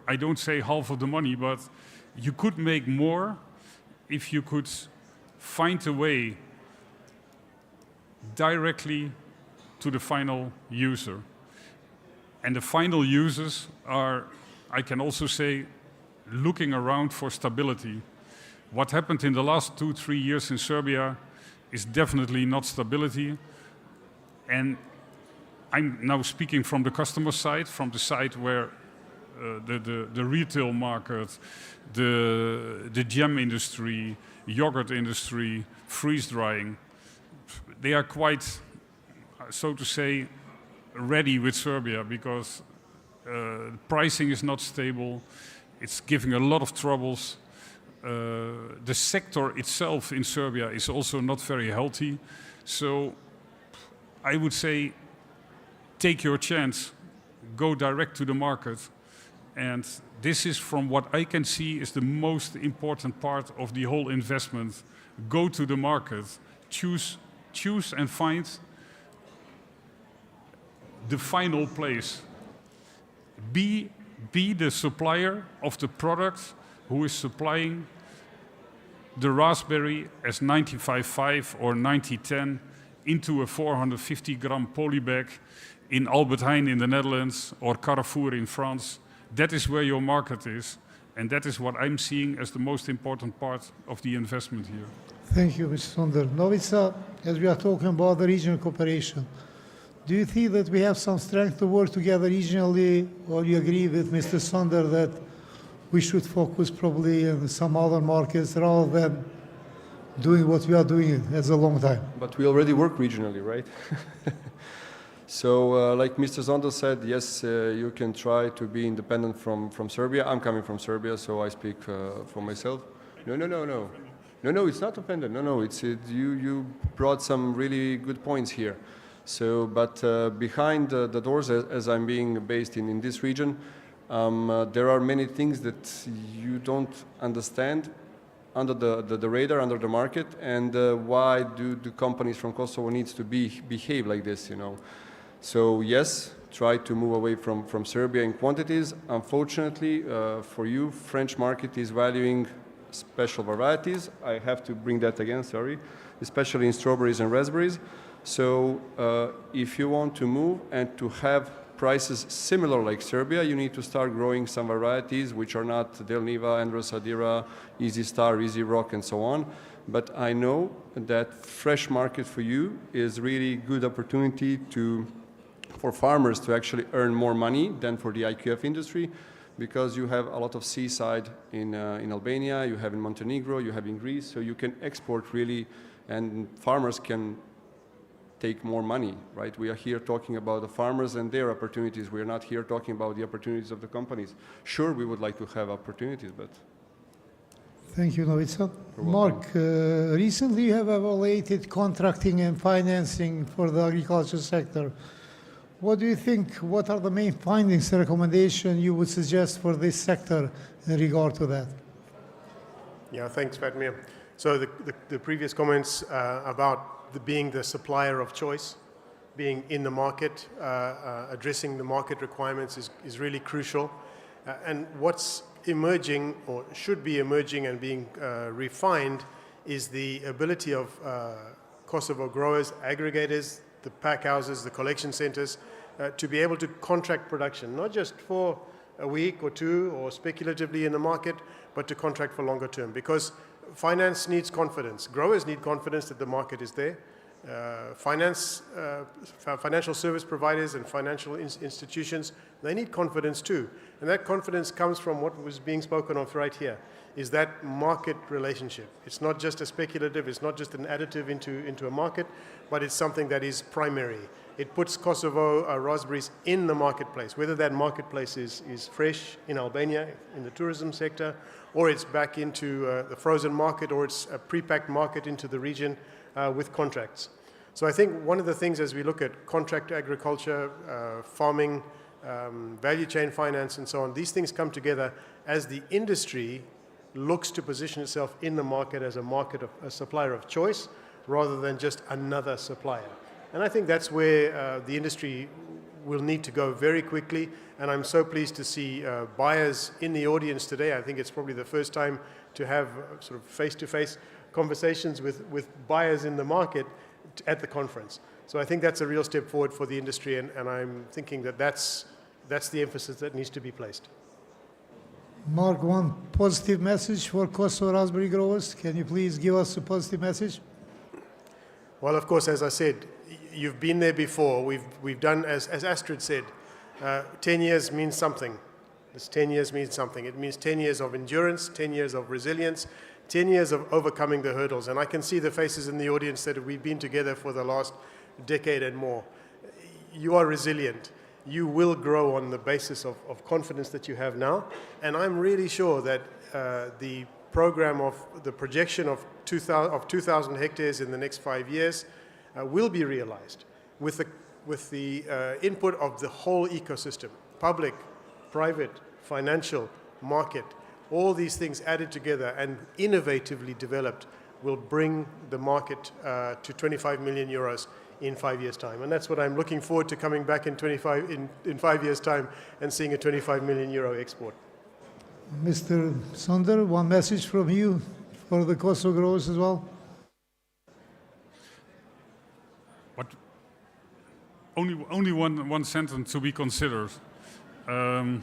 I don't say half of the money, but you could make more if you could find a way directly to the final user. And the final users are, I can also say, looking around for stability. What happened in the last 2-3 years in Serbia is definitely not stability. And I'm now speaking from the customer side, from the side where the retail market, the jam industry, yogurt industry, freeze drying, they are quite, so to say, ready with Serbia, because pricing is not stable. It's giving a lot of troubles. The sector itself in Serbia is also not very healthy. So I would say, take your chance, go direct to the market. And this is, from what I can see, is the most important part of the whole investment. Go to the market, choose and find the final place. Be the supplier of the product who is supplying the raspberry as 95.5 or 90.10 into a 450 gram poly bag in Albert Heijn in the Netherlands or Carrefour in France. That is where your market is, and that is what I'm seeing as the most important part of the investment here. Thank you, Mr. Sonder. Novica, as we are talking about the regional cooperation, do you think that we have some strength to work together regionally, or you agree with Mr. Sonder that we should focus probably on some other markets rather than doing what we are doing as a long time? But we already work regionally, right? So, like Mr. Sonder said, yes, you can try to be independent from Serbia. I'm coming from Serbia, so I speak for myself. No, it's not dependent. No, it's you brought some really good points here. So, but behind the doors, as I'm being based in this region, there are many things that you don't understand under the radar, under the market, and why do the companies from Kosovo needs to behave like this, you know? So yes, try to move away from Serbia in quantities. Unfortunately, for you, French market is valuing special varieties. I have to bring that again, sorry, especially in strawberries and raspberries. So if you want to move and to have prices similar like Serbia, you need to start growing some varieties which are not Del Niva, Andros Adira, Easy Star, Easy Rock, and so on. But I know that fresh market for you is really good opportunity for farmers to actually earn more money than for the IQF industry, because you have a lot of seaside in Albania, you have in Montenegro, you have in Greece, so you can export really, and farmers can take more money, right? We are here talking about the farmers and their opportunities. We are not here talking about the opportunities of the companies. Sure, we would like to have opportunities, but... Thank you, Novica. You're Mark, recently you have evaluated contracting and financing for the agriculture sector. What do you think, what are the main findings and recommendations you would suggest for this sector in regard to that? Yeah, thanks, Fatmir. So the previous comments about being the supplier of choice, being in the market, addressing the market requirements is really crucial. And what's emerging, or should be emerging and being refined, is the ability of Kosovo growers, aggregators, the pack houses, the collection centers, to be able to contract production, not just for a week or two or speculatively in the market, but to contract for longer term. Because finance needs confidence. Growers need confidence that the market is there. Financial service providers and financial institutions, they need confidence too. And that confidence comes from what was being spoken of right here, is that market relationship. It's not just a speculative, it's not just an additive into a market, but it's something that is primary. It puts Kosovo raspberries in the marketplace, whether that marketplace is fresh in Albania, in the tourism sector, or it's back into the frozen market, or it's a pre-packed market into the region with contracts. So I think one of the things as we look at contract agriculture, farming, value chain finance and so on, these things come together as the industry looks to position itself in the market as a supplier of choice rather than just another supplier. And I think that's where the industry will need to go very quickly, and I'm so pleased to see buyers in the audience today. I think it's probably the first time to have sort of face-to-face conversations with buyers in the market at the conference. So I think that's a real step forward for the industry, and I'm thinking that that's the emphasis that needs to be placed. Mark, one positive message for Kosovo raspberry growers. Can you please give us a positive message? Well, of course, as I said, you've been there before. We've done, as Astrid said, 10 years means something. This 10 years means something. It means 10 years of endurance, 10 years of resilience, 10 years of overcoming the hurdles. And I can see the faces in the audience that we've been together for the last decade and more. You are resilient. You will grow on the basis of confidence that you have now. And I'm really sure that the program of the projection of 2,000 hectares in the next 5 years will be realized with the input of the whole ecosystem, public, private, financial, market. All these things added together and innovatively developed will bring the market to 25 million euros in 5 years' time. And that's what I'm looking forward to, coming back in 5 years' time and seeing a 25 million euro export. Mr. Sonder, one message from you for the Kosovo growers as well. But only one sentence to be considered. I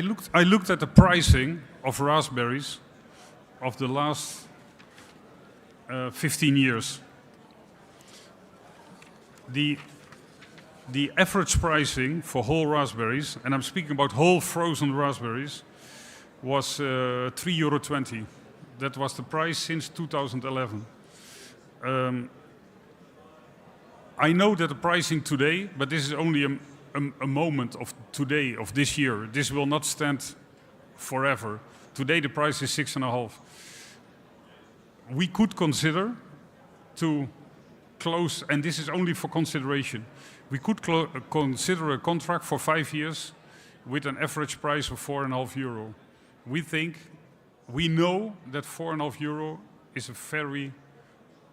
looked at the pricing of raspberries of the last 15 years. The average pricing for whole raspberries, and I'm speaking about whole frozen raspberries, was €3.20. That was the price since 2011. I know that the pricing today, but this is only a moment of today, of this year. This will not stand forever. Today the price is 6.5. We could consider to close, and this is only for consideration, we could consider a contract for 5 years with an average price of €4.5. We know that €4.5 is a very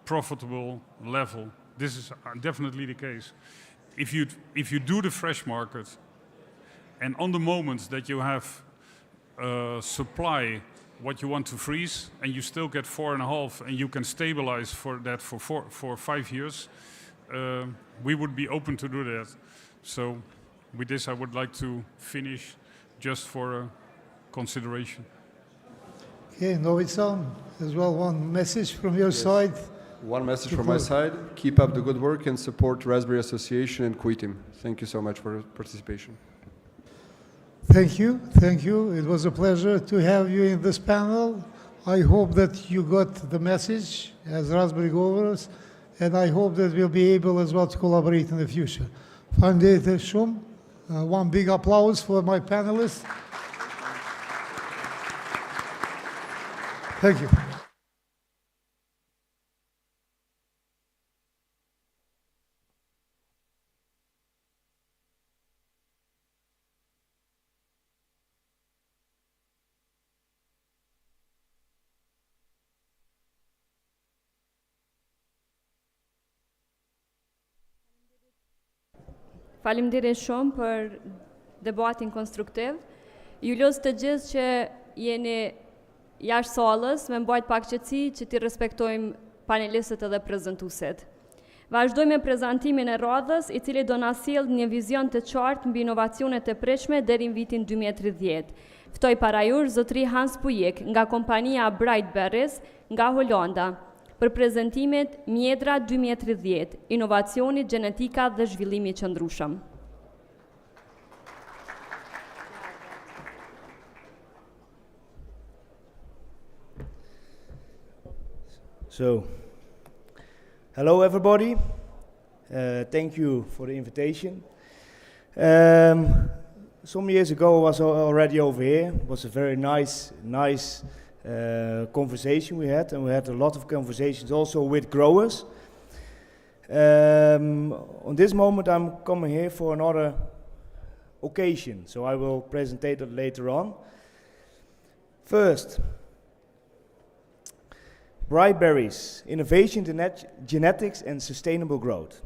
profitable level. This is definitely the case. If you do the fresh market, and on the moments that you have supply what you want to freeze, and you still get 4.5, and you can stabilize for that for 5 years, we would be open to do that. So with this, I would like to finish just for consideration. Okay, Novica, as well, one message from your side. One message from my side: keep up the good work and support Raspberry Association and Quitim. Thank you so much for participation. Thank you, thank you. It was a pleasure to have you in this panel. I hope that you got the message as raspberry growers, and I hope that we'll be able as well to collaborate in the future. Faleminderit shumë. One big applause for my panelists. Thank you. Faleminderit shumë për debatin konstruktiv. Ju lutoj të gjithë që jeni jashtë sallës me mbajt pak qetësi që t'i respektojmë panelistët edhe prezantuesit. Vazhdojmë me prezantimin e radhës, i cili do na sjellë një vizion të qartë mbi inovacionet e pritshme deri në vitin 2030. Ftoj para jush zotëri Hans Pujik nga kompania Bright Berries nga Holanda për prezentimet Mjedra 2030, inovacioni, gjenetika dhe zhvillimi i qëndrueshëm. So, hello everybody. Thank you for the invitation. Some years ago I was already over here. It was a very nice conversation we had, and we had a lot of conversations also with growers. On this moment I'm coming here for another occasion, so I will present it later on. First, Bright Berries, innovation, genetics and sustainable growth.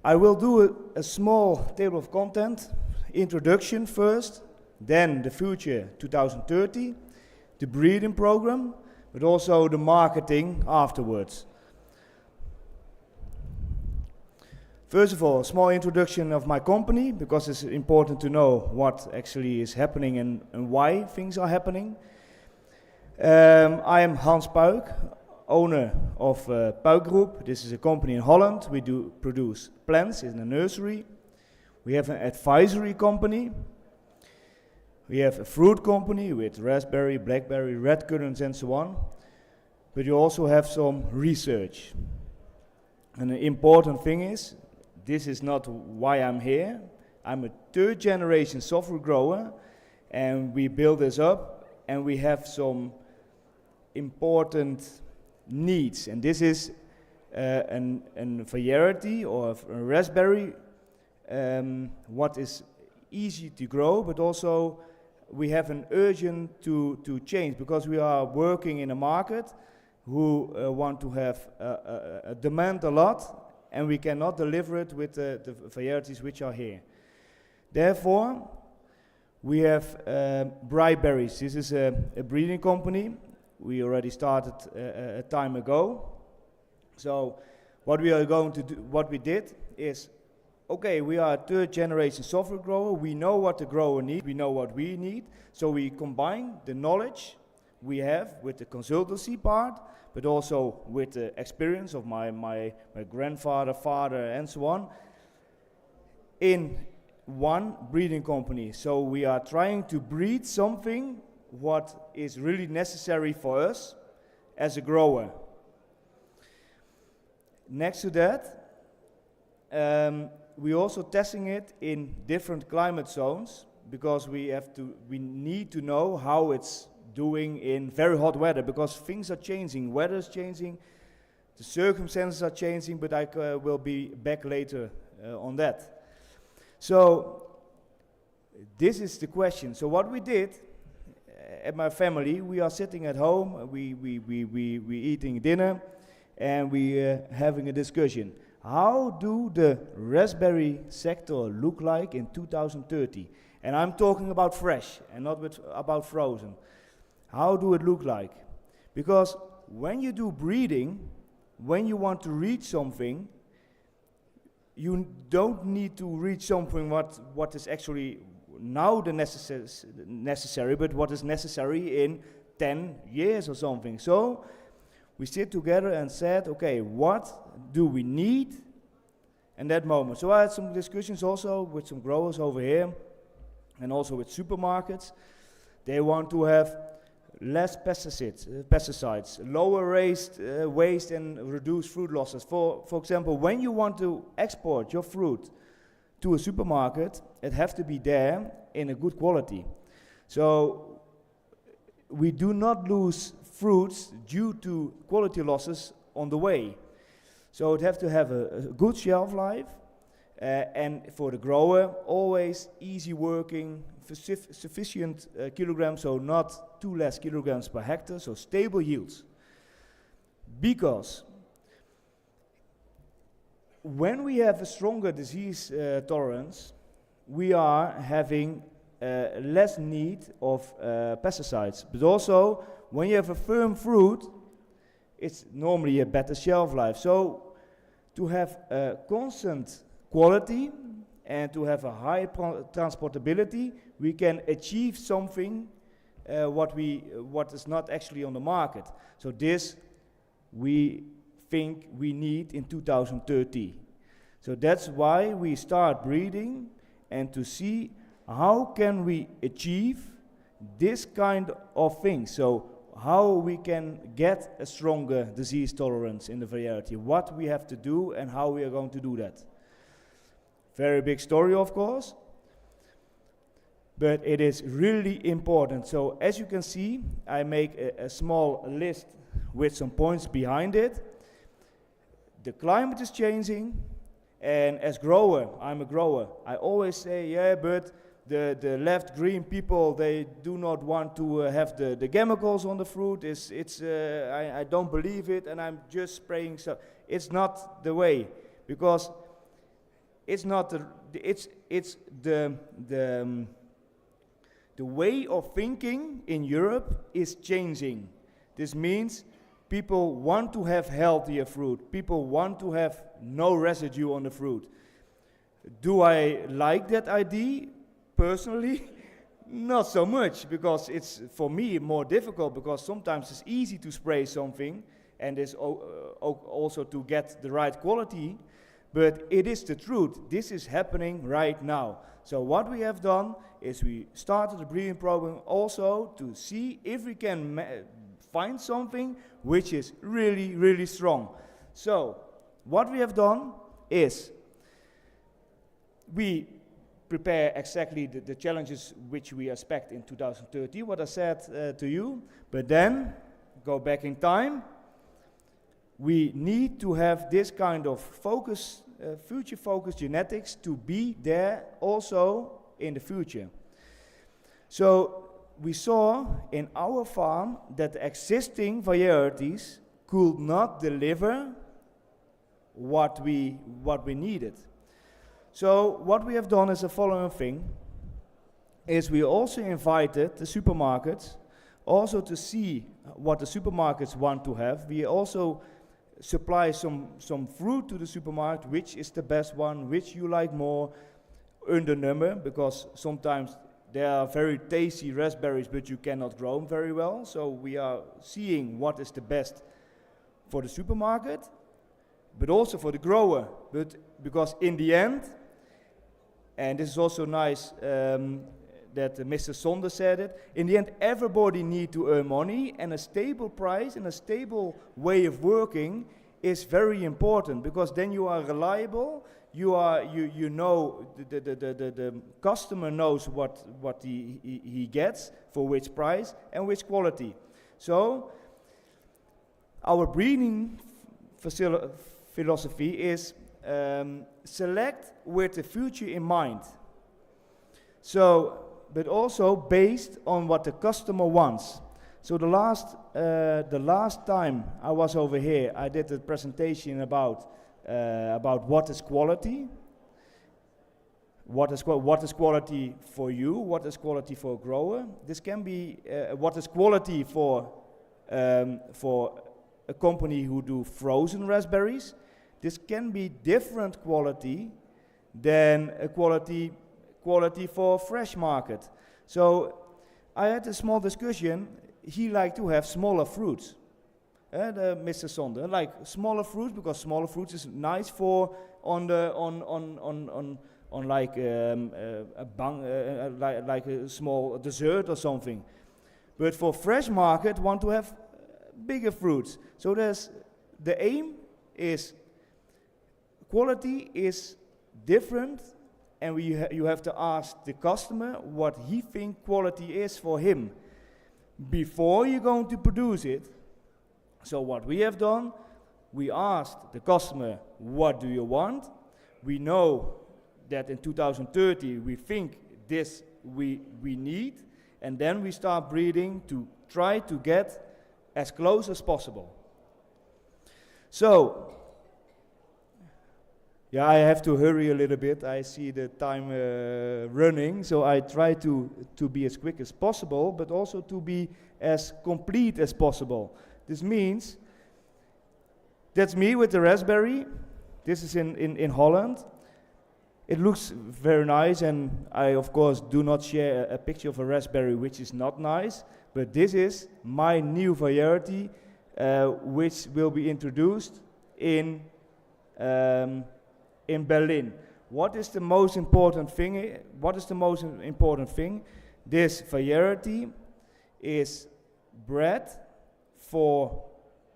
I will do a small table of content, introduction first, then the future 2030, the breeding program, but also the marketing afterwards. First of all, a small introduction of my company, because it's important to know what actually is happening and why things are happening. I am Hans Puik, owner of Puik Group. This is a company in Holland. We do produce plants in a nursery. We have an advisory company. We have a fruit company with raspberry, blackberry, red currants and so on. But you also have some research. And the important thing is, this is not why I'm here. I'm a third generation software grower, and we build this up, and we have some important needs. And this is a variety or a raspberry, what is easy to grow, but also we have an urgent to change, because we are working in a market who want to have a demand a lot, and we cannot deliver it with the varieties which are here. Therefore, we have Bright Berries. This is a breeding company. We already started a time ago. So what we are going to do, what we did is, okay, we are a third generation software grower. We know what the grower needs. We know what we need. So we combine the knowledge we have with the consultancy part, but also with the experience of my grandfather, father, and so on, in one breeding company. So we are trying to breed something what is really necessary for us as a grower. Next to that, we're also testing it in different climate zones, because we need to know how it's doing in very hot weather, because things are changing, weather is changing, the circumstances are changing, but I will be back later on that. So this is the question. So what we did at my family, we are sitting at home, we eating dinner, and we having a discussion. How do the raspberry sector look like in 2030? And I'm talking about fresh and not about frozen. How do it look like? Because when you do breeding, when you want to reach something, you don't need to reach something what is actually now the necessary, but what is necessary in 10 years or something. So we sit together and said, okay, what do we need in that moment? So I had some discussions also with some growers over here, and also with supermarkets. They want to have less pesticides, lower waste and reduce fruit losses. For example, when you want to export your fruit to a supermarket, it has to be there in a good quality. So we do not lose fruits due to quality losses on the way. So it has to have a good shelf life, and for the grower, always easy working, sufficient kilograms, so not too less kilograms per hectare, so stable yields. Because when we have a stronger disease tolerance, we are having less need of pesticides. But also, when you have a firm fruit, it's normally a better shelf life. So to have a constant quality and to have a high transportability, we can achieve something what is not actually on the market. So this we think we need in 2030. So that's why we start breeding and to see how can we achieve this kind of thing. So how we can get a stronger disease tolerance in the variety, what we have to do and how we are going to do that. Very big story, of course, but it is really important. So as you can see, I make a small list with some points behind it. The climate is changing, and as grower, I'm a grower, I always say, yeah, but the left green people, they do not want to have the chemicals on the fruit. I don't believe it, and I'm just spraying. So it's not the way, because it's not the way of thinking in Europe is changing. This means people want to have healthier fruit. People want to have no residue on the fruit. Do I like that idea? Personally, not so much, because it's for me more difficult, because sometimes it's easy to spray something and it's also to get the right quality, but it is the truth. This is happening right now. So what we have done is we started a breeding program also to see if we can find something which is really, really strong. So what we have done is we prepare exactly the challenges which we expect in 2030, what I said to you, but then go back in time. We need to have this kind of focus, future-focused genetics to be there also in the future. So we saw in our farm that the existing varieties could not deliver what we needed. So what we have done is the following thing, is we also invited the supermarkets also to see what the supermarkets want to have. We also supply some fruit to the supermarket, which is the best one, which you like more, under number, because sometimes there are very tasty raspberries, but you cannot grow them very well. So we are seeing what is the best for the supermarket, but also for the grower. But because in the end, and this is also nice that Mr. Sonder said it, in the end everybody needs to earn money, and a stable price and a stable way of working is very important, because then you are reliable, you know the customer knows what he gets for which price and which quality. So our breeding philosophy is select with the future in mind. So, but also based on what the customer wants. So the last time I was over here, I did a presentation about what is quality. What is quality for you? What is quality for a grower? This can be what is quality for a company who do frozen raspberries. This can be different quality than a quality for fresh market. So I had a small discussion. He liked to have smaller fruits. Mr. Sonder, like smaller fruits, because smaller fruits is nice for on on like like a small dessert or something. But for fresh market, want to have bigger fruits. So the aim is quality is different, and you have to ask the customer what he think quality is for him before you're going to produce it. So what we have done, we asked the customer, what do you want? We know that in 2030 we think this we need, and then we start breeding to try to get as close as possible. So, yeah, I have to hurry a little bit. I see the time running, so I try to be as quick as possible, but also to be as complete as possible. This means, that's me with the raspberry. This is in Holland. It looks very nice, and I, of course, do not share a picture of a raspberry which is not nice, but this is my new variety, which will be introduced in Berlin. What is the most important thing? This variety is bred for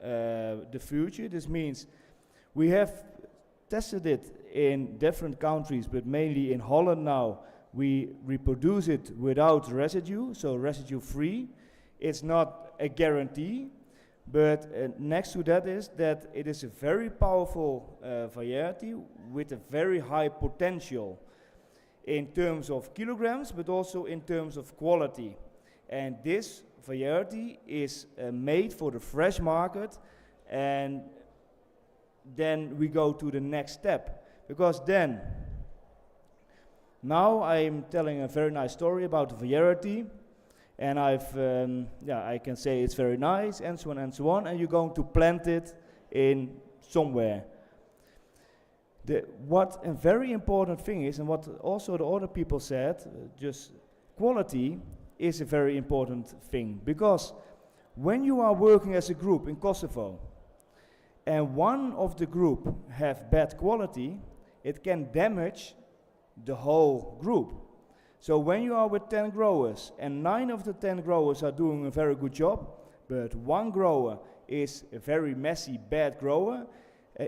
the future. This means we have tested it in different countries, but mainly in Holland now. We reproduce it without residue, so residue free. It's not a guarantee, but next to that is that it is a very powerful variety with a very high potential in terms of kilograms, but also in terms of quality. And this variety is made for the fresh market, and then we go to the next step. Because then, now I'm telling a very nice story about the variety, and I can say it's very nice, and so on and so on, and you're going to plant it in somewhere. What a very important thing is, and what also the other people said, just quality is a very important thing, because when you are working as a group in Kosovo, and one of the group have bad quality, it can damage the whole group. So when you are with 10 growers, and 9 of the 10 growers are doing a very good job, but one grower is a very messy, bad grower,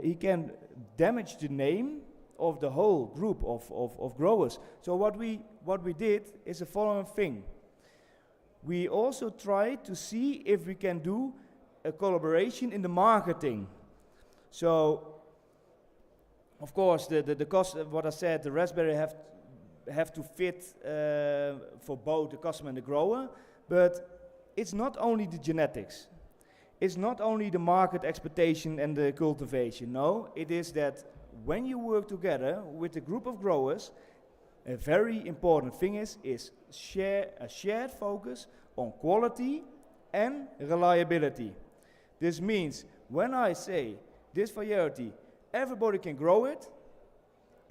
he can damage the name of the whole group of growers. So what we did is the following thing. We also tried to see if we can do a collaboration in the marketing. So, of course, the cost of what I said, the raspberry have to fit for both the customer and the grower, but it's not only the genetics. It's not only the market expectation and the cultivation. No, it is that when you work together with a group of growers, a very important thing is a shared focus on quality and reliability. This means when I say this variety, everybody can grow it,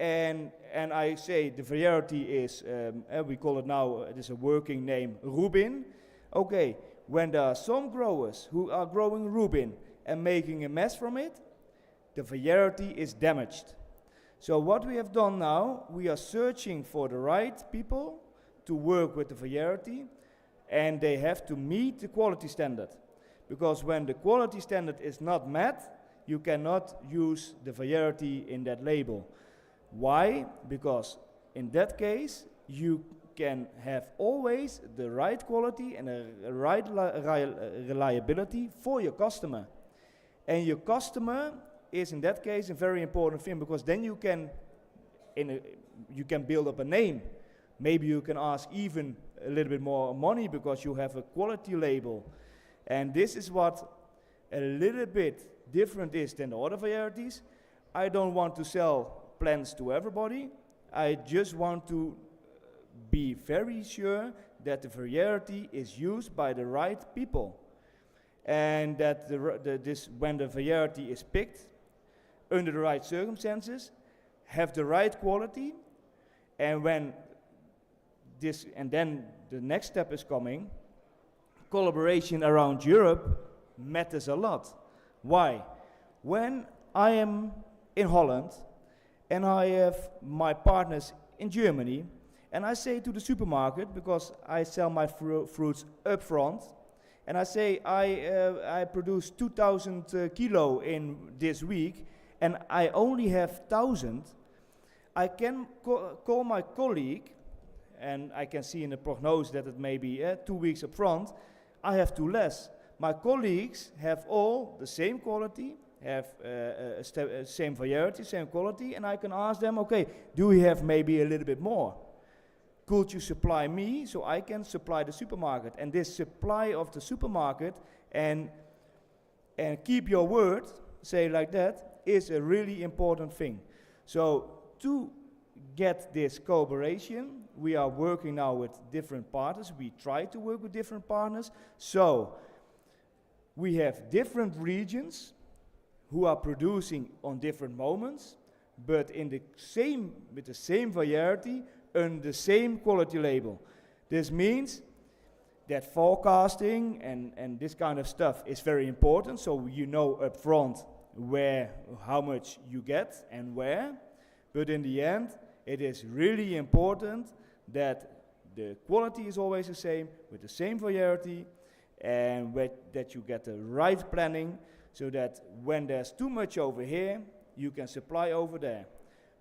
and I say the variety is, we call it now, it is a working name, Rubin. Okay, when there are some growers who are growing Rubin and making a mess from it, the variety is damaged. So what we have done now, we are searching for the right people to work with the variety, and they have to meet the quality standard. Because when the quality standard is not met, you cannot use the variety in that label. Why? Because in that case, you can have always the right quality and a right reliability for your customer. And your customer is in that case a very important thing, because then you can build up a name. Maybe you can ask even a little bit more money because you have a quality label. And this is what a little bit different is than the other varieties. I don't want to sell plants to everybody. I just want to be very sure that the variety is used by the right people, and that when the variety is picked under the right circumstances, have the right quality, and then the next step is coming. Collaboration around Europe matters a lot. Why? When I am in Holland and I have my partners in Germany, and I say to the supermarket, because I sell my fruits up front, and I say I produce 2,000 kilo in this week, and I only have 1,000, I can call my colleague, and I can see in the prognosis that it may be 2 weeks up front, I have too less. My colleagues have all the same quality, have same variety, same quality, and I can ask them, okay, do we have maybe a little bit more? Could you supply me so I can supply the supermarket? And this supply of the supermarket and keep your word, say like that, is a really important thing. So to get this cooperation, we are working now with different partners. We try to work with different partners. So we have different regions who are producing on different moments, but in the same, with the same variety, under the same quality label. This means that forecasting and this kind of stuff is very important, so you know up front how much you get and where, but in the end, it is really important that the quality is always the same, with the same variety, and that you get the right planning, so that when there's too much over here, you can supply over there.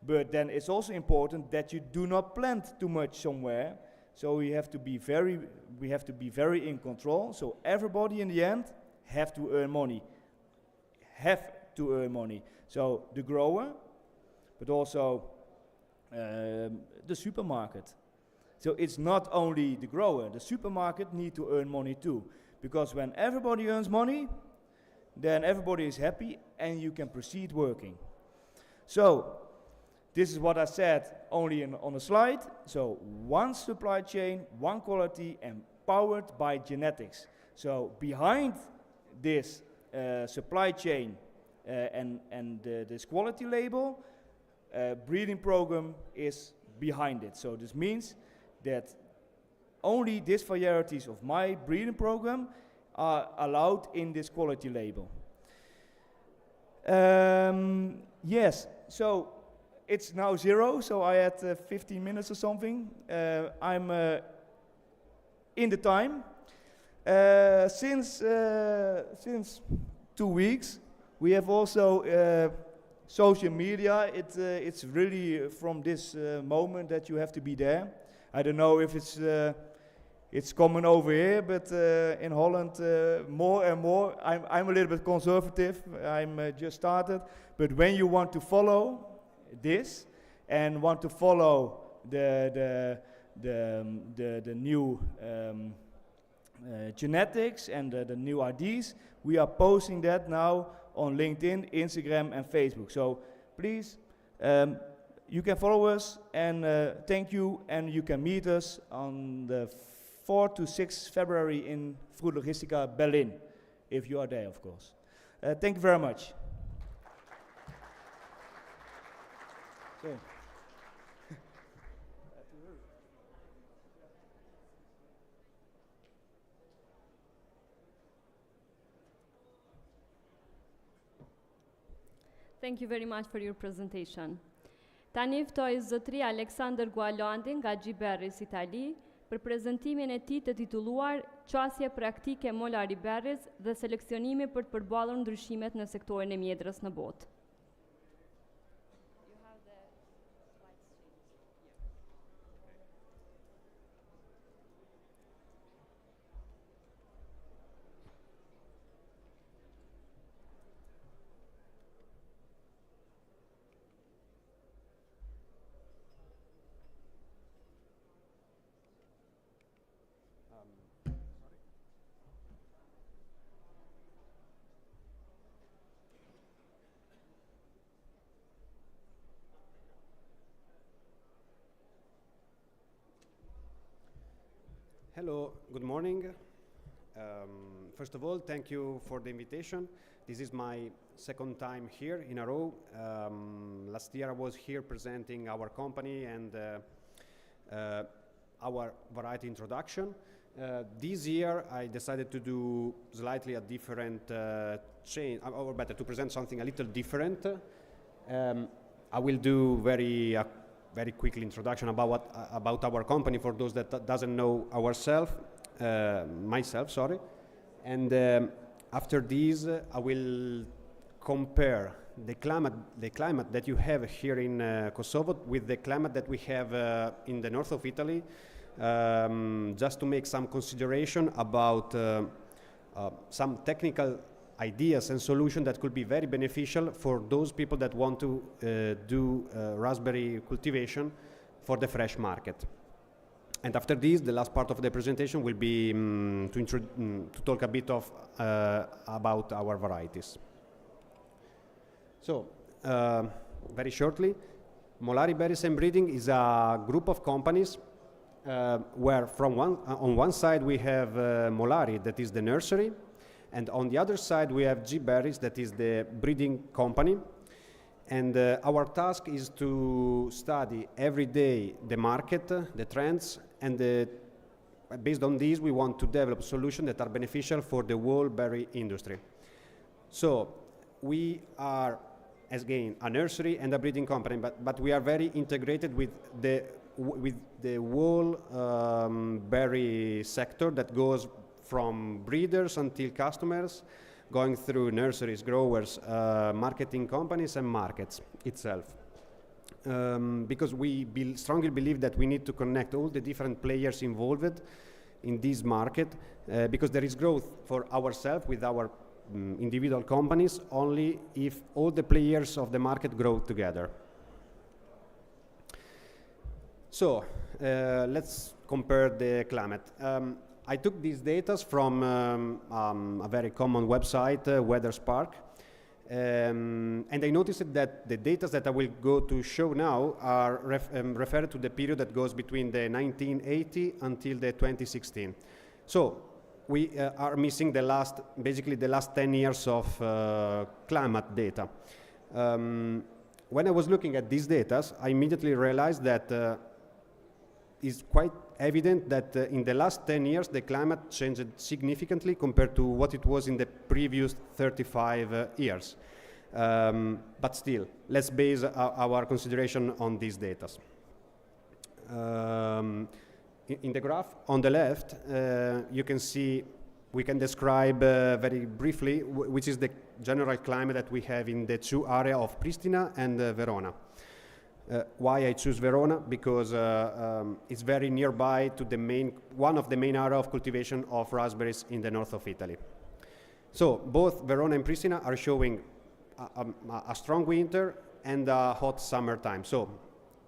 But then it's also important that you do not plant too much somewhere. So we have to be very in control. So everybody in the end have to earn money. So the grower, but also the supermarket. So it's not only the grower, the supermarket need to earn money too. Because when everybody earns money, then everybody is happy and you can proceed working. So this is what I said only on a slide. So one supply chain, one quality, and powered by genetics. So behind this supply chain and this quality label, breeding program is behind it. So this means that only these varieties of my breeding program are allowed in this quality label. Yes, so it's now 0, so I had 15 minutes or something. I'm in the time. Since 2 weeks, we have also social media. It's really from this moment that you have to be there. I don't know if it's common over here, but in Holland more and more. I'm a little bit conservative. I'm just started, but when you want to follow this and want to follow the new genetics and the new IDs, we are posting that now on LinkedIn, Instagram, and Facebook. So please, you can follow us, and thank you, and you can meet us on the 4th to 6th February in Fruit Logistica, Berlin, if you are there, of course. Thank you very much. So. Thank you very much for your presentation. Tani ftoj zotëria Aleksandr Gualandi nga Gjiberris, Itali, për prezentimin e tij të titulluar Qasje praktike Molari Berris dhe seleksionimi për të përballur ndryshimet në sektorin e mjedrës në botë. Hello, good morning. First of all, thank you for the invitation. This is my second time here in a row. Last year I was here presenting our company and our variety introduction. This year I decided to do slightly a different change, or better, to present something a little different. I will do very very quickly introduction about our company for those that doesn't know myself, sorry. And after this, I will compare the climate that you have here in Kosovo with the climate that we have in the north of Italy, just to make some consideration about some technical ideas and solutions that could be very beneficial for those people that want to do raspberry cultivation for the fresh market. And after this, the last part of the presentation will be to talk a bit about our varieties. So, very shortly, Molari Berries and Breeding is a group of companies where on one side we have Molari, that is the nursery, and on the other side we have G Berries, that is the breeding company. And our task is to study every day the market, the trends, and based on these we want to develop solutions that are beneficial for the whole berry industry. So we are, again, a nursery and a breeding company, but we are very integrated with the whole berry sector that goes from breeders until customers, going through nurseries, growers, marketing companies, and markets itself. Because we strongly believe that we need to connect all the different players involved in this market, because there is growth for ourselves with our individual companies only if all the players of the market grow together. So let's compare the climate. I took these data from a very common website, WeatherSpark, and I noticed that the data that I will go to show now are referred to the period that goes between the 1980 until the 2016. So we are missing basically the last 10 years of climate data. When I was looking at these data, I immediately realized that it's quite evident that in the last 10 years the climate changed significantly compared to what it was in the previous 35 years. But still, let's base our consideration on these data. In the graph on the left, you can see, we can describe very briefly which is the general climate that we have in the two areas of Pristina and Verona. Why I choose Verona? Because it's very nearby to one of the main areas of cultivation of raspberries in the north of Italy. So both Verona and Pristina are showing a strong winter and a hot summertime. So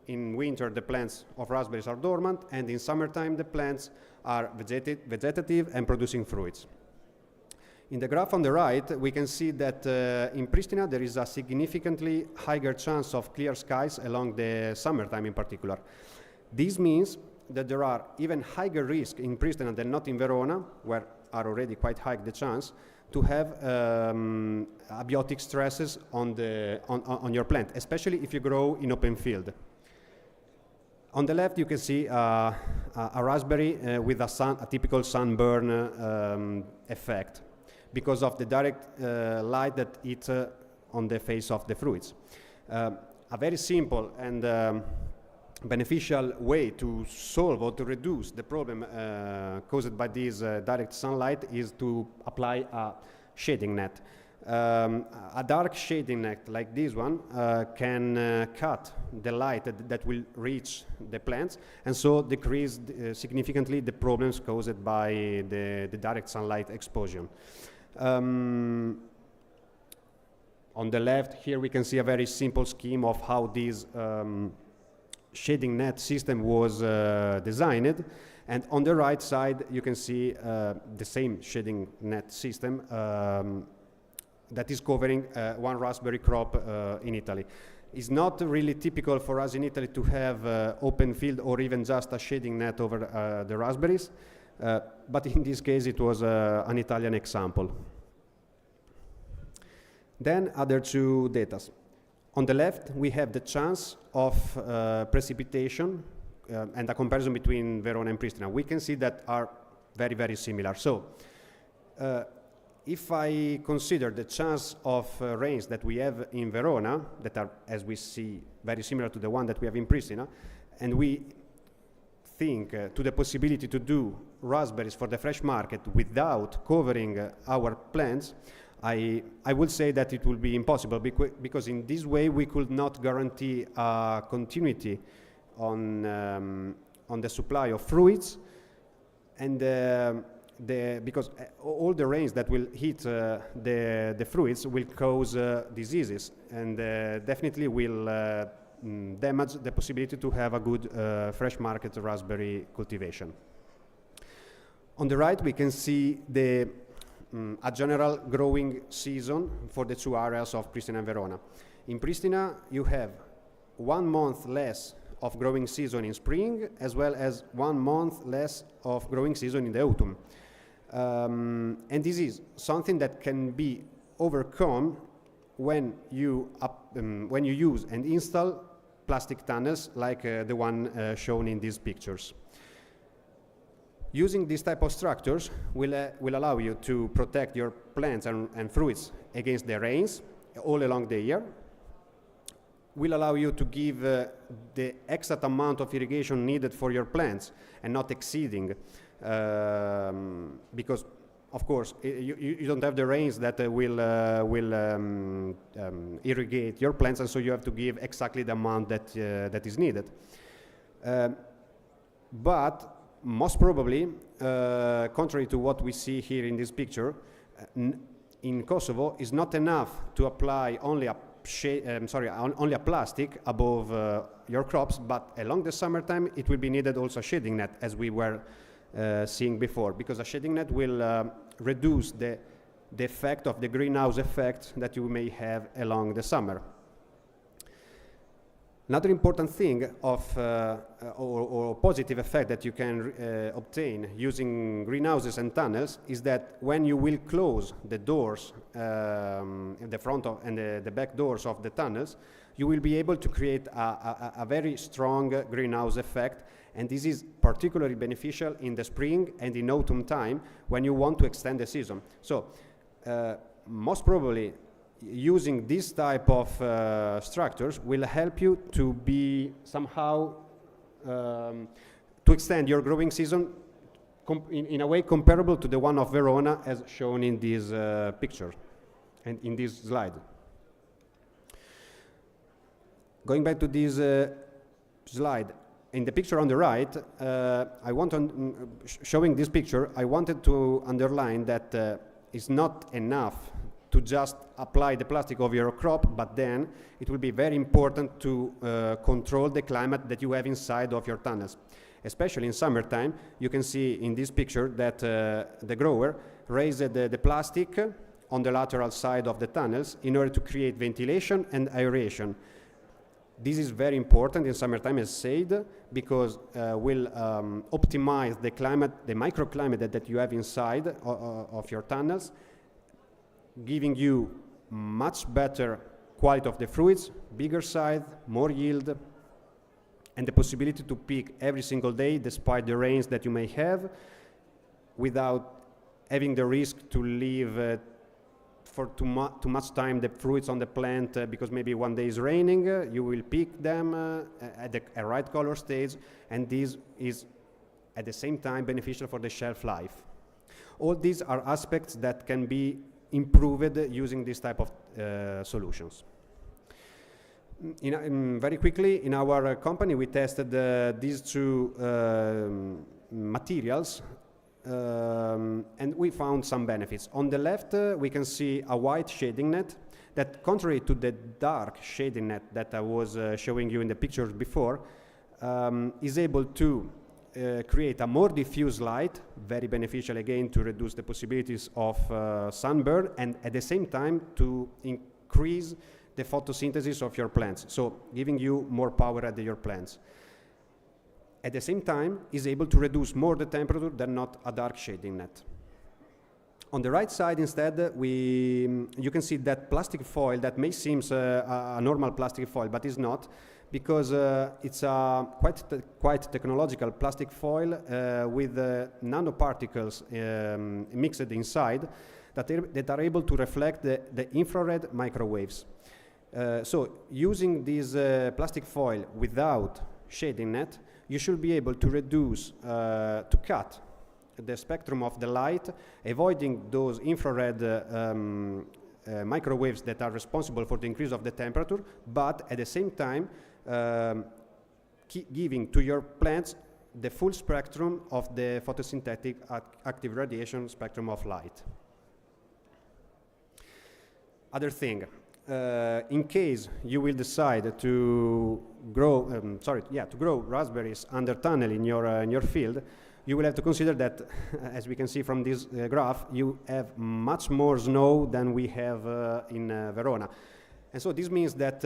in winter the plants of raspberries are dormant, and in summertime the plants are vegetative and producing fruits. In the graph on the right, we can see that in Pristina there is a significantly higher chance of clear skies along the summertime in particular. This means that there are even higher risk in Pristina than not in Verona, where are already quite high the chance to have abiotic stresses on your plant, especially if you grow in open field. On the left, you can see a raspberry with a typical sunburn effect, because of the direct light that hits on the face of the fruits. A very simple and beneficial way to solve or to reduce the problem caused by this direct sunlight is to apply a shading net. A dark shading net like this one can cut the light that will reach the plants, and so decrease significantly the problems caused by the direct sunlight exposure. On the left here we can see a very simple scheme of how this shading net system was designed, and on the right side you can see the same shading net system that is covering one raspberry crop in Italy. It's not really typical for us in Italy to have open field or even just a shading net over the raspberries, but in this case it was an Italian example. Then other two data. On the left we have the chance of precipitation and a comparison between Verona and Pristina. We can see that are very, very similar. So if I consider the chance of rains that we have in Verona, that are, as we see, very similar to the one that we have in Pristina, and we think to the possibility to do raspberries for the fresh market without covering our plants, I would say that it will be impossible, because in this way we could not guarantee continuity on the supply of fruits, and because all the rains that will hit the fruits will cause diseases, and definitely will damage the possibility to have a good fresh market raspberry cultivation. On the right we can see a general growing season for the two areas of Pristina and Verona. In Pristina you have 1 month less of growing season in spring, as well as 1 month less of growing season in the autumn. And this is something that can be overcome when you use and install plastic tunnels like the one shown in these pictures. Using this type of structures will allow you to protect your plants and fruits against the rains all along the year, will allow you to give the exact amount of irrigation needed for your plants and not exceeding, because of course you don't have the rains that will irrigate your plants, and so you have to give exactly the amount that is needed. But most probably, contrary to what we see here in this picture, in Kosovo is not enough to apply only a plastic above your crops, but along the summertime it will be needed also a shading net, as we were seeing before, because a shading net will reduce the effect of the greenhouse effect that you may have along the summer. Another important thing or positive effect that you can obtain using greenhouses and tunnels is that when you will close the doors, the front and the back doors of the tunnels, you will be able to create a very strong greenhouse effect, and this is particularly beneficial in the spring and in autumn time when you want to extend the season. So most probably using this type of structures will help you to be somehow to extend your growing season in a way comparable to the one of Verona, as shown in this picture and in this slide. Going back to this slide, in the picture on the right, showing this picture, I wanted to underline that it's not enough to just apply the plastic over your crop, but then it will be very important to control the climate that you have inside of your tunnels. Especially in summertime, you can see in this picture that the grower raised the plastic on the lateral side of the tunnels in order to create ventilation and aeration. This is very important in summertime, as said, because will optimize the climate, the microclimate that you have inside of your tunnels, giving you much better quality of the fruits, bigger size, more yield, and the possibility to pick every single day despite the rains that you may have, without having the risk to leave for too much time the fruits on the plant because maybe one day is raining. You will pick them at the right color stage, and this is at the same time beneficial for the shelf life. All these are aspects that can be improved using this type of solutions. Very quickly, in our company, we tested these two materials, and we found some benefits. On the left, we can see a white shading net that, contrary to the dark shading net that I was showing you in the pictures before, is able to create a more diffuse light, very beneficial again to reduce the possibilities of sunburn, and at the same time to increase the photosynthesis of your plants, so giving you more power at your plants. At the same time, is able to reduce more the temperature than not a dark shading net. On the right side, instead, you can see that plastic foil that may seem a normal plastic foil, but is not, because it's a quite technological plastic foil with nanoparticles mixed inside that are able to reflect the infrared microwaves. So using this plastic foil without shading net, you should be able to reduce, to cut the spectrum of the light, avoiding those infrared microwaves that are responsible for the increase of the temperature, but at the same time giving to your plants the full spectrum of the photosynthetic active radiation spectrum of light. Other thing, in case you will decide to grow, to grow raspberries under tunnel in your field, you will have to consider that, as we can see from this graph, you have much more snow than we have in Verona. And so this means that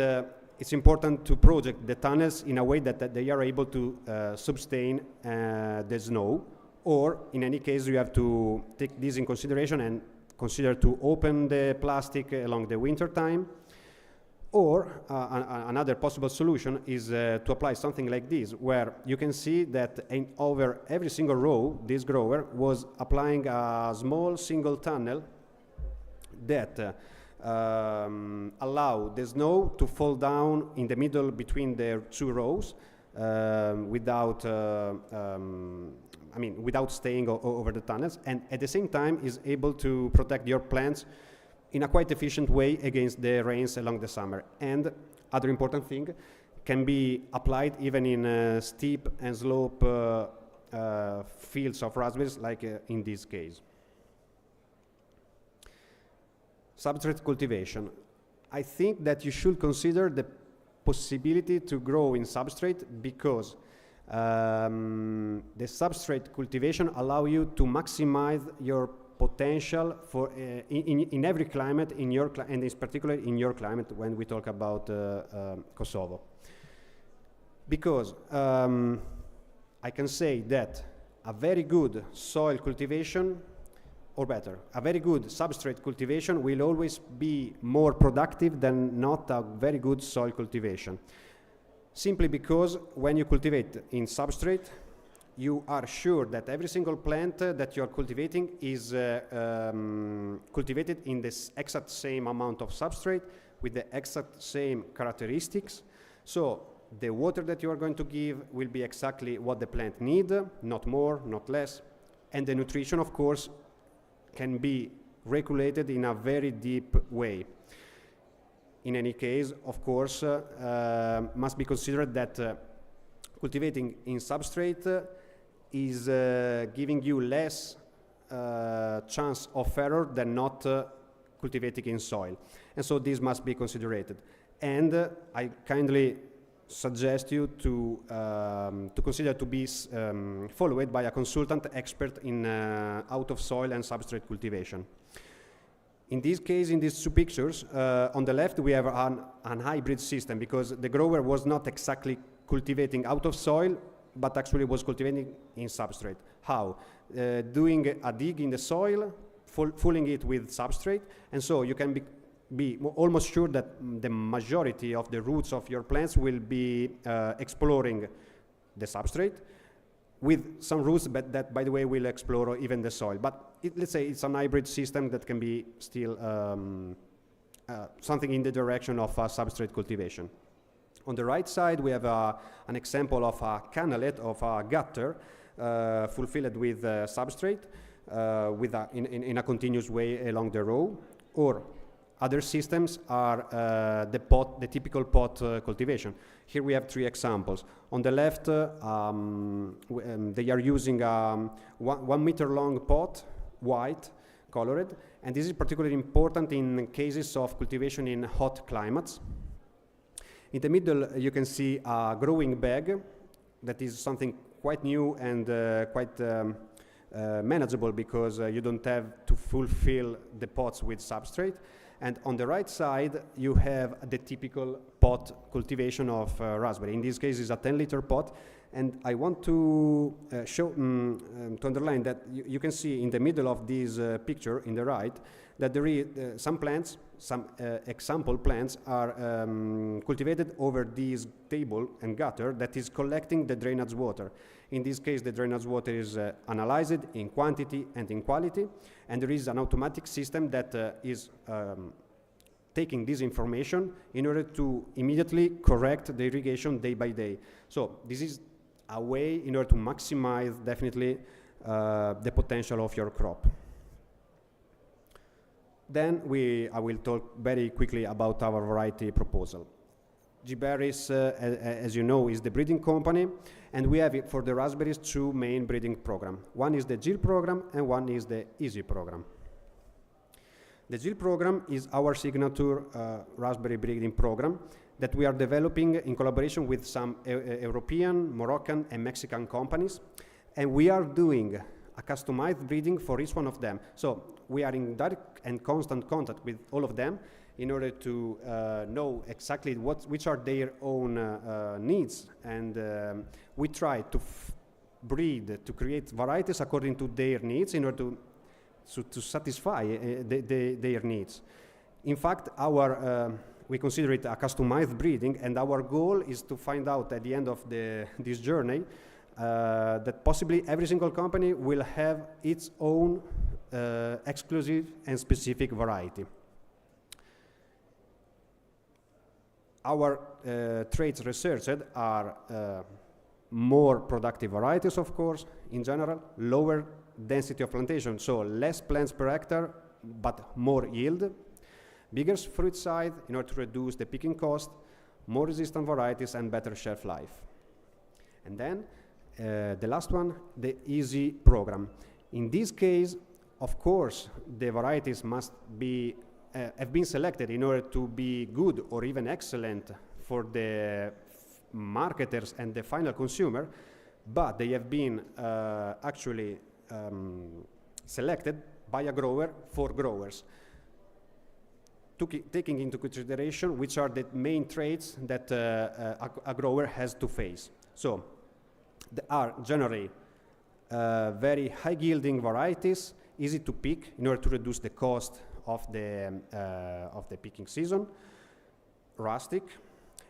it's important to project the tunnels in a way that they are able to sustain the snow, or in any case you have to take this in consideration and consider to open the plastic along the winter time. Or another possible solution is to apply something like this, where you can see that over every single row, this grower was applying a small single tunnel that allow the snow to fall down in the middle between the two rows without staying over the tunnels, and at the same time is able to protect your plants in a quite efficient way against the rains along the summer. And other important thing, can be applied even in steep and slope fields of raspberries, like in this case. Substrate cultivation. I think that you should consider the possibility to grow in substrate, because the substrate cultivation allow you to maximize your potential for in every climate, and in particular in your climate when we talk about Kosovo. Because I can say that a very good soil cultivation, or better, a very good substrate cultivation will always be more productive than not a very good soil cultivation. Simply because when you cultivate in substrate, you are sure that every single plant that you are cultivating is cultivated in this exact same amount of substrate with the exact same characteristics. So the water that you are going to give will be exactly what the plant needs, not more, not less. And the nutrition, of course, can be regulated in a very deep way. In any case, of course, must be considered that cultivating in substrate is giving you less chance of error than not cultivating in soil. And so this must be considered. And I kindly suggest you to consider to be followed by a consultant expert in out of soil and substrate cultivation. In this case, in these two pictures, on the left we have an hybrid system, because the grower was not exactly cultivating out of soil, but actually was cultivating in substrate. How? Doing a dig in the soil, filling it with substrate, and so you can be almost sure that the majority of the roots of your plants will be exploring the substrate, with some roots that, by the way, will explore even the soil. But let's say it's an hybrid system that can be still something in the direction of substrate cultivation. On the right side, we have an example of a canalette, of a gutter, fulfilled with substrate in a continuous way along the row. Or other systems are the typical pot cultivation. Here we have three examples. On the left, they are using a 1 meter long pot, white, colored, and this is particularly important in cases of cultivation in hot climates. In the middle, you can see a growing bag that is something quite new and quite manageable because you don't have to fulfill the pots with substrate. And on the right side, you have the typical pot cultivation of raspberry. In this case, it's a 10-liter pot. And I want to to underline that you can see in the middle of this picture, in the right, that there is some plants, some example plants are cultivated over this table and gutter that is collecting the drainage water. In this case, the drainage water is analyzed in quantity and in quality, and there is an automatic system that is taking this information in order to immediately correct the irrigation day by day. So this is a way in order to maximize definitely the potential of your crop. Then I will talk very quickly about our variety proposal. Mjedres, as you know, is the breeding company, and we have for the raspberries 2 main breeding programs. One is the GIL program and one is the EASY program. The GIL program is our signature raspberry breeding program that we are developing in collaboration with some European, Moroccan, and Mexican companies, and we are doing a customized breeding for each one of them. So we are in direct and constant contact with all of them in order to know exactly which are their own needs, and we try to breed, to create varieties according to their needs in order to satisfy their needs. In fact, we consider it a customized breeding, and our goal is to find out at the end of this journey that possibly every single company will have its own exclusive and specific variety. Our traits researched are more productive varieties, of course, in general, lower density of plantation, so less plants per hectare, but more yield, bigger fruit size in order to reduce the picking cost, more resistant varieties, and better shelf life. And then the last one, the EASY program. In this case, of course, the varieties must be have been selected in order to be good or even excellent for the marketers and the final consumer, but they have been actually selected by a grower for growers, taking into consideration which are the main traits that a grower has to face. So they are generally very high-yielding varieties, easy to pick in order to reduce the cost of the picking season, rustic,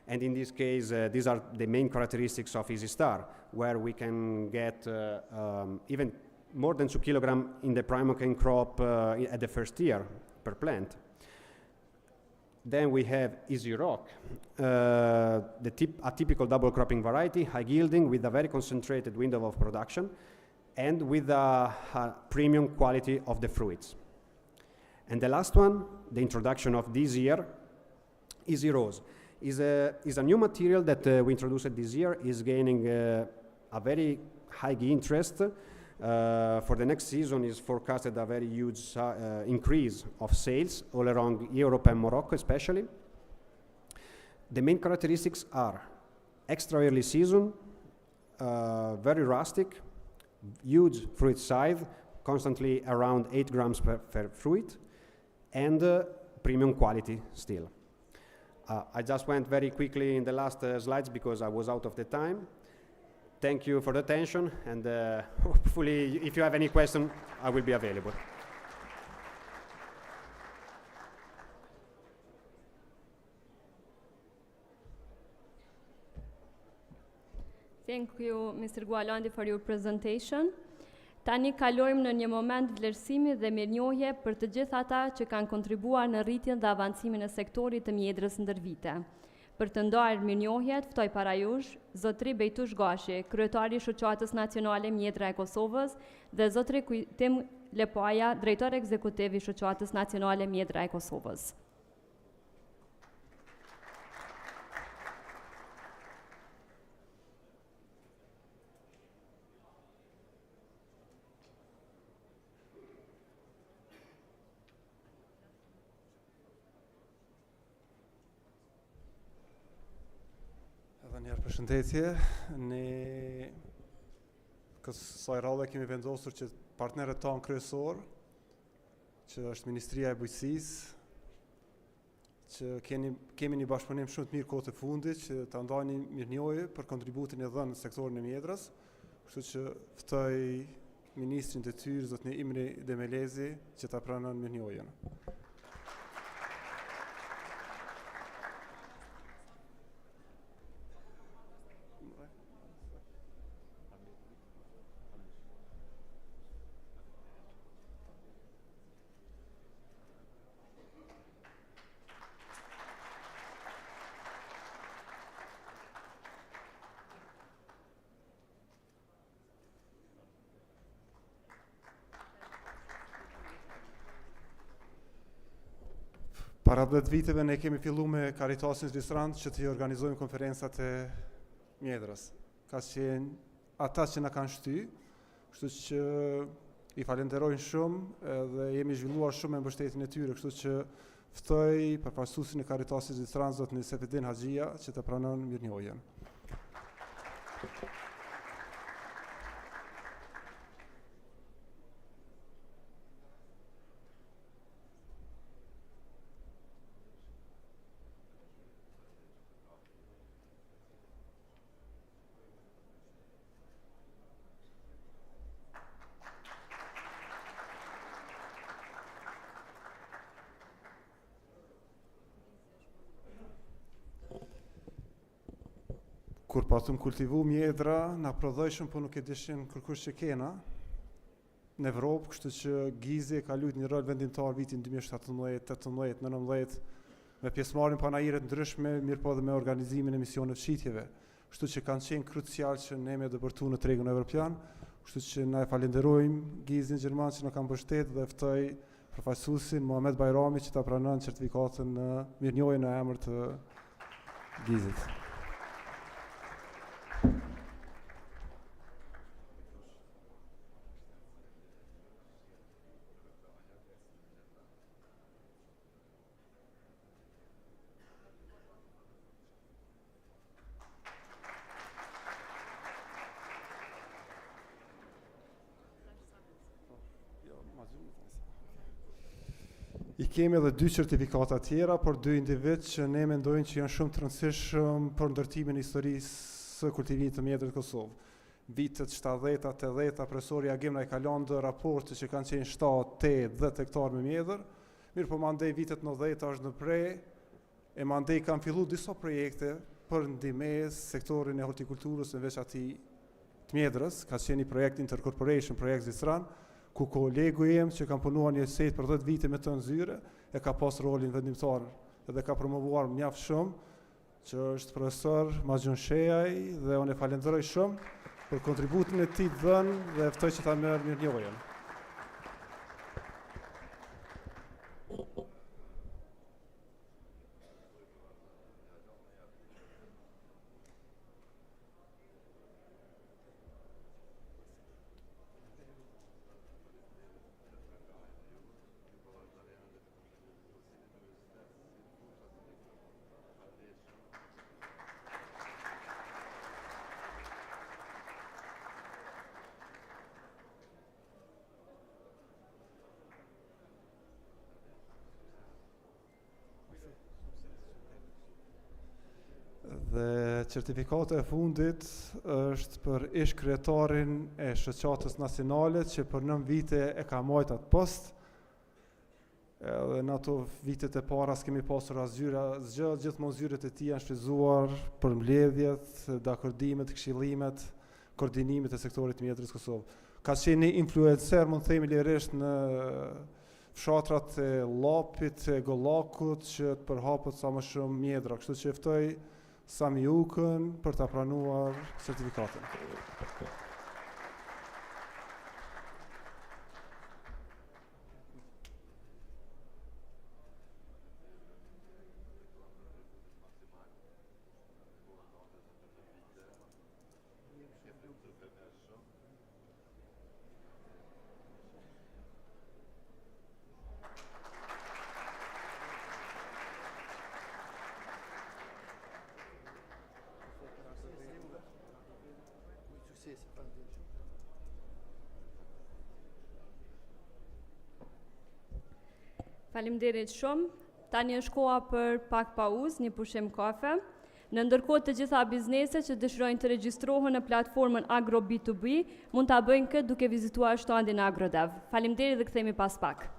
and in this case, these are the main characteristics of Easy Star, where we can get even more than 2 kilograms in the primocane crop at the first year per plant. Then we have Easy Rock, a typical double cropping variety, high yielding with a very concentrated window of production and with a premium quality of the fruits. And the last one, the introduction of this year, Easy Rose, is a new material that we introduced this year, is gaining a very high interest. For the next season is forecasted a very huge increase of sales all around Europe and Morocco especially. The main characteristics are extra early season, very rustic, huge fruit size, constantly around 8 grams per fruit, and premium quality still. I just went very quickly in the last slides because I was out of the time. Thank you for the attention, and hopefully if you have any question, I will be available. Thank you, Mr. Gualandi, for your presentation. Tani kalojmë në një moment vlerësimi dhe mirënjohje për të gjithë ata që kanë kontribuar në rritjen dhe avancimin e sektorit të mjedrës ndër vite. Për të ndarë mirënjohjet, ftoj para jush Zotri Bejtush Gashi, kryetari i Shoqatës Nacionale Mjedra e Kosovës, dhe Zotri Kujtim Lepaja, drejtor ekzekutiv i Shoqatës Nacionale Mjedra e Kosovës. Njerë përshëndetje, ne kësaj radhe kemi vendosur që partnerët tonë kryesor, që është Ministria e Bujqësisë, që kemi një bashkëpunim shumë të mirë kohët e fundit, që ta ndajni mirënjohje për kontributin e dhënë në sektorin e mjedrës, kështu që ftoj Ministrin të Detyrë, zotni Imre Demelezi, që ta pranon mirënjohjen. Para 10 viteve ne kemi fillu me Caritasin Zlisrand që të organizojmë konferencat e mjedrës. Ka qenë ata që na kanë shty, kështu që i falenderojnë shumë dhe jemi zhvilluar shumë me mbështetjen e tyre, kështu që ftoj përfaqësuesin e Caritasit Zlisrand zotni Sefedin Haxhia që të pranon mirënjohjen. Kur patëm kultivu mjedra, na prodhojshëm, po nuk e dishin kërkush që kena në Evropë, kështu që Gizi ka luajtur një rol vendimtar vitin 2017, 18, 19 me pjesëmarrjen panaire të ndryshme, mirë po edhe me organizimin e misioneve fshitjeve. Kështu që kanë qenë krucial që ne me dëpërtu në tregun evropian, kështu që na e falenderojmë Gizin Gjerman që na ka mbështetur dhe ftoj përfaqësuesin Muhamet Bajrami që ta pranon certifikatën në mirënjohje në emër të Gizit. I kemi edhe 2 certifikata tjera, por 2 individ që ne mendojmë që janë shumë të rëndësishëm për ndërtimin e historisë së kultivimit të mjedrës në Kosovë. Vitet 70-a, 80-a, profesori Agim na i ka lënë raporte që kanë qenë 7, 8, 10 hektar me mjedër. Mirë po mandej vitet 90-a është në pre, e mandej kanë fillu disa projekte për ndihmes sektorin e hortikulturës në veç atij të mjedrës, ka qenë një projekt intercorporation, projekt Zisran, ku kolegu jem që kam punuar një set për 10 vite me të nzyre, e ka pas rolin vendimtar edhe ka promovuar mjaft shumë, që është profesor Mazgjun Shejaj dhe unë e falenderoj shumë për kontributin e tij të dhënë dhe ftoj që ta merr mirënjohjen. Dhe certifikata e fundit është për ish kryetarin e shoqatës nacionale që për 9 vite e ka marrë atë post. Edhe në ato vitet e para s'kemi pasur asgjë, gjithmonë zyret e tij janë shfrytzuar për mbledhjet, dakordimet, këshillimet, koordinimet e sektorit të mjedrës Kosovë. Ka qenë një influencer, mund të themi lirisht, në fshatrat e Llapit, e Gollakut, që të përhapet sa më shumë mjedra, kështu që ftoj Sami Ukën për ta pranuar certifikatën. Faleminderit shumë. Tani është koha për pak pauzë, një pushim kafe. Në ndërkohë të gjitha bizneset që dëshirojnë të regjistrohen në platformën Agro B2B mund ta bëjnë këtë duke vizituar shtandin Agrodev. Faleminderit dhe kthehemi pas pak.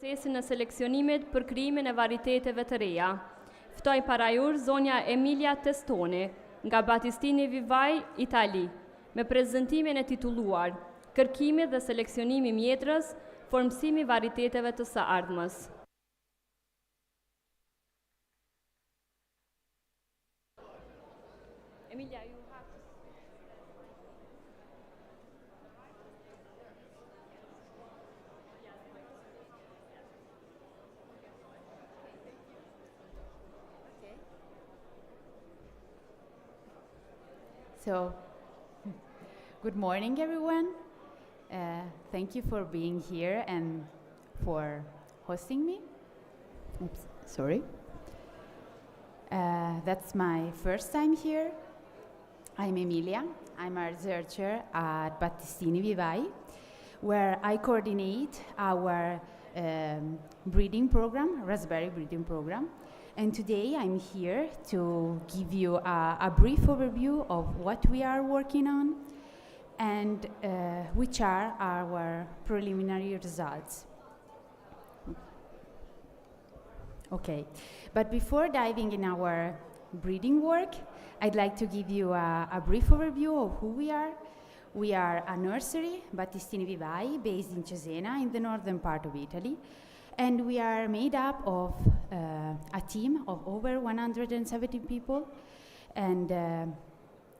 procesin e seleksionimit për krijimin e variteteve të reja. Ftoj parajur zonja Emilia Testoni, nga Batistini Vivaj, Itali, me prezentimin e titulluar Kërkimi dhe seleksionimi mjedres, formësimi variteteve të së ardhmës. Emilia, you have to... So, good morning, everyone. Thank you for being here and for hosting me. Oops, sorry. That's my first time here. I'm Emilia. I'm a researcher at Battistini Vivai, where I coordinate our breeding program, raspberry breeding program. And today I'm here to give you a brief overview of what we are working on and which are our preliminary results. Okay, but before diving in our breeding work, I'd like to give you a brief overview of who we are. We are a nursery, Battistini Vivai, based in Cesena, in the northern part of Italy. And we are made up of a team of over 170 people. And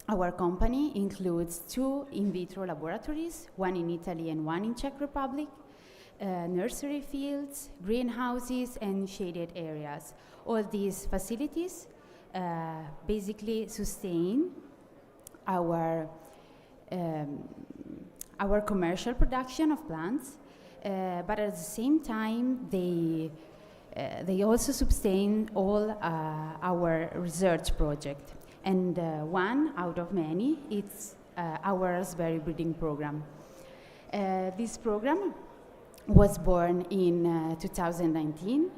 our company includes 2 in vitro laboratories, one in Italy and one in Czech Republic, nursery fields, greenhouses, and shaded areas. All these facilities basically sustain our commercial production of plants, but at the same time they also sustain all our research project. And one out of many, it's our raspberry breeding program. This program was born in 2019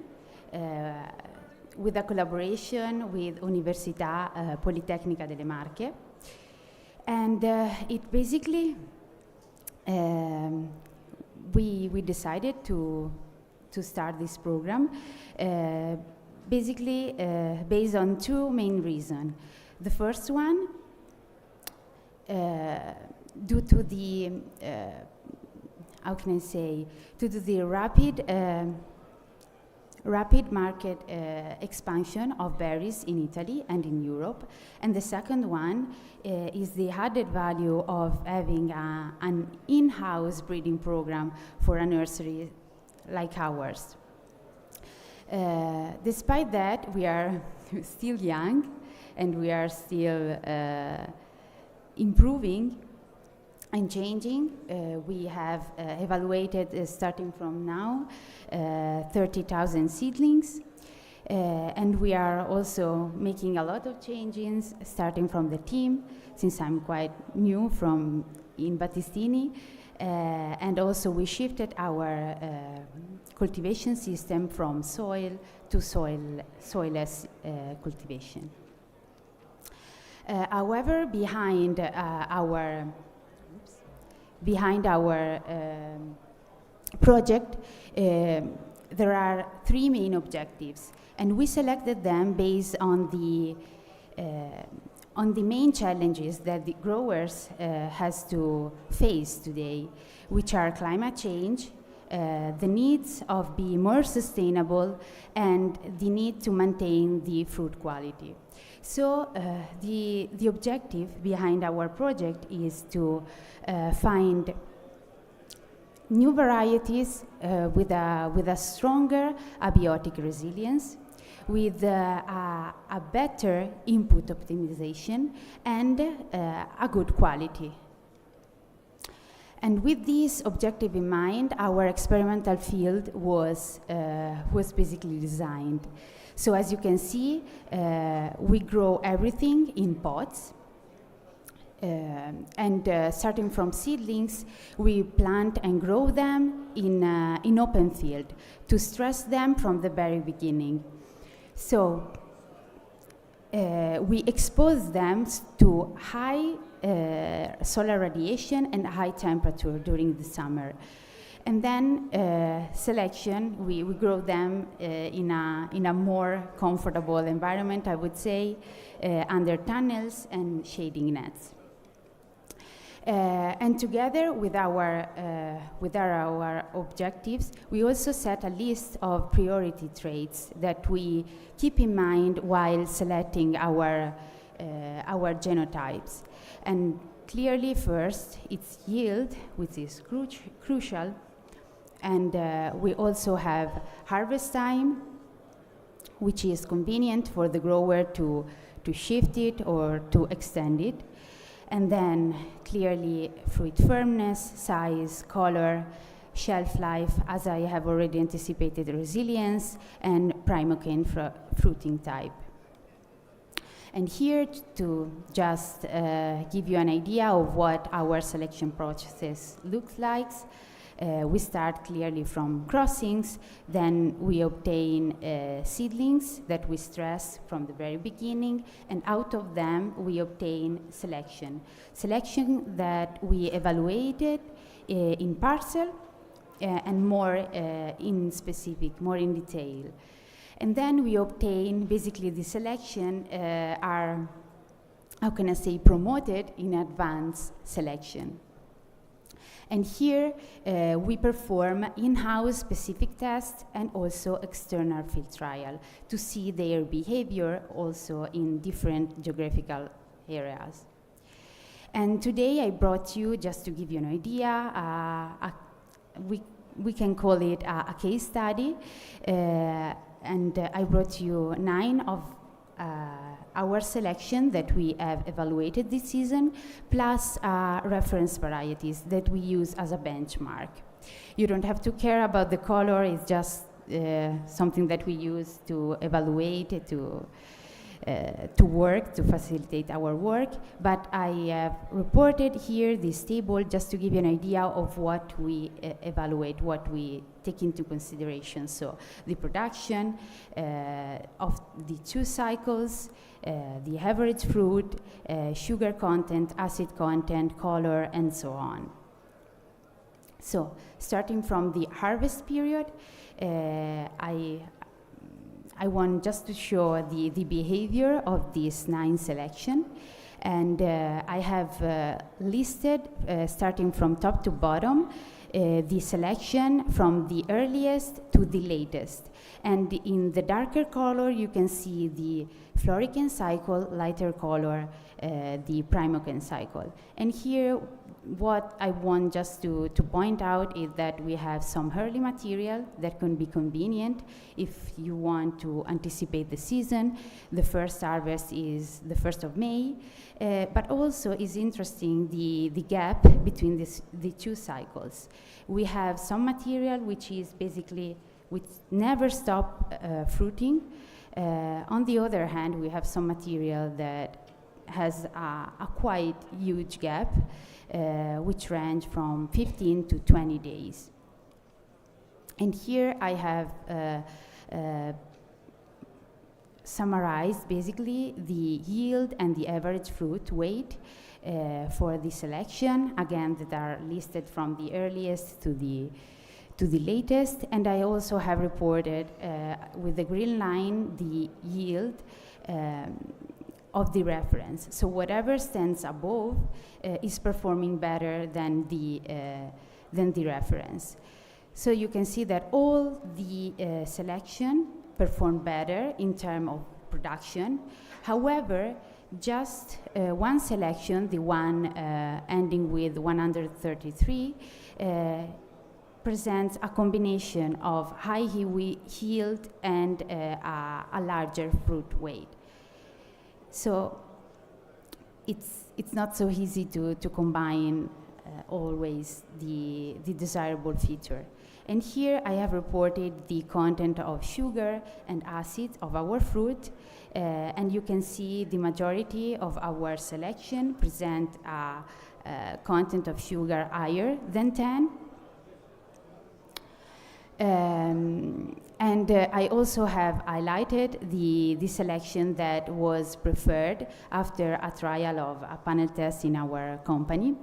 with a collaboration with Università Politecnica delle Marche. And it basically, we decided to start this program basically based on 2 main reasons. The first one, due to the, how can I say, due to the rapid market expansion of berries in Italy and in Europe. And the second one is the added value of having an in-house breeding program for a nursery like ours. Despite that, we are still young and we are still improving and changing. We have evaluated, starting from now, 30,000 seedlings. And we are also making a lot of changes, starting from the team, since I'm quite new in Battistini. And also we shifted our cultivation system from soil to soilless cultivation. However, behind our project, there are 3 main objectives, and we selected them based on the main challenges that the growers has to face today, which are climate change, the needs of being more sustainable, and the need to maintain the fruit quality. So the objective behind our project is to find new varieties with a stronger abiotic resilience, with a better input optimization, and a good quality. And with this objective in mind, our experimental field was basically designed. So as you can see, we grow everything in pots. And starting from seedlings, we plant and grow them in open field to stress them from the very beginning. So we expose them to high solar radiation and high temperature during the summer. And then selection, we grow them in a more comfortable environment, I would say, under tunnels and shading nets. And together with our objectives, we also set a list of priority traits that we keep in mind while selecting our genotypes. And clearly, first, it's yield, which is crucial. And we also have harvest time, which is convenient for the grower to shift it or to extend it. And then clearly fruit firmness, size, color, shelf life, as I have already anticipated, resilience, and primocane fruiting type. And here to just give you an idea of what our selection process looks like. We start clearly from crossings, then we obtain seedlings that we stress from the very beginning, and out of them we obtain selection. Selection that we evaluated in parcel and more in specific, more in detail. And then we obtain, basically the selection are, how can I say, promoted in advanced selection. And here we perform in-house specific tests and also external field trial to see their behavior also in different geographical areas. And today I brought you, just to give you an idea, we can call it a case study, and I brought you 9 of our selection that we have evaluated this season, plus reference varieties that we use as a benchmark. You don't have to care about the color, it's just something that we use to evaluate, to work, to facilitate our work. But I have reported here this table just to give you an idea of what we evaluate, what we take into consideration. So the production of the 2 cycles, the average fruit, sugar content, acid content, color, and so on. So starting from the harvest period, I want just to show the behavior of this 9 selection. And I have listed, starting from top to bottom, the selection from the earliest to the latest. And in the darker color, you can see the floricane cycle, lighter color, the primocane cycle. And here, what I want just to point out is that we have some early material that can be convenient if you want to anticipate the season. The first harvest is the 1st of May, but also is interesting the gap between the 2 cycles. We have some material which is basically, which never stop fruiting. On the other hand, we have some material that has a quite huge gap, which range from 15 to 20 days. And here I have summarized basically the yield and the average fruit weight for the selection, again, that are listed from the earliest to the latest. And I also have reported with the green line the yield of the reference. So whatever stands above is performing better than the reference. So you can see that all the selection perform better in terms of production. However, just one selection, the one ending with 133, presents a combination of high yield and a larger fruit weight. So it's not so easy to combine always the desirable feature. And here I have reported the content of sugar and acid of our fruit, and you can see the majority of our selection present a content of sugar higher than 10. And I also have highlighted the selection that was preferred after a trial of a panel test in our company.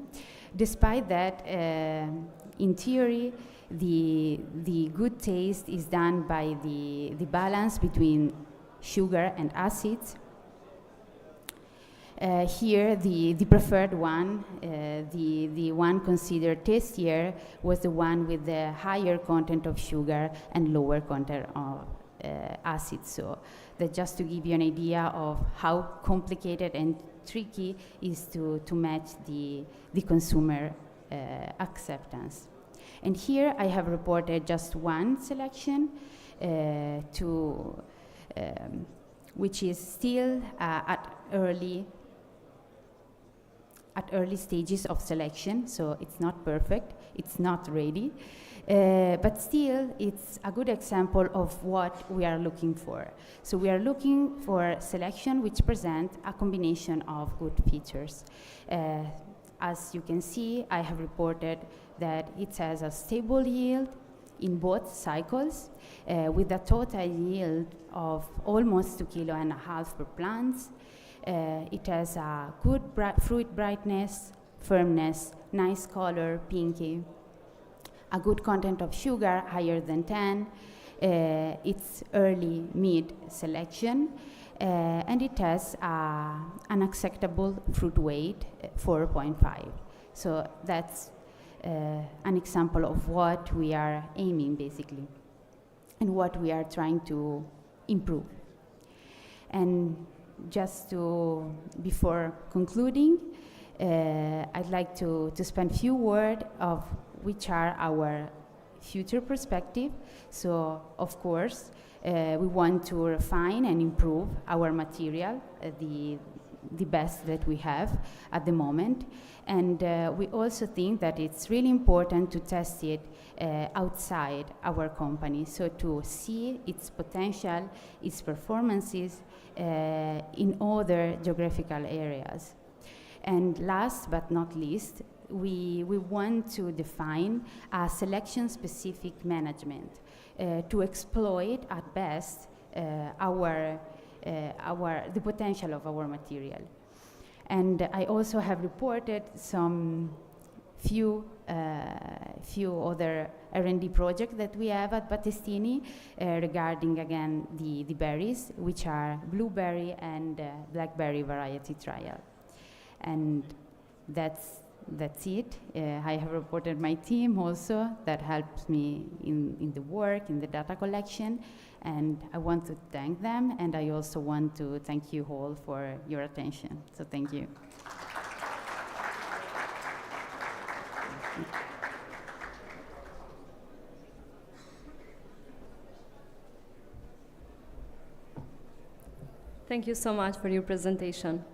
Despite that, in theory, The good taste is done by the balance between sugar and acids. Here, the preferred one, the one considered tastier, was the one with the higher content of sugar and lower content of acid. So that just to give you an idea of how complicated and tricky is to match the consumer acceptance. And here I have reported just one selection which is still at early stages of selection, so it's not perfect, it's not ready, but still it's a good example of what we are looking for. So we are looking for selection which present a combination of good features. As you can see, I have reported that it has a stable yield in both cycles, with a total yield of almost 2.5 kilos per plant. It has a good fruit brightness, firmness, nice color, pinky, a good content of sugar, higher than 10. It's early mid selection, and it has an acceptable fruit weight, 4.5. So that's an example of what we are aiming basically, and what we are trying to improve. And just before concluding, I'd like to spend a few words of which are our future perspective. So, of course, we want to refine and improve our material, the best that we have at the moment. And we also think that it's really important to test it outside our company, so to see its potential, its performances in other geographical areas. And last but not least, we want to define a selection-specific management to exploit at best the potential of our material. And I also have reported some few other R&D projects that we have at Battistini regarding, again, the berries, which are blueberry and blackberry variety trial. And that's it. I have reported my team also that helps me in the work, in the data collection, and I want to thank them, and I also want to thank you all for your attention. So thank you. Thank you so much for your presentation.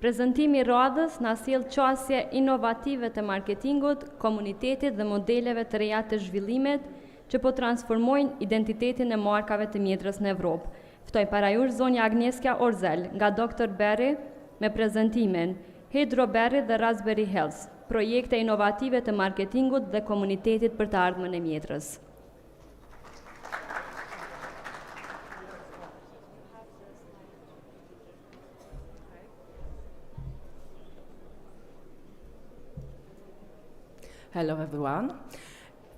Prezentimi i radhës na sjell qasje inovative të marketingut, komunitetit dhe modeleve të reja të zhvillimit që po transformojnë identitetin e markave të mjedrës në Evropë. Ftoj para jush zonja Agnieszka Orzel nga Dr. Berry me prezentimin Hydro Berry dhe Raspberry Health, projekte inovative të marketingut dhe komunitetit për të ardhmen e mjedrës. Hello everyone.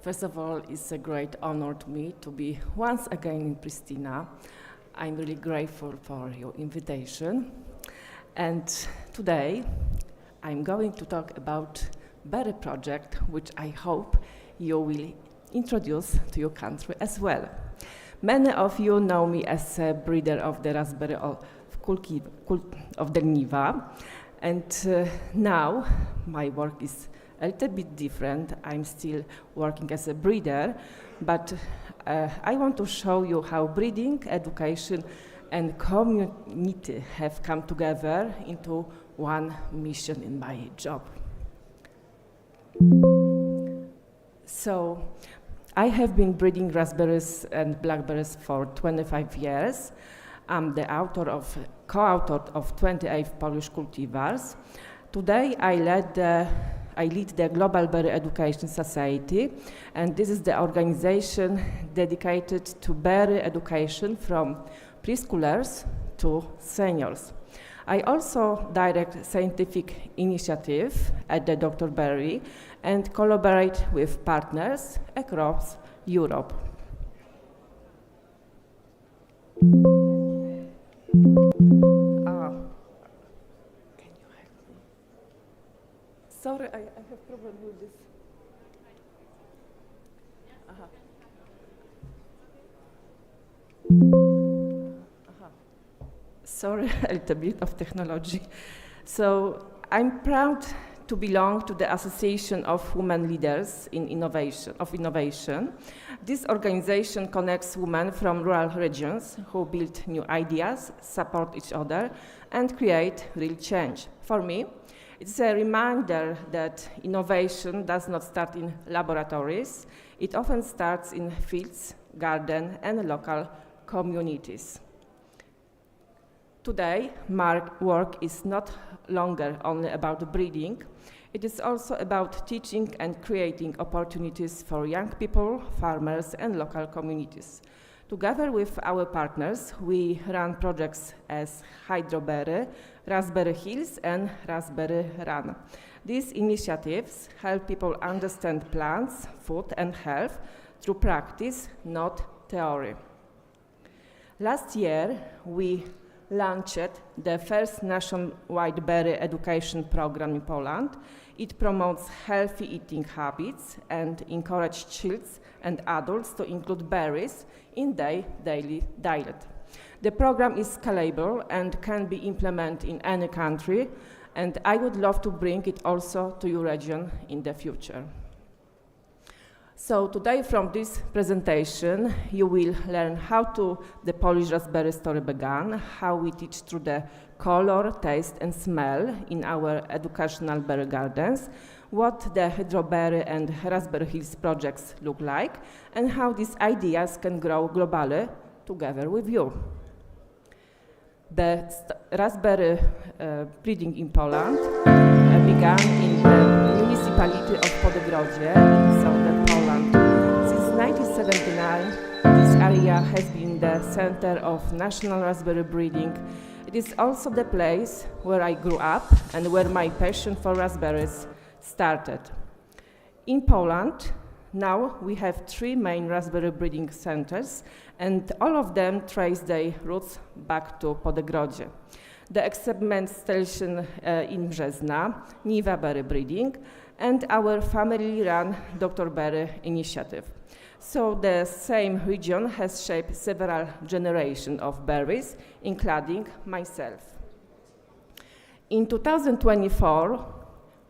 First of all, it's a great honor to me to be once again in Pristina. I'm really grateful for your invitation. And today, I'm going to talk about berry project, which I hope you will introduce to your country as well. Many of you know me as a breeder of the raspberry of the Niva, and now my work is a little bit different. I'm still working as a breeder, but I want to show you how breeding, education, and community have come together into one mission in my job. So, I have been breeding raspberries and blackberries for 25 years. I'm the co-author of 28 Polish cultivars. Today, I lead the Global Berry Education Society, and this is the organization dedicated to berry education from preschoolers to seniors. I also direct scientific initiative at the Dr. Berry and collaborate with partners across Europe. Can you help me? Sorry, I have problem with this. Sorry, a little bit of technology. So I'm proud to belong to the Association of Women Leaders in Innovation. This organization connects women from rural regions who build new ideas, support each other, and create real change. For me, it's a reminder that innovation does not start in laboratories. It often starts in fields, gardens, and local communities. Today, my work is not longer only about breeding. It is also about teaching and creating opportunities for young people, farmers, and local communities. Together with our partners, we run projects as Hydroberry, Raspberry Hills, and Raspberry Run. These initiatives help people understand plants, food, and health through practice, not theory. Last year, we launched the first nationwide berry education program in Poland. It promotes healthy eating habits and encourages children and adults to include berries in their daily diet. The program is scalable and can be implemented in any country, and I would love to bring it also to your region in the future. So today from this presentation, you will learn how the Polish raspberry story began, how we teach through the color, taste, and smell in our educational berry gardens, what the Hydroberry and Raspberry Hills projects look like, and how these ideas can grow globally together with you. The raspberry breeding in Poland began in the municipality of Podegrodzie in southern Poland. Since 1979, this area has been the center of national raspberry breeding. It is also the place where I grew up and where my passion for raspberries started. In Poland, now we have 3 main raspberry breeding centers, and all of them trace their roots back to Podegrodzie. The experiment station in Brzezna, Niwa Berry Breeding, and our family-run Dr. Berry initiative. So the same region has shaped several generations of berries, including myself. In 2024,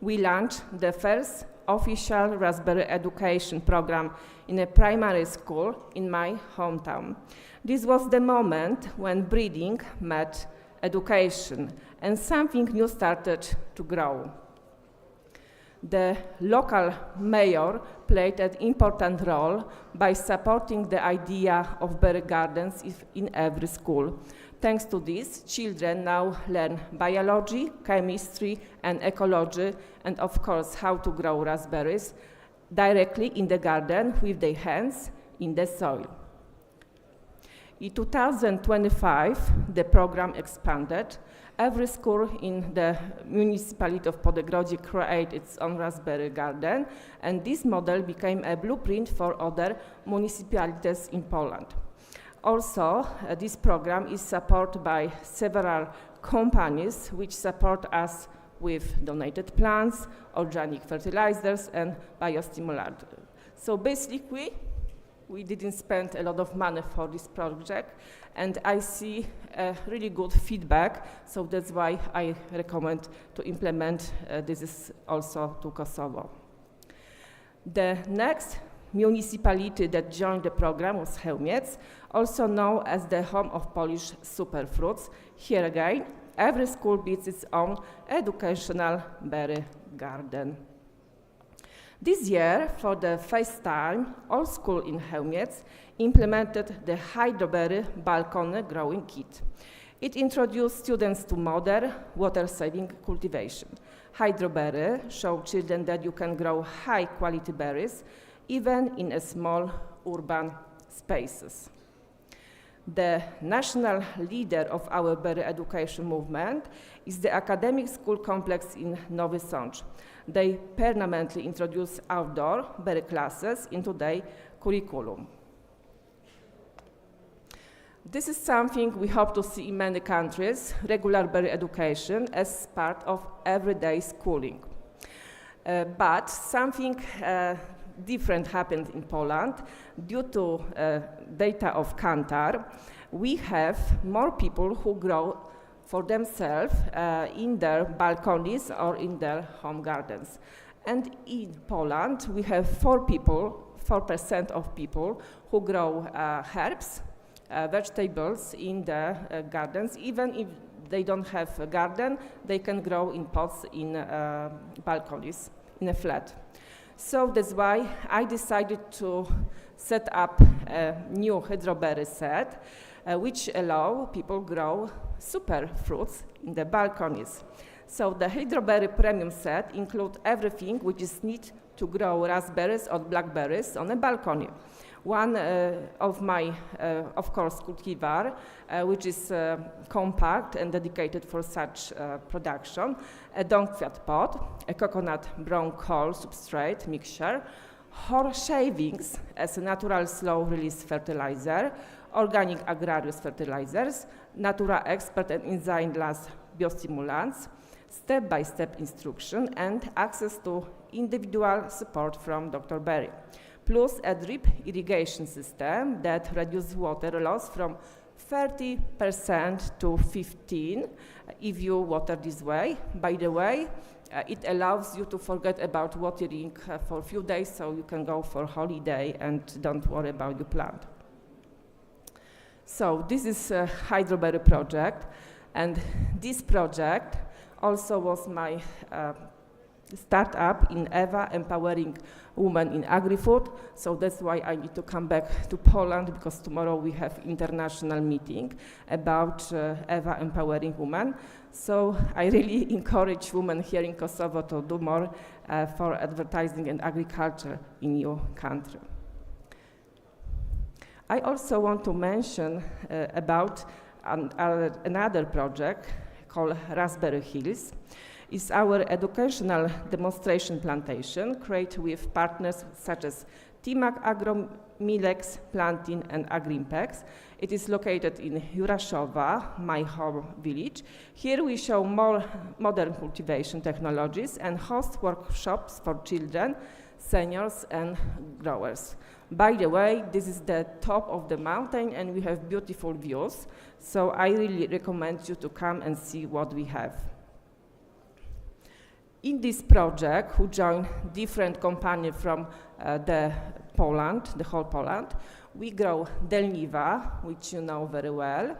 we launched the first official raspberry education program in a primary school in my hometown. This was the moment when breeding met education and something new started to grow. The local mayor played an important role by supporting the idea of berry gardens in every school. Thanks to this, children now learn biology, chemistry, and ecology, and of course how to grow raspberries directly in the garden with their hands in the soil. In 2025, the program expanded. Every school in the municipality of Podegrodzie created its own raspberry garden, and this model became a blueprint for other municipalities in Poland. Also, this program is supported by several companies which support us with donated plants, organic fertilizers, and biostimulants. So basically, we didn't spend a lot of money for this project, and I see a really good feedback, so that's why I recommend to implement this also to Kosovo. The next municipality that joined the program was Chełmiec, also known as the home of Polish superfruits. Here again, every school builds its own educational berry garden. This year, for the first time, all schools in Chełmiec implemented the Hydroberry balcony growing kit. It introduced students to modern, water-saving cultivation. Hydroberry showed children that you can grow high-quality berries even in a small urban spaces. The national leader of our berry education movement is the academic school complex in Nowy Sącz. They permanently introduce outdoor berry classes into their curriculum. This is something we hope to see in many countries, regular berry education as part of everyday schooling. But something different happened in Poland. Due to data of Kantar, we have more people who grow for themselves in their balconies or in their home gardens. And in Poland, we have 4% of people who grow herbs, vegetables in the gardens. Even if they don't have a garden, they can grow in pots in balconies, in a flat. So that's why I decided to set up a new hydroberry set, which allow people grow super fruits in the balconies. So the hydroberry premium set includes everything which is needed to grow raspberries or blackberries on a balcony. One of my, of course, cultivar, which is compact and dedicated for such production, a dąkwiat pot, a coconut brown coal substrate mixture, horse shavings as a natural slow-release fertilizer, organic agrarious fertilizers, Natura Expert and enzyme-less biostimulants, step-by-step instruction, and access to individual support from Dr. Berry, plus a drip irrigation system that reduces water loss from 30% to 15% if you water this way. By the way, it allows you to forget about watering for a few days, so you can go for holiday and don't worry about your plant. So this is a hydroberry project, and this project also was my startup in EWA, empowering women in agri-food. So that's why I need to come back to Poland, because tomorrow we have international meeting about EWA empowering women. So I really encourage women here in Kosovo to do more for advertising and agriculture in your country. I also want to mention about another project called Raspberry Hills. It's our educational demonstration plantation created with partners such as Timac Agro, Milex, Plantin, and Agrimpex. It is located in Juraszowa, my home village. Here we show more modern cultivation technologies and host workshops for children, seniors, and growers. By the way, this is the top of the mountain and we have beautiful views. So I really recommend you to come and see what we have. In this project, who joined different companies from the whole Poland, we grow Delniva, which you know very well.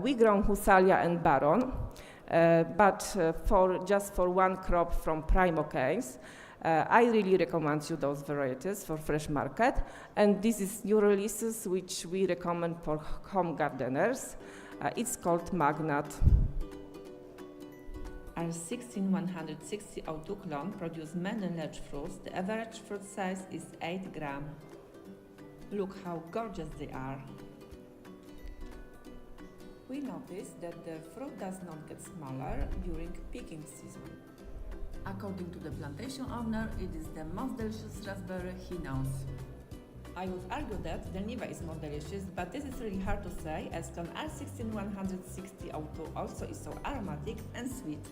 We grow Husalia and Baron, but just for one crop from Primocanes. I really recommend you those varieties for fresh market. And this is new releases, which we recommend for home gardeners. It's called Magnat. Our 16160 auto clone produce many large fruits. The average fruit size is 8 grams. Look how gorgeous they are. We noticed that the fruit does not get smaller during picking season. According to the plantation owner, it is the most delicious raspberry he knows. I would argue that Delniva is more delicious, but this is really hard to say, as clone R16160 auto also is so aromatic and sweet.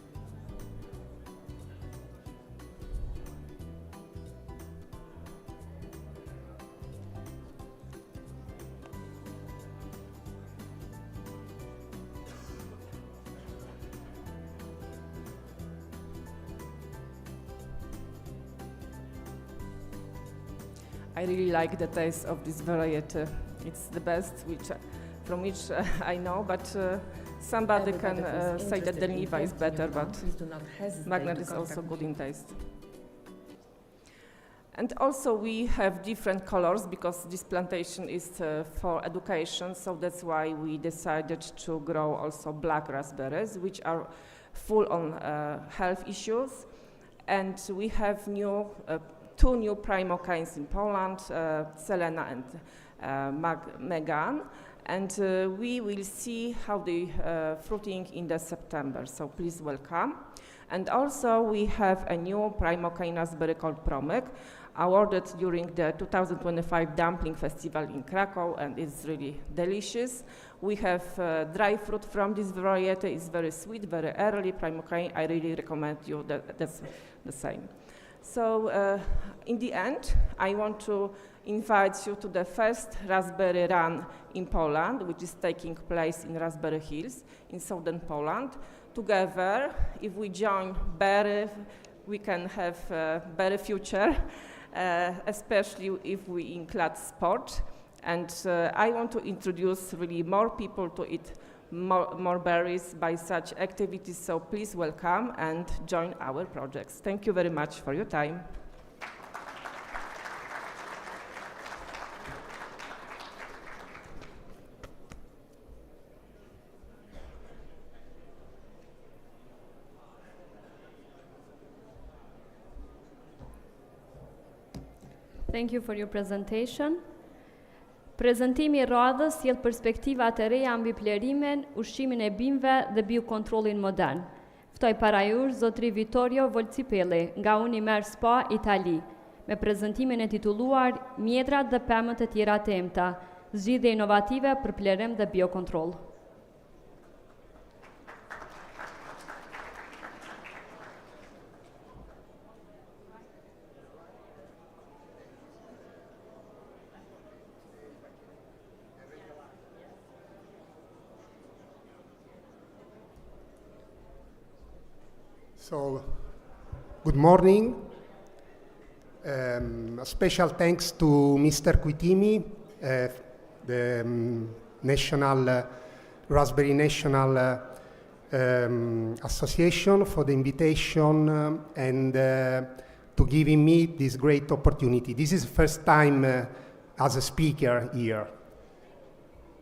I really like the taste of this variety. It's the best from which I know, but somebody can say that Delniva is better, but Magnat is also good in taste. And also we have different colors because this plantation is for education, so that's why we decided to grow also black raspberries, which are full on health issues. And we have two new primo kinds in Poland, Selena and Megan. And we will see how the fruiting in the September, so please welcome. And also we have a new prime raspberry called Promyk, awarded during the 2025 Dumpling Festival in Krakow, and it's really delicious. We have dry fruit from this variety. It's very sweet, very early. Prime I really recommend you that's the same. So in the end, I want to invite you to the first Raspberry Run in Poland, which is taking place in Raspberry Hills in southern Poland. Together, if we join Berry, we can have a better future, especially if we include sport. And I want to introduce really more people to eat more berries by such activities, so please welcome and join our projects. Thank you very much for your time. Thank you for your presentation. Prezentimi I radhës sjell perspektiva të reja mbi plerimin, ushqimin e bimëve dhe biokontrollin modern. Ftoj para jush zotri Vittorio Volcipelli nga Unimer Spa, Itali, me prezentimin e titulluar Mjedrat dhe pemët e tjera të emta, zgjidhje inovative për plerim dhe biokontroll. So, good morning. A special thanks to Mr. Quitimi, the National Raspberry National Association, for the invitation and to giving me this great opportunity. This is the first time as a speaker here.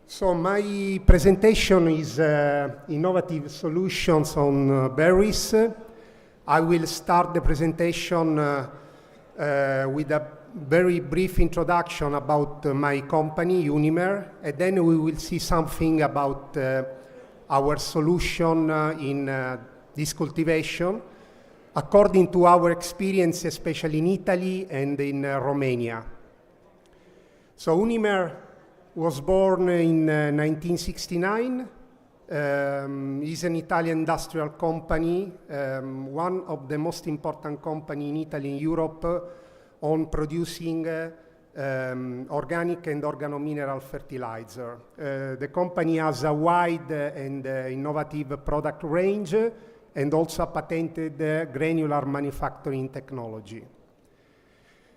So my presentation is innovative solutions on berries. I will start the presentation with a very brief introduction about my company, Unimer, and then we will see something about our solution in this cultivation, according to our experience, especially in Italy and in Romania. So Unimer was born in 1969. Is an Italian industrial company, one of the most important company in Italy and Europe on producing organic and organomineral fertilizer. The company has a wide and innovative product range and also a patented granular manufacturing technology.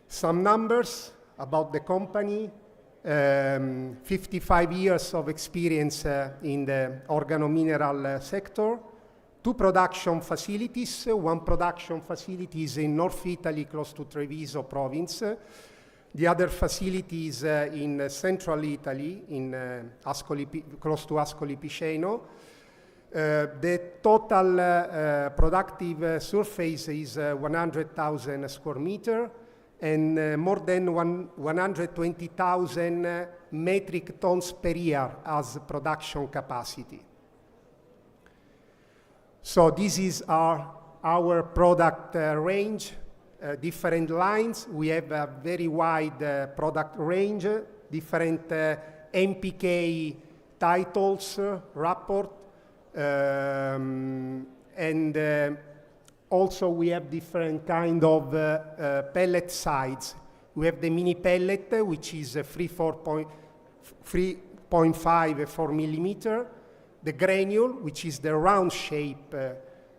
Some numbers about the company. 55 years of experience in the organomineral sector, 2 production facilities. One production facility is in North Italy, close to Treviso province. The other facility is in central Italy, in close to Ascoli Piceno. The total productive surface is 100,000 square meters. And more than 120,000 metric tons per year as production capacity. So this is our product range, different lines. We have a very wide product range, different NPK titles, rapport, and also we have different kind of pellet size. We have the mini pellet, which is 3.5 4 millimeter. The granule, which is the round shape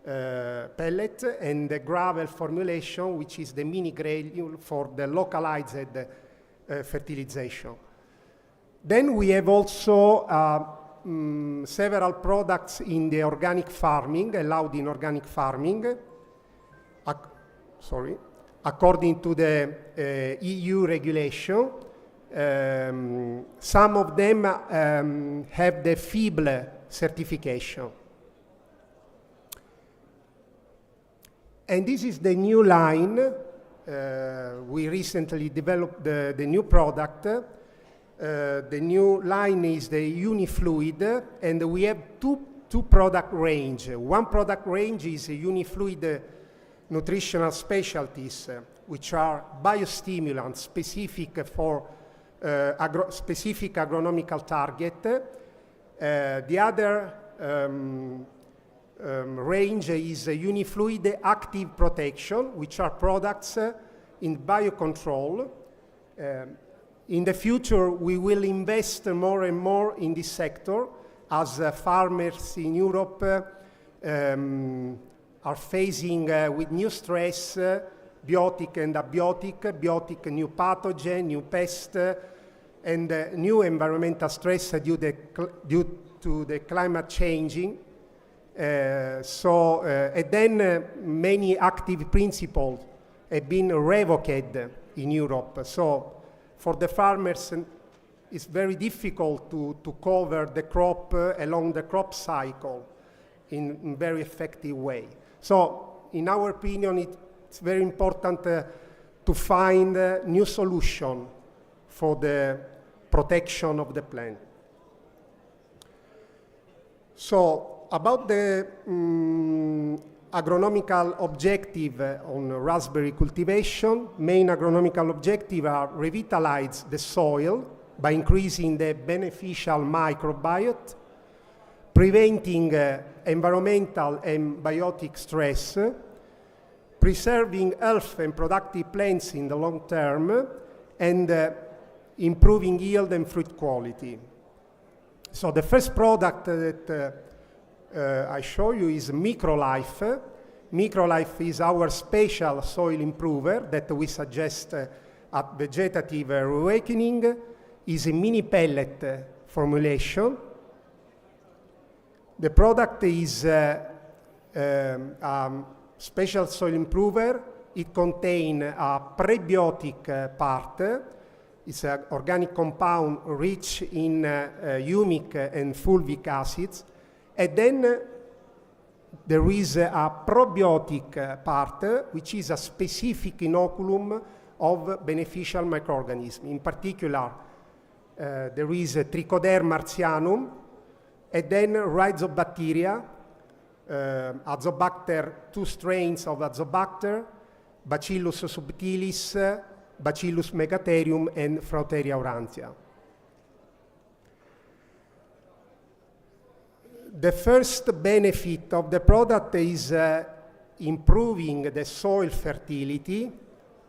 pellet, and the gravel formulation, which is the mini granule for the localized fertilization. Then we have also several products in the organic farming, allowed in organic farming. According to the EU regulation, some of them have the FIBL certification. And this is the new line. We recently developed the new product. The new line is the Unifluid, and we have two product range. One product range is Unifluid nutritional specialties, which are biostimulants specific for specific agronomical target. The other range is Unifluid active protection, which are products in biocontrol. In the future, we will invest more and more in this sector as farmers in Europe are facing with new stress, biotic and abiotic, biotic new pathogen, new pest, and new environmental stress due to the climate changing. And then many active principles have been revoked in Europe. So for the farmers, it's very difficult to cover the crop along the crop cycle in very effective way. So in our opinion, it's very important to find a new solution for the protection of the plant. So about the agronomical objective on raspberry cultivation, main agronomical objective are revitalize the soil by increasing the beneficial microbiota, preventing environmental and biotic stress, preserving health and productive plants in the long term, and improving yield and fruit quality. So the first product that I show you is MicroLife. MicroLife is our special soil improver that we suggest at Vegetative Reawakening. Is a mini pellet formulation. The product is a special soil improver. It contains a prebiotic part. It's an organic compound rich in humic and fulvic acids. And then there is a probiotic part, which is a specific inoculum of beneficial microorganisms. In particular, there is Trichoderma marcianum, and then Rhizobacteria, Azobacter, two strains of Azobacter, Bacillus subtilis, Bacillus megatherium, and Frauteria aurantia. The first benefit of the product is improving the soil fertility,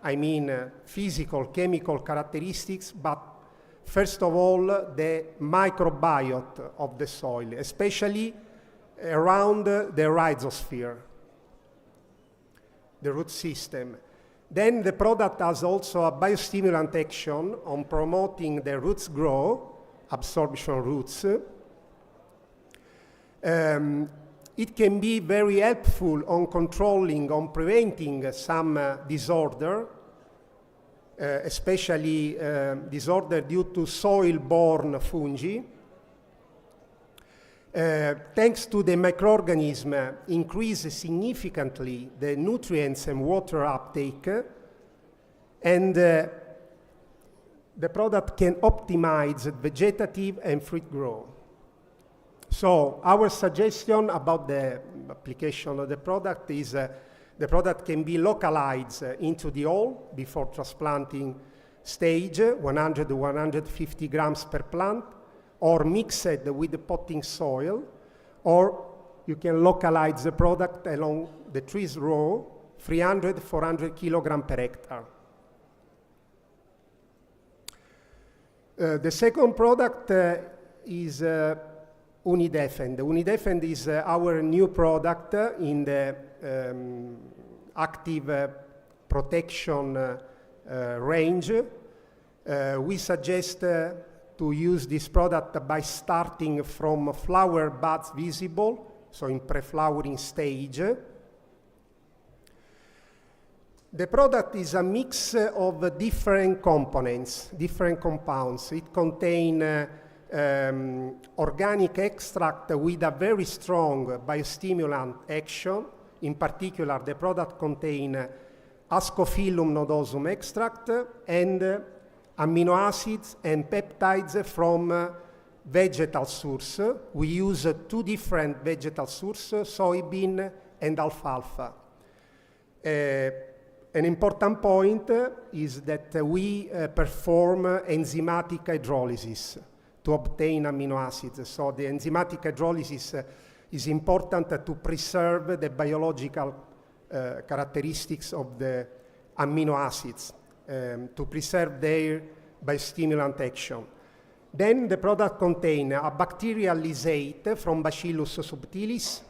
I mean physical, chemical characteristics, but first of all, the microbiota of the soil, especially around the rhizosphere, the root system. Then the product has also a biostimulant action on promoting the roots growth, absorption roots. It can be very helpful on controlling, on preventing some disorder, especially disorder due to soil-borne fungi. Thanks to the microorganism, increase significantly the nutrients and water uptake, and the product can optimize vegetative and fruit growth. So our suggestion about the application of the product is the product can be localized into the hull before transplanting stage, 100 to 150 grams per plant, or mixed with the potting soil, or you can localize the product along the trees row, 300, 400 kilogram per hectare. The second product is Unidefend. Unidefend is our new product in the active protection range. We suggest to use this product by starting from flower buds visible, so in pre-flowering stage. The product is a mix of different components, different compounds. It contains organic extract with a very strong biostimulant action. In particular, the product contains Ascophyllum nodosum extract and amino acids and peptides from vegetal source. We use two different vegetal sources, soybean and alfalfa. An important point is that we perform enzymatic hydrolysis to obtain amino acids. So the enzymatic hydrolysis is important to preserve the biological characteristics of the amino acids, to preserve their biostimulant action. Then the product contains a bacterial lysate from Bacillus subtilis,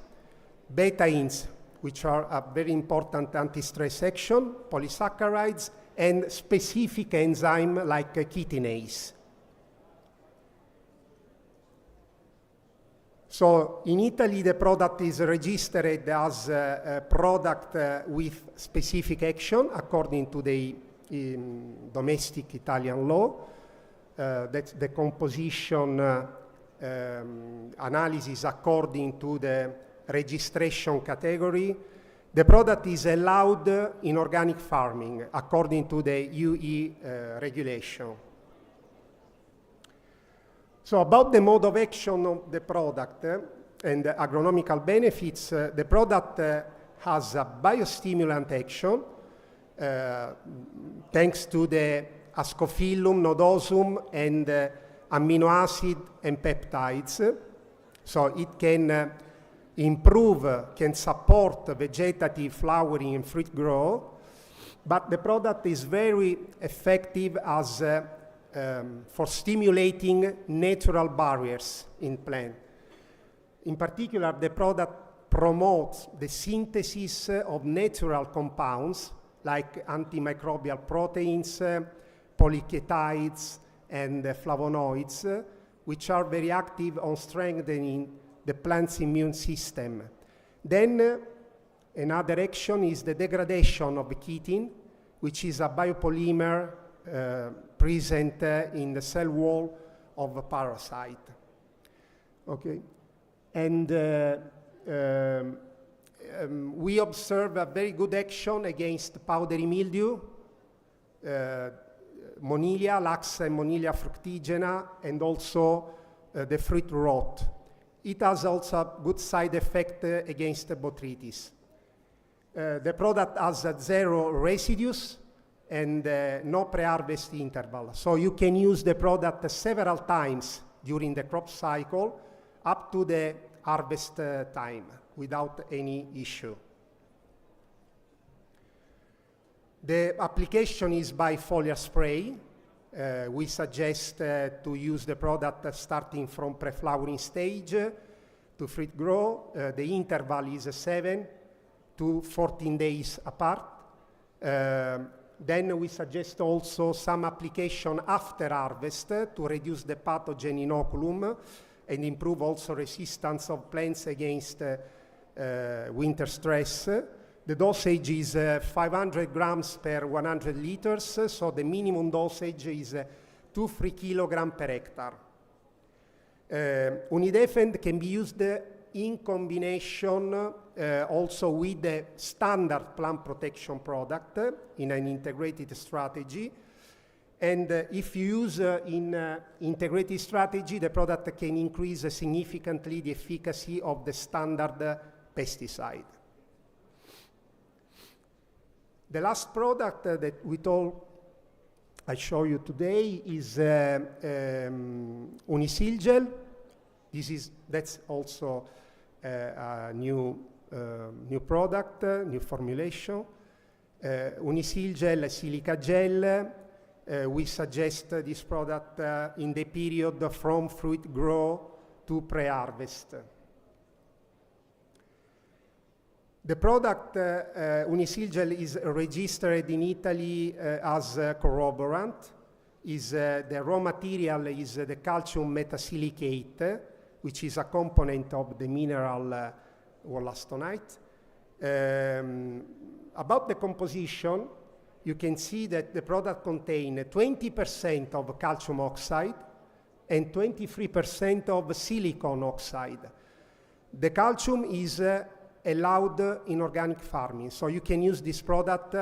betaines, which are a very important anti-stress action, polysaccharides, and specific enzyme like chitinase. So in Italy, the product is registered as a product with specific action according to the domestic Italian law. That's the composition analysis according to the registration category. The product is allowed in organic farming according to the UE regulation. So about the mode of action of the product and the agronomical benefits, the product has a biostimulant action thanks to the ascophyllum, nodosum, and amino acid and peptides. So it can can support vegetative flowering and fruit growth, but the product is very effective as for stimulating natural barriers in plant. In particular, the product promotes the synthesis of natural compounds like antimicrobial proteins, polyketides, and flavonoids, which are very active on strengthening the plant's immune system. Then another action is the degradation of chitin, which is a biopolymer present in the cell wall of a parasite. Okay, and we observe a very good action against powdery mildew, Monilia, Laxa and Monilia fructigena, and also the fruit rot. It has also a good side effect against botrytis. The product has 0 residues and no pre-harvest interval. So you can use the product several times during the crop cycle up to the harvest time without any issue. The application is by foliar spray. We suggest to use the product starting from pre-flowering stage to fruit grow. The interval is 7 to 14 days apart. Then we suggest also some application after harvest to reduce the pathogen inoculum and improve also resistance of plants against winter stress. The dosage is 500 grams per 100 liters, so the minimum dosage is 2-3 kilograms per hectare. Unidefend can be used in combination also with the standard plant protection product in an integrated strategy. And if you use in integrated strategy, the product can increase significantly the efficacy of the standard pesticide. The last product that I show you today is Unisilgel. That's also a new product, new formulation. Unisilgel silica gel. We suggest this product in the period from fruit grow to pre-harvest. The product Unisilgel is registered in Italy as corroborant. The raw material is the calcium metasilicate, which is a component of the mineral wollastonite. About the composition, you can see that the product contains 20% of calcium oxide and 23% of silicon oxide. The calcium is allowed in organic farming, so you can use this product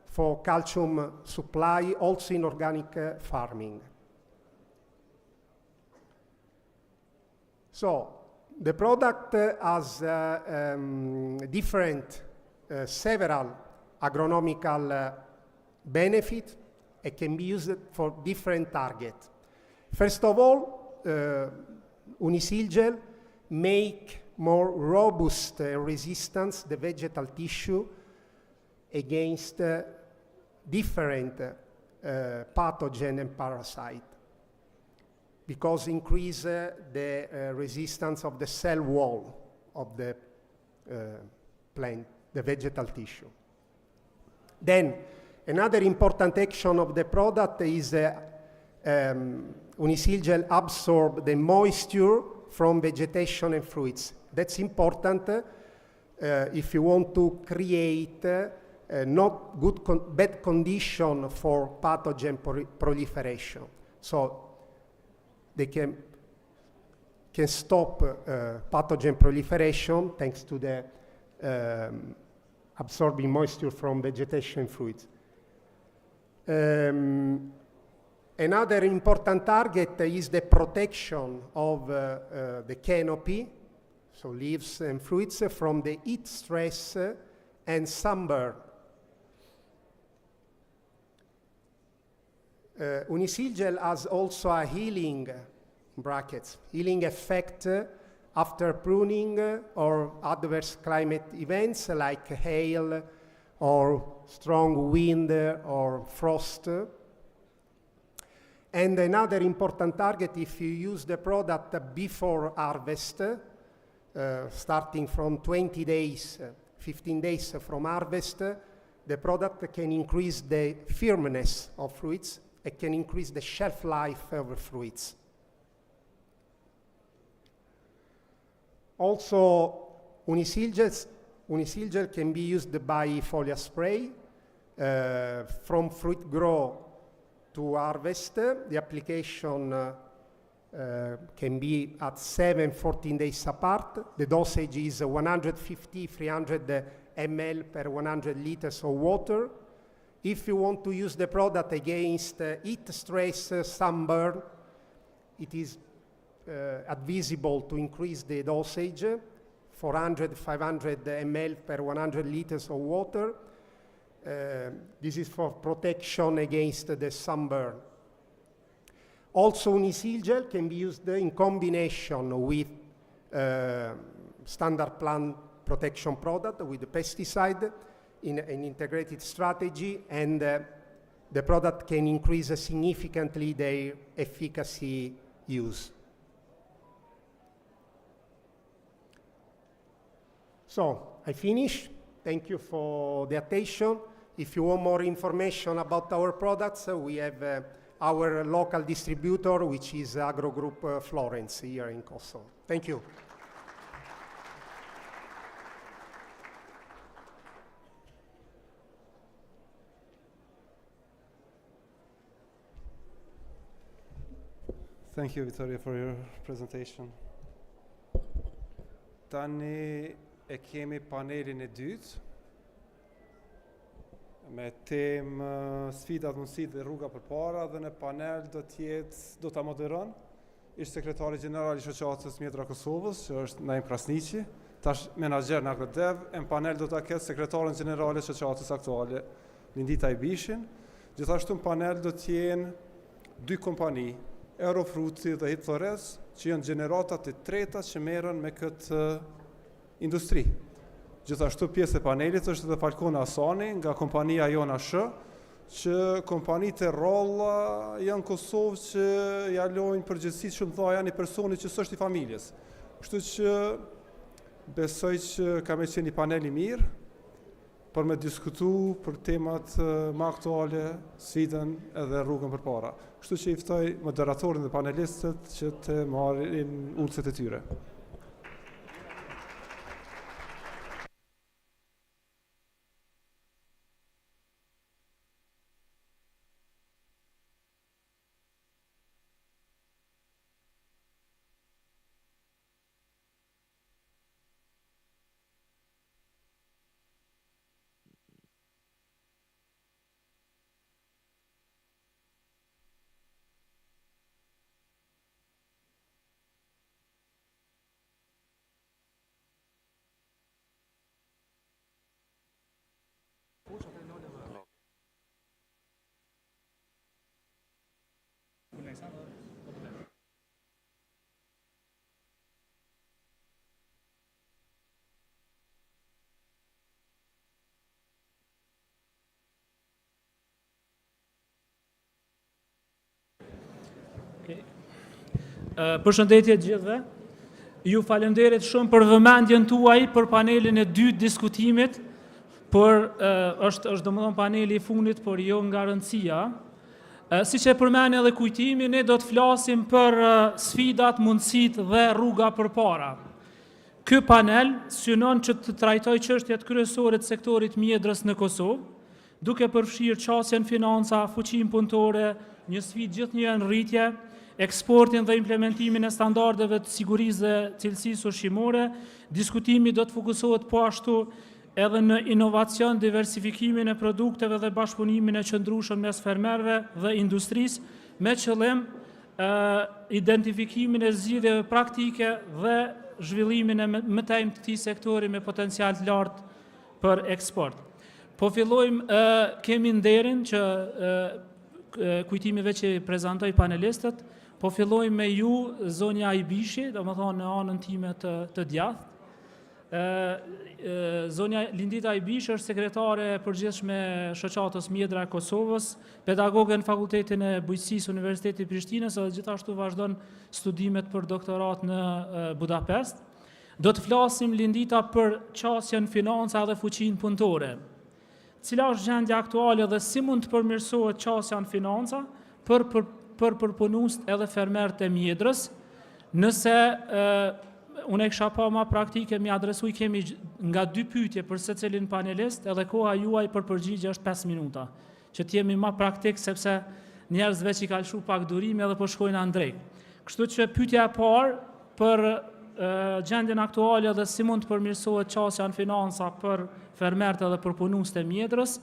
for calcium supply, also in organic farming. So the product has different, several agronomical benefits and can be used for different targets. First of all, Unisilgel make more robust resistance the vegetal tissue against different pathogen and parasite, because increase the resistance of the cell wall of the plant, the vegetal tissue. Then another important action of the product is Unisilgel absorb the moisture from vegetation and fruits. That's important if you want to create not bad condition for pathogen proliferation. So they can stop pathogen proliferation thanks to the absorbing moisture from vegetation and fruits. Another important target is the protection of the canopy, so leaves and fruits, from the heat stress and sunburn. Unisilgel has also a healing, brackets, healing effect after pruning or adverse climate events like hail or strong wind or frost. And another important target, if you use the product before harvest, starting from 20 days, 15 days from harvest, the product can increase the firmness of fruits. It can increase the shelf life of fruits. Also, Unisilgel can be used by foliar spray from fruit grow to harvest. The application can be at 7-14 days apart. The dosage is 150-300 ml per 100 liters of water. If you want to use the product against heat stress, sunburn, it is advisable to increase the dosage, 400-500 ml per 100 liters of water. This is for protection against the sunburn. Also, Unisilgel can be used in combination with standard plant protection product, with the pesticide, in an integrated strategy, and the product can increase significantly their efficacy use. So, I finish. Thank you for the attention. If you want more information about our products, we have our local distributor, which is Agro Group Florence here in Kosovo. Thank you. Thank you, Vittoria, for your presentation. Tani e kemi panelin e dytë me temë sfidat, mundësitë dhe rruga përpara, dhe në panel do ta moderon ish sekretari gjeneral i shoqatës Mjedra Kosovës, që është Naim Krasniqi, tash menaxher në Agrodev, e në panel do ta ketë sekretarin gjeneral i shoqatës aktuale, Lindita Ibishin. Gjithashtu në panel do të jenë dy kompani, Eurofruti dhe Hitthores, që janë gjeneratat e treta që merren me këtë industri. Gjithashtu pjesë e panelit është edhe Falcone Asani nga kompania Jona Sh, që kompanitë e rrolla janë në Kosovë që ja lojnë përgjegjësitë shumë të mëdha, janë i personi që s'është i familjes. Kështu që besoj që ka me qenë një panel i mirë për me diskutu për temat më aktuale, sfidën edhe rrugën përpara. Kështu që i ftoj moderatorin dhe panelistët që të marrin ulëset e tyre. Përshëndetje gjithëve. Ju falenderit shumë për vëmendjen tuaj për panelin e dytë diskutimit, është domethënë paneli i fundit, por jo nga rëndësia. Siç e përmend edhe Kujtimi, ne do të flasim për sfidat, mundësitë dhe rruga përpara. Ky panel synon që të trajtojë çështjet kryesore të sektorit mjedrës në Kosovë, duke përfshirë qasjen financa, fuqinë punëtore, një sfidë gjithnjë në rritje, eksportin dhe implementimin e standardeve të sigurisë dhe cilësisë ushqimore. Diskutimi do të fokusohet po ashtu edhe në inovacion, diversifikimin e produkteve dhe bashkëpunimin e qëndrueshëm mes fermerëve dhe industrisë, me qëllim identifikimin e zgjidhjeve praktike dhe zhvillimin e mëtejmë të këtij sektori me potencial të lartë për eksport. Po fillojmë, kemi nderin që Kujtimi veç që prezantoj panelistët, po fillojmë me ju, zonja Ajbishi, domethënë në anën time të djathtë. Zonja Lindita Ajbishi është sekretare e përgjithshme e shoqatës Mjedra e Kosovës, pedagoge në Fakultetin e Bujqësisë Universitetit Prishtinës dhe gjithashtu vazhdon studimet për doktorat në Budapest. Do të flasim, Lindita, për qasjen financa dhe fuqinë punëtore. Cila është gjendja aktuale dhe si mund të përmirësohet qasja në financa për përpunuesit edhe fermerët e mjedrës, nëse unë e kisha pa ma praktike mi adresuj, kemi nga 2 pyetje për secilin panelist, edhe koha juaj për përgjigje është 5 minuta, që t'jemi ma praktik sepse njerëzve që i kalëshu pak durimi edhe po shkojnë andrejt. Kështu që pyetja e parë për gjendjen aktuale dhe si mund të përmirësohet qasja në financa për fermerët edhe përpunuesit e mjedrës,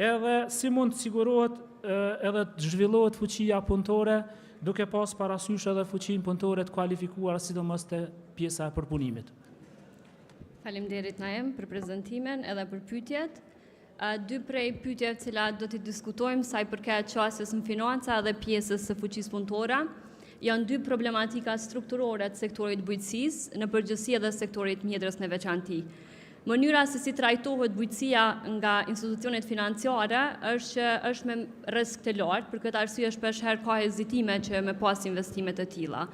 edhe si mund të sigurohet edhe të zhvillohet fuqia punëtore, duke pas parasysh edhe fuqinë punëtore të kualifikuar, sidomos te pjesa e përpunimit. Faleminderit Naem për prezantimin edhe për pyetjet. 2 prej pyetjeve të cilat do t'i diskutojmë sa i përket qasjes në financa dhe pjesës së fuqisë punëtore, janë 2 problematika strukturore të sektorit bujqësisë, në përgjithësi edhe sektorit mjedrës në veçanti. Mënyra se si trajtohet bujqësia nga institucionet financiare është me risk të lartë, për këtë arsye shpeshherë ka hezitime që me pas investimet të tilla.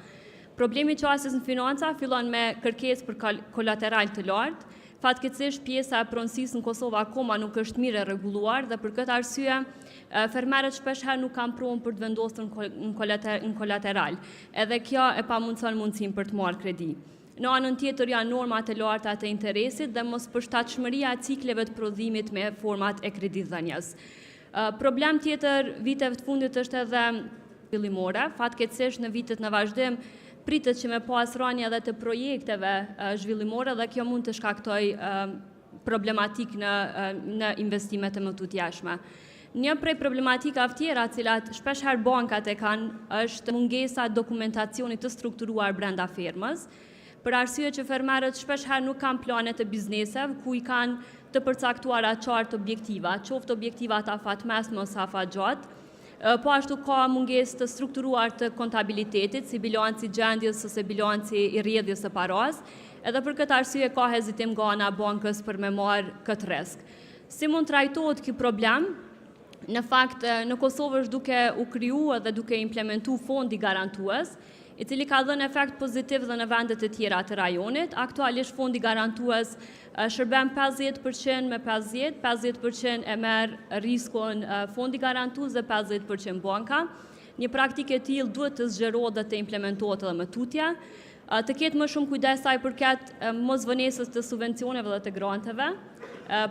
Problemi i qasjes në financa fillon me kërkesë për kolateral të lartë. Fatkeqësisht pjesa e pronësisë në Kosovë akoma nuk është mirë e rregulluar dhe për këtë arsye fermerët shpeshherë nuk kanë pronën për të vendosur në kolateral. Edhe kjo e pamundson mundësinë për të marrë kredi. Në anën tjetër janë normat e larta të interesit dhe mospërshtatshmëria e cikleve të prodhimit me format e kreditdhënies. Problem tjetër viteve të fundit është edhe zhvillimore. Fatkeqësisht në vitet në vazhdim pritet që me pas rënje edhe të projekteve zhvillimore dhe kjo mund të shkaktojë problematik në investimet e mëtutjashme. Një prej problematikave tjera cilat shpeshherë bankat e kanë është mungesa dokumentacionit të strukturuar brenda fermës, për arsye që fermerët shpeshherë nuk kanë plane të bizneseve ku i kanë të përcaktuara qartë objektiva, qoftë objektivat afat mesme ose afat gjatë. Po ashtu ka mungesë të strukturuar të kontabilitetit, si bilanci gjendjes ose bilanci i rrjedhjes së paras, edhe për këtë arsye ka hezitim nga ana bankës për me marrë këtë risk. Si mund trajtohet ky problem? Në fakt, në Kosovë është duke u kriju dhe duke implementu fondi garantues, i cili ka dhënë efekt pozitiv dhe në vendet të tjera të rajonit. Aktualisht fondi garantues shërben 50% me 50% e merr riskun fondi garantues dhe 50% banka. Një praktikë e tillë duhet të zgjerohet dhe të implementohet edhe më tutje. Të ketë më shumë kujdes sa i përket mosvënesës të subvencioneve dhe të granteve,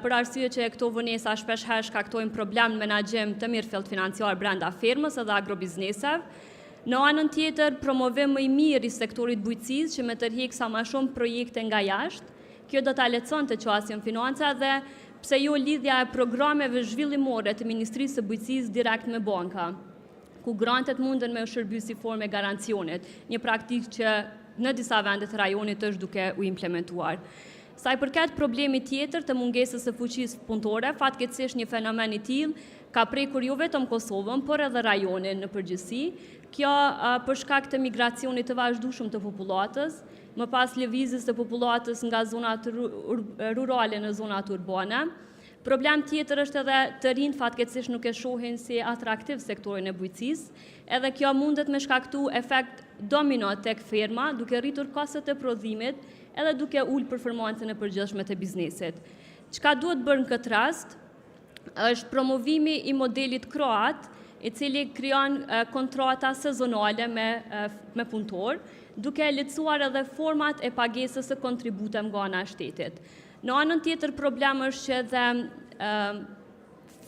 për arsye që këto vënesa shpeshherë shkaktojnë problem në menaxhim të mirëfillt financiar brenda fermës edhe agrobizneseve. Në anën tjetër, promovim më i mirë i sektorit bujqësisë që me tërheq sa më shumë projekte nga jashtë. Kjo do ta lehtësonte qasjen financa dhe pse jo lidhja e programeve zhvillimore të Ministrisë së Bujqësisë direkt me banka, ku grantet munden me u shërby si formë garancionit, një praktikë që në disa vende të rajonit është duke u implementuar. Sa i përket problemi tjetër të mungesës së fuqisë punëtore, fatkeqësisht një fenomen i tillë ka prekur jo vetëm Kosovën, por edhe rajonin në përgjithësi. Kjo për shkak të migracionit të vazhdueshëm të popullatës, më pas lëvizjes të popullatës nga zonat rurale në zonat urbane, Problem tjetër është edhe të rinjt fatkeqësisht nuk e shohin si atraktiv sektorin e bujqësisë, edhe kjo mundet me shkaktu efekt domino tek firma, duke rritur kostot e prodhimit edhe duke ullë performancën e përgjithshme të biznesit. Çka duhet bërë në këtë rast është promovimi i modelit kroat, i cili krijon kontrata sezonale me punëtor, duke lehtësuar edhe format e pagesës së kontributit nga ana e shtetit. Në anën tjetër problem është që edhe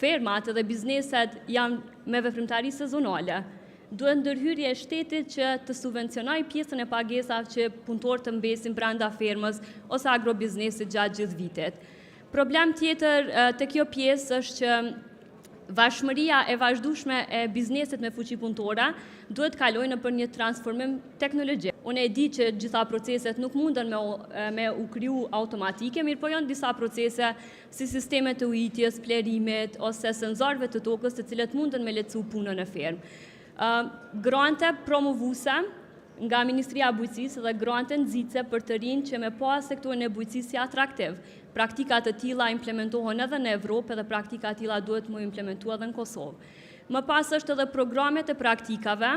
fermat dhe bizneset janë me veprimtari sezonale. Duhet ndërhyrje e shtetit që të subvencionoj pjesën e pagesave që punëtorët të mbesin brenda fermës ose agrobiznesit gjatë gjithë vitit. Problem tjetër të kjo pjesë është që vazhmëria e vazhdueshme e biznesit me fuqi punëtore duhet kalojë nëpër një transformim teknologjik. Unë e di që gjitha proceset nuk munden me u kriju automatike, mirë po janë disa procese si sistemet të ujitjes, plerimit ose senzorëve të tokës të cilët munden me lehtësu punën e fermë. Grante promovuese nga Ministria e Bujqësisë dhe grante nxitse për të rinj që me pa sektorin e bujqësisë si atraktiv. Praktika të tilla implementohen edhe në Evropë dhe praktika të tilla duhet më implementua edhe në Kosovë. Më pas është edhe programet e praktikave,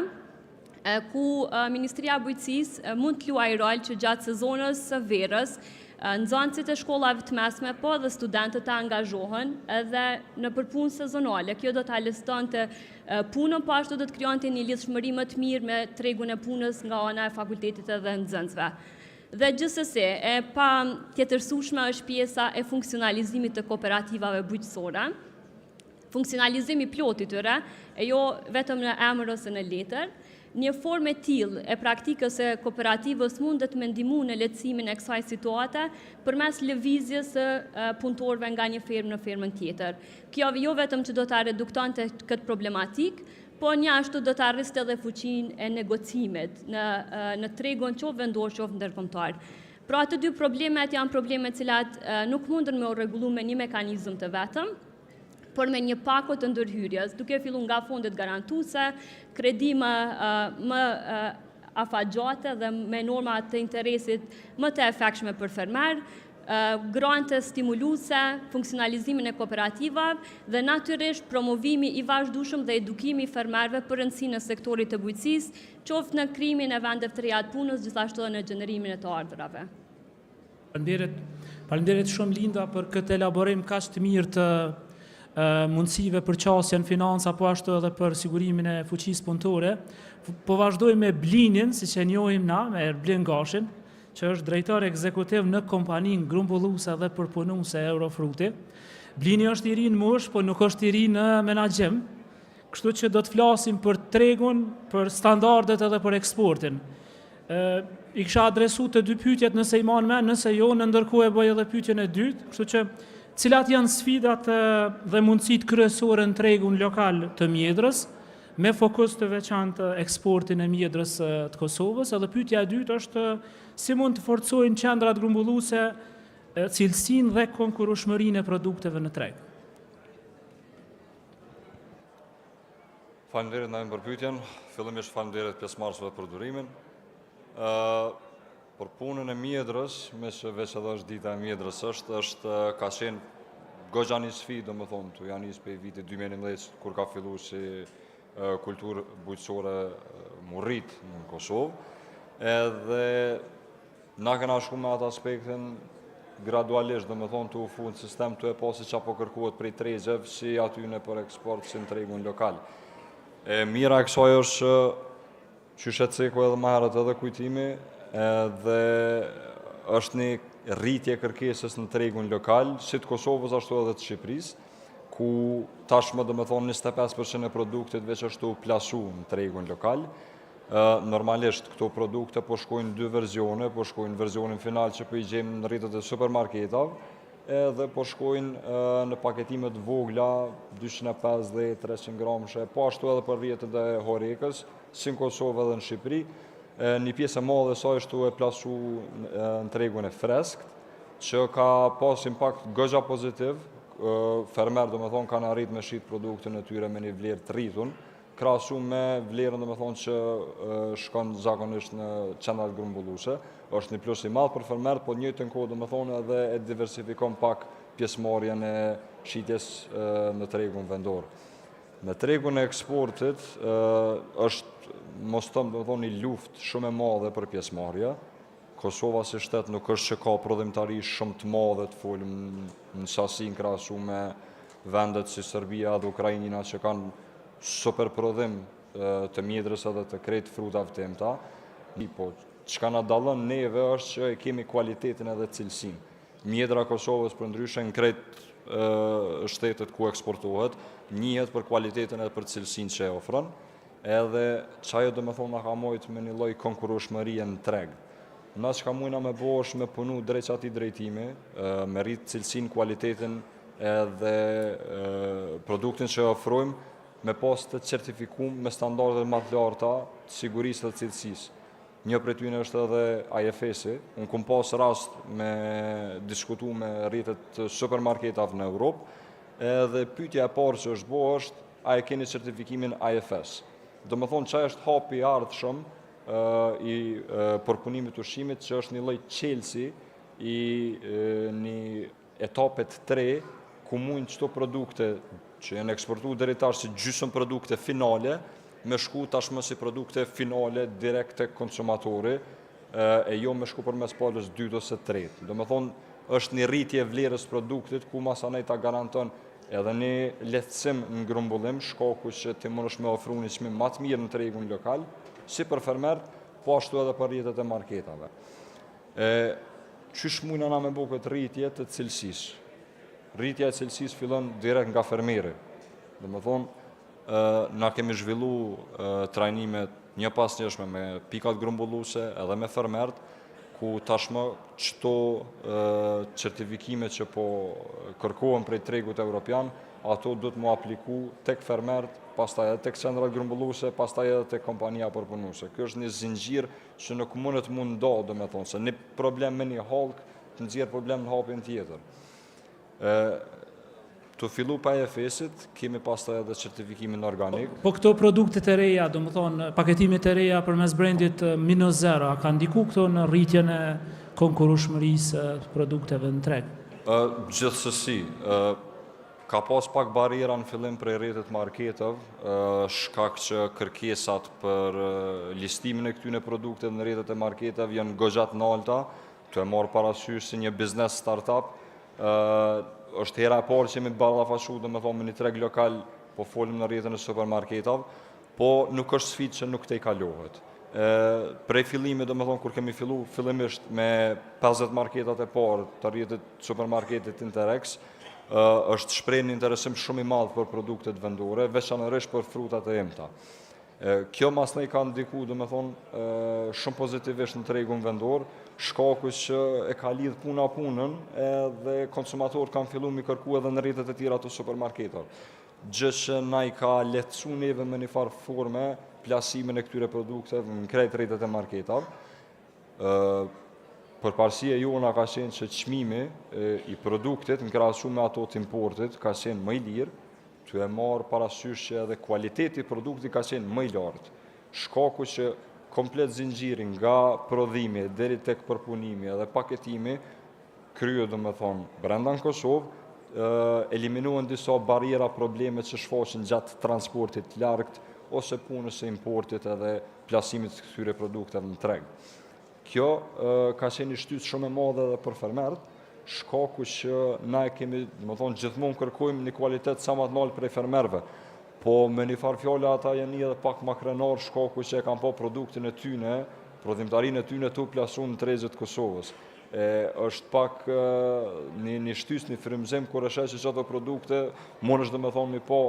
ku Ministria e Bujqësisë mund të luajë rol që gjatë sezonës së verës nxënësit e shkollave të mesme, po dhe studentët të angazhohen edhe në përpunë sezonale. Kjo do të alestonte punën, po ashtu do të krijonte një lidhshmëri më të mirë me tregun e punës nga ana e fakultetit edhe nxënësve. Dhe gjithsesi, e pa tjetërsueshme është pjesa e funksionalizimit të kooperativave bujqësore. Funksionalizimi plot i tyre, e jo vetëm në emër ose në letër. Një formë e tillë e praktikës së kooperativës mundet me ndihmu në lehtësimin e kësaj situate përmes lëvizjes së punëtorëve nga një fermë në fermën tjetër. Kjo jo vetëm që do ta reduktonte këtë problematik, po një ashtu do të arriste edhe fuqinë e negocimit në tregun qoftë vendor qoftë ndërkombëtar. Pra të dy problemet janë probleme cilat nuk munden me u rregullu me një mekanizëm të vetëm, por me një pako të ndërhyrjes, duke filluar nga fondet garantuese, kredime më afatgjate dhe me norma të interesit më të efektshme për fermer, grante stimuluese, funksionalizimin e kooperativave dhe natyrisht promovimi i vazhdueshëm dhe edukimi i fermerëve për rëndësinë e sektorit të bujqësisë, qoftë në krijimin e vendeve të reja të punës, gjithashtu edhe në gjenerimin e të ardhurave. Faleminderit shumë Linda për këtë elaborim kaq të mirë të mundësive për qasjen financa, po ashtu edhe për sigurimin e fuqisë punëtore. Po vazhdoj me Blinin, siç e njohim na, me Erblin Gashin, që është drejtor ekzekutiv në kompaninë grumbulluese dhe përpunuese Eurofruti. Blini është i ri në moshë, po nuk është i ri në menaxhim, kështu që do të flasim për tregun, për standardet edhe për eksportin. I kisha adresu të dy pyetjet nëse i man me, nëse jo, në ndërkohë e bëj edhe pyetjen e dytë, kështu që cilat janë sfidat dhe mundësit kryesore në tregun lokal të mjedrës, me fokus të veçantë eksportin e mjedrës të Kosovës, edhe pyetja e dytë është si mund të forcojnë qendrat grumbulluese cilësinë dhe konkurrueshmërinë e produkteve në treg. Faleminderit ndaj për pyetjen. Fillimisht faleminderit pjesëmarrësve për durimin. Për punën e mjedrës, me që veç edhe është dita e mjedrës ka qenë goxha një sfidë, domethënë, tu janë nisë për vitit 2011, kur ka filluar si kulturë bujqësore murrit në Kosovë, edhe na kena shku me atë aspektin gradualisht, domethënë, tu u fund sistem tu e pasi që apo kërkuat prej tregjeve, si atyne për eksport, si në tregun lokal. Mira e kësaj është që shetseko edhe më herët edhe kujtimi, dhe është një rritje kërkesës në tregun lokal, si të Kosovës ashtu edhe të Shqipërisë, ku tashmë domethënë 25% e produktit veç ashtu plasu në tregun lokal. Normalisht këto produkte po shkojnë dy verzione, po shkojnë versionin final që po i gjejmë në rrjetet e supermarketave, edhe po shkojnë në paketimet vogla 250-300 gramshe, po ashtu edhe për rrjetet e horekës, si në Kosovë edhe në Shqipëri. Një pjesë e madhe e saj është e plasu në tregun e freskët, që ka pas impakt goxha pozitiv. Fermerë domethënë kanë arrit me shit produktin e tyre me një vlerë të rritun, krahasu me vlerën domethënë që shkon zakonisht në qendrat grumbulluese. Është një plus i madh për fermerët, po në njëjtën kohë domethënë edhe e diversifikon pak pjesëmarrjen e shitjes në tregun vendor. Në tregun e eksportit është mos të më thonë një luftë shumë e madhe për pjesëmarrje. Kosova si shtet nuk është që ka prodhimtari shumë të madhe të folëm në sasi në krahasu me vendet si Serbia dhe Ukrajina që kanë super prodhim të mjedres edhe të krejt frutave të emta. Po, çka na dallon neve është që e kemi kualitetin edhe cilësinë. Mjedra Kosovës për ndryshe në krejt shtetet ku eksportohet, njihet për kualitetin edhe për cilësinë që e ofron, edhe çajo do të thonë na ka mojt me një lloj konkurrueshmërie në treg. Na çka mujna me bo është me punu drejt atij drejtimi, me rrit cilësinë, kualitetin edhe produktin që ofrojmë, me pas të certifikuar me standarde më të larta të sigurisë dhe cilësisë. Një prej tyre është edhe IFS-i. Unë kam pas rast me diskutu me rrjetet të supermarketave në Europë, edhe pyetja e parë që është bo është a e keni certifikimin IFS. Do të thonë çfarë është hapi i ardhshëm i përpunimit të ushqimit, që është një lloj çelësi i një etape të tre ku mund çdo produkte që janë eksportuar deri tash si gjysmë produkte finale me shku tashmë si produkte finale direkt tek konsumatori e jo me shku përmes palës 2 ose 3. Do të thonë është një rritje e vlerës produktit ku masanej ta garanton edhe një lehtësim në grumbullim, shkaku që ti mundesh me ofru një çmim më të mirë në tregun lokal, si për fermert, po ashtu edhe për rrjetet e marketave. Qysh mujna na me bo këtë rritje të cilësisë? Rritja e cilësisë fillon direkt nga fermeri. Dhe më thonë, na kemi zhvillu trajnimet një pas njëshme me pikat grumbulluese edhe me fermert, ku tashmë qëto certifikime që po kërkohen prej tregut evropian, ato do të mu apliku tek fermert, pastaj edhe tek qendrat grumbulluese, pastaj edhe tek kompania përpunuese. Kjo është një zinxhir që nuk mundet mund ndo, do me thonë, se një problem me një halk të nxjerr problem në hapin tjetër. Të fillu pa IFS-it, kemi pastaj edhe certifikimin organik. Po këto produktet e reja, do më thonë, paketimet e reja përmes brandit -0, a ka ndiku këto në rritjen e konkurrueshmërisë të produkteve në treg? Gjithsesi, ka pas pak bariera në fillim për rrjetet marketov, shkak që kërkesat për listimin e këtyre produkteve në rrjetet e marketov janë goxha të larta, të e marr parasysh si një biznes startup. Është hera e parë që mi ballafaqu, do të thonë, në një treg lokal, po folim në rrjetin e supermarketov, po nuk është sfidë që nuk te i kalohet. Prej fillimi, do të thonë, kur kemi fillu fillimisht me 50 marketat e parë të rrjetit supermarketit Interex, është shpreh një interesim shumë i madh për produktet vendore, veçanërisht për frutat e emta. Kjo masnej ka ndiku, do të thonë, shumë pozitivisht në tregun vendor, shkaku që e ka lidh puna punën edhe konsumatorët kanë filluar mi kërku edhe në rrjetet e tjera të supermarketave. Gjë që na i ka lehtësu neve me një farë forme plasimin e këtyre produkteve në krejt rrjetet e marketave. Përparësia jona ka qenë që çmimi i produktit në krahasim me ato të importit ka qenë më i lirë, të e marë parasysh që edhe kualiteti i produktit ka qenë më i lartë. Shkaku që komplet zinxhiri nga prodhimi deri tek përpunimi edhe paketimi krye, do të thonë, brenda në Kosovë, eliminohen disa bariera, probleme që shfaqen gjatë transportit largt ose punës së importit edhe plasimit të këtyre produkteve në treg. Kjo ka qenë një shtytje shumë e madhe edhe për fermerët, shkaku që na e kemi, do të thonë, gjithmonë kërkojmë një kualitet sa më të lartë prej fermerëve. Po me një farë fjale ata janë edhe pak më krenar, shkaku që e kanë pa produktin e tyne, prodhimtarinë e tyne të plasun në tregjet të Kosovës. Është pak një shtys, një frymëzim kur e sheh që ato produkte mundesh, do të thonë, mi po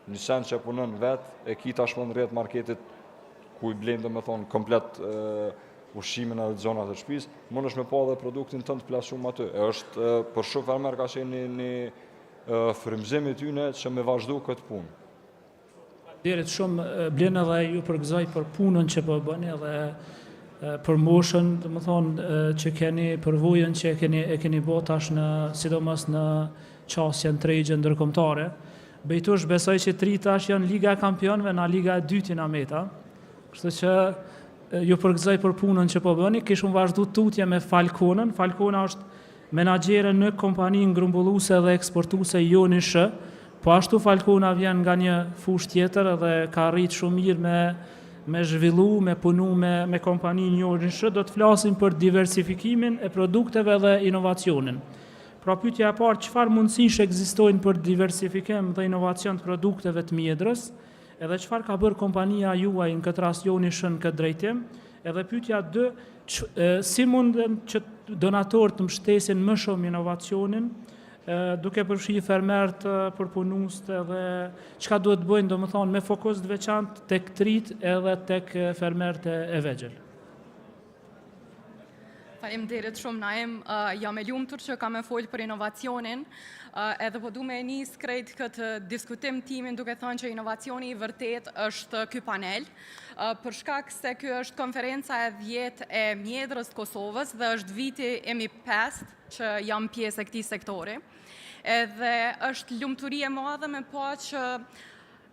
një sen që punon vetë, e ki tashmë në rrjet marketit ku i blen, do të thonë, komplet ushqimin edhe zonat e shtëpisë, mundesh me pa edhe produktin tënd të plasum aty. Është për shumë fermer ka qenë një frymëzim i tyne që me vazhdu këtë punë. Derit shumë blen edhe ju përgëzoj për punën që po bëni edhe për moshën, do të thonë, që keni përvojën që e keni bërë tash në sidomos në qasjen tregje ndërkombëtare. Bejtush besoj që 3 tash janë Liga e Kampionëve, na Liga e 2 në meta. Kështu që ju përgëzoj për punën që po bëni, kishun vazhdu tutje me Falconën. Falcona është menaxhere në kompaninë grumbulluese dhe eksportuese Joni Sh, po ashtu Falcona vjen nga një fushë tjetër dhe ka arrit shumë mirë me zhvillu, me punu me kompaninë Joni Sh, do të flasim për diversifikimin e produkteve dhe inovacionin. Pra pyetja e parë, çfarë mundësish ekzistojnë për diversifikim dhe inovacion të produkteve të mjedrës, edhe çfarë ka bërë kompania juaj në këtë rast Joni Sh në këtë drejtim, edhe pyetja 2, si munden që donatorët të mbështesin më shumë inovacionin, duke përfshi fermerët, përpunues edhe çka duhet bëjnë, domethënë me fokus të veçantë tek trit edhe tek fermerët e vegjël. Faleminderit shumë Naim, jam e lumtur që kam e folë për inovacionin, edhe po du me nis krejt këtë diskutim timin duke thënë që inovacioni i vërtet është ky panel, për shkak se ky është konferenca e 10 e mjedrës të Kosovës dhe është viti e mi 5 që jam pjesë e këtij sektori. Edhe është lumturi e madhe me pa që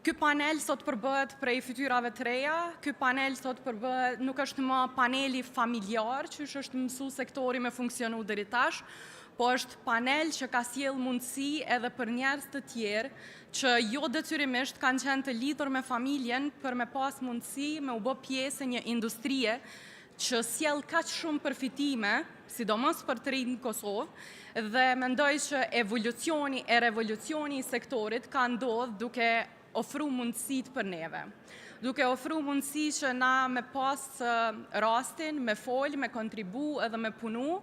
ky panel sot përbëhet prej fytyrave të reja, ky panel sot përbëhet nuk është më paneli familjar, që është mësu sektori me funksionu deri tash, po është panel që ka sjell mundësi edhe për njerëz të tjerë që jo detyrimisht kanë qenë të lidhur me familjen për me pas mundësi me u bë pjesë e një industrie që sjell kaq shumë përfitime, sidomos për të rinj në Kosovë, dhe mendoj që evolucioni e revolucioni i sektorit ka ndodhur duke ofru mundësit për neve. Duke ofru mundësi që na me pas rastin, me fol, me kontribu edhe me punu,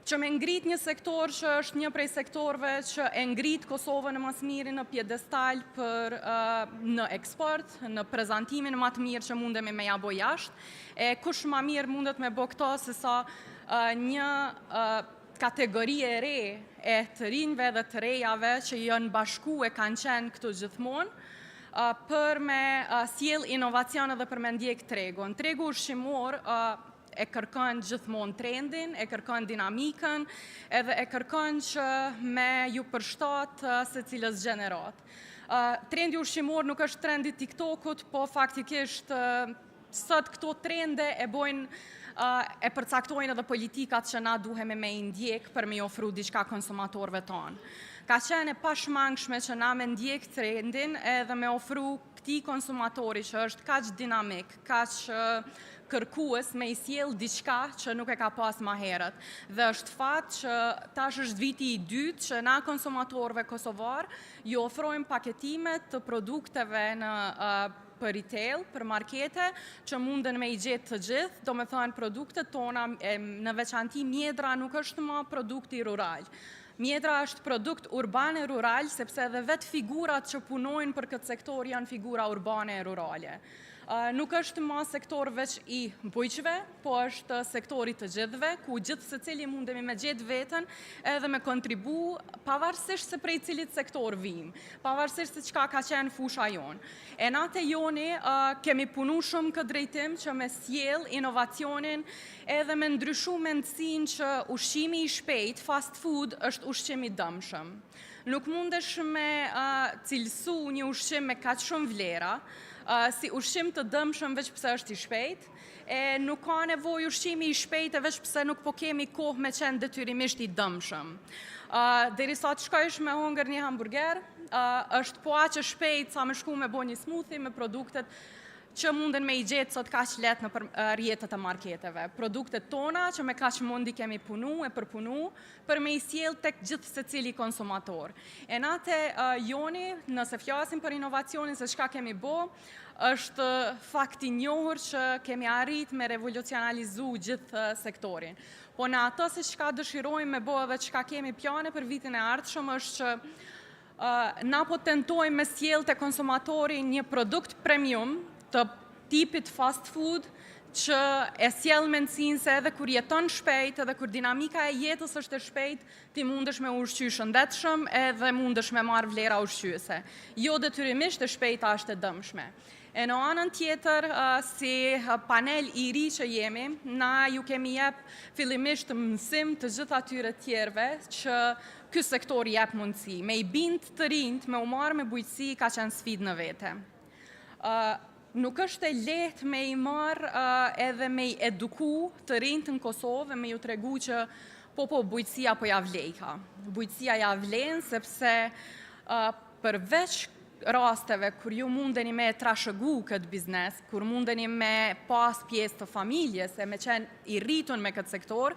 që me ngrit një sektor që është një prej sektorve që e ngrit Kosovën në mas miri në pjedestal për në eksport, në prezantimin më të mirë që mundemi me ja bo jashtë, e kush ma mirë mundet me bo këto se sa një kategori e re e të rinjve dhe të rejave që janë bashku e kanë qenë këtu gjithmonë për me sjell inovacione dhe për me ndjek tregun. Tregu ushqimor e kërkon gjithmonë trendin, e kërkon dinamikën, edhe e kërkon që me ju përshtat se cilës gjenerat. Trendi ushqimor nuk është trendi TikTokut, po faktikisht sot këto trende e bojnë e përcaktojnë edhe politikat që na duhemi me indjek për me ofru diçka konsumatorëve tonë. Ka qenë e pashmangshme që na me ndjek trendin edhe me ofru këtij konsumatori që është kaq dinamik, kaq kërkues me i sjell diçka që nuk e ka pas ma herët. Dhe është fat që tash është viti i dytë që na konsumatorëve kosovar ju ofrojmë paketimet të produkteve në për retail, për markete, që munden me i gjetë të gjithë, do me thënë produktet tona, në veçanti mjedra nuk është më produkti rural. Mjedra është produkt urbane rural, sepse edhe vetë figurat që punojnë për këtë sektor janë figura urbane e rurale. Nuk është më sektor veç i bujqve, po është sektori të gjithve, ku gjithë se cili mundemi me gjithë vetën edhe me kontribu, pavarësisht se prej cilit sektor vim, pavarësisht se qka ka qenë fusha jonë. E natë joni kemi punu shumë këtë drejtim që me sjell inovacionin edhe me ndryshu mendësin që ushqimi i shpejt, fast food, është ushqimi dëmshëm. Nuk mundesh me cilësu një ushqim me kaq shumë vlera, si ushqim të dëmshëm veç pse është i shpejt, e nuk ka nevojë ushqimi i shpejt e veç pse nuk po kemi kohë me qenë detyrimisht i dëmshëm. Derisa të shkojsh me hongër një hamburger, është po aq e shpejt sa me shku me bo një smoothie me produktet që munden me i gjetë sot kaq let në rrjetet e marketeve. Produktet tona që me kaq mundi kemi punu e përpunu për me i sjell tek gjithë se cili konsumator. E nate joni, nëse flasim për inovacionin se çka kemi bo, është fakt i njohur që kemi arrit me revolucionalizu gjithë sektorin. Po në ato se çka dëshirojmë me bo dhe çka kemi plane për vitin e ardhshëm është që na po tentojmë me sjell te konsumatori një produkt premium të tipit fast food që e sjell mendsinë se edhe kur jeton shpejt, edhe kur dinamika e jetës është e shpejt, ti mundesh me ushqy shëndetshëm edhe mundesh me marrë vlera ushqyese. Jo detyrimisht e shpejta është e dëmshme. E në anën tjetër, si panel i ri që jemi, na ju kemi jep fillimisht mësim të gjithë atyre tjerve që ky sektor jep mundësi. Me i bind të rinjt, me u marrë me bujqësi ka qenë sfidë në vete. Nuk është e lehtë me i marrë edhe me i eduku të rinjt në Kosovë, me ju tregu që Po, bujqësia po ja vlejka. Bujqësia ja vlen sepse përveç rasteve kur ju mundeni me trashëgu këtë biznes, kur mundeni me pas pjesë të familjes e me qenë i rritun me këtë sektor,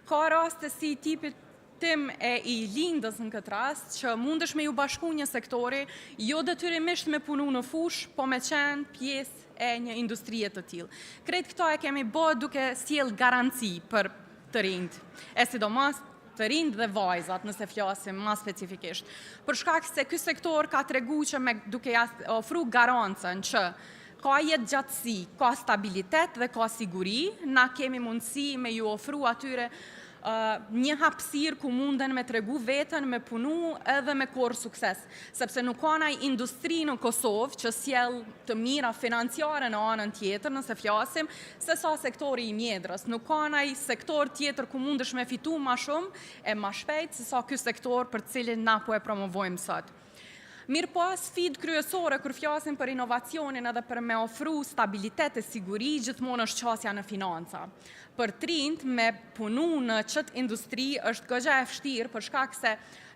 ka raste si tipit tim e i lindës në këtë rast, që mundesh me ju bashku një sektori, jo detyrimisht me punu në fush, po me qenë pjesë e një industrie të tillë. Krejt këto e kemi bë duke sjell garanci për të rinjt, e sidomos të rinjt dhe vajzat, nëse flasim ma specifikisht. Për shkak se ky sektor ka tregu që duke ofru garancën që ka jetë gjatësi, ka stabilitet dhe ka siguri, na kemi mundësi me ju ofru atyre një hapësirë ku munden me tregu veten, me punu edhe me korë sukses. Sepse nuk ka naj industri në Kosovë që sjell të mira financiare në anën tjetër, nëse flasim, se sa sektori i mjedrës. Nuk ka naj sektor tjetër ku mundesh me fitu ma shumë e ma shpejt, se sa ky sektor për cilin na po e promovojmë sot. Mirë po, sfidë kryesore kër flasim për inovacionin edhe për me ofru stabilitet e siguri, gjithmonë është qasja në financa. Për trinjt, me punu në qëtë industri është goxha e vështirë, për shkak se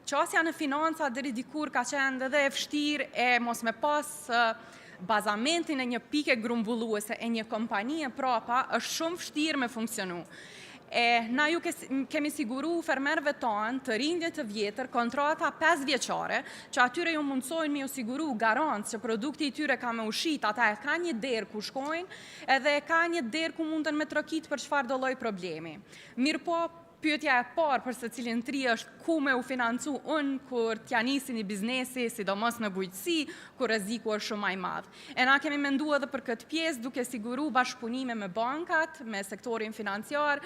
qasja në financa deri dikur ka qenë edhe e vështirë e mos me pas bazamentin e një pike grumbulluese e një kompanie prapa është shumë vështirë me funksionu. Na ju kemi siguru fermerve tonë të rinjve të vjetër kontrata 5 vjeqare, që atyre ju mundsojnë me ju siguru garancë që produkti i tyre ka me ushit, ata e ka një derë ku shkojnë, edhe e ka një derë ku mundën me trokit për çfarë do lloj problemi. Mirë po, pyetja e parë për secilin tri është ku me u financu kur t'ja nisi një biznesi, sidomos në bujqësi, ku rreziku është shumë më i madh. E na kemi menduar edhe për këtë pjesë duke siguru bashkëpunime me bankat, me sektorin financiar,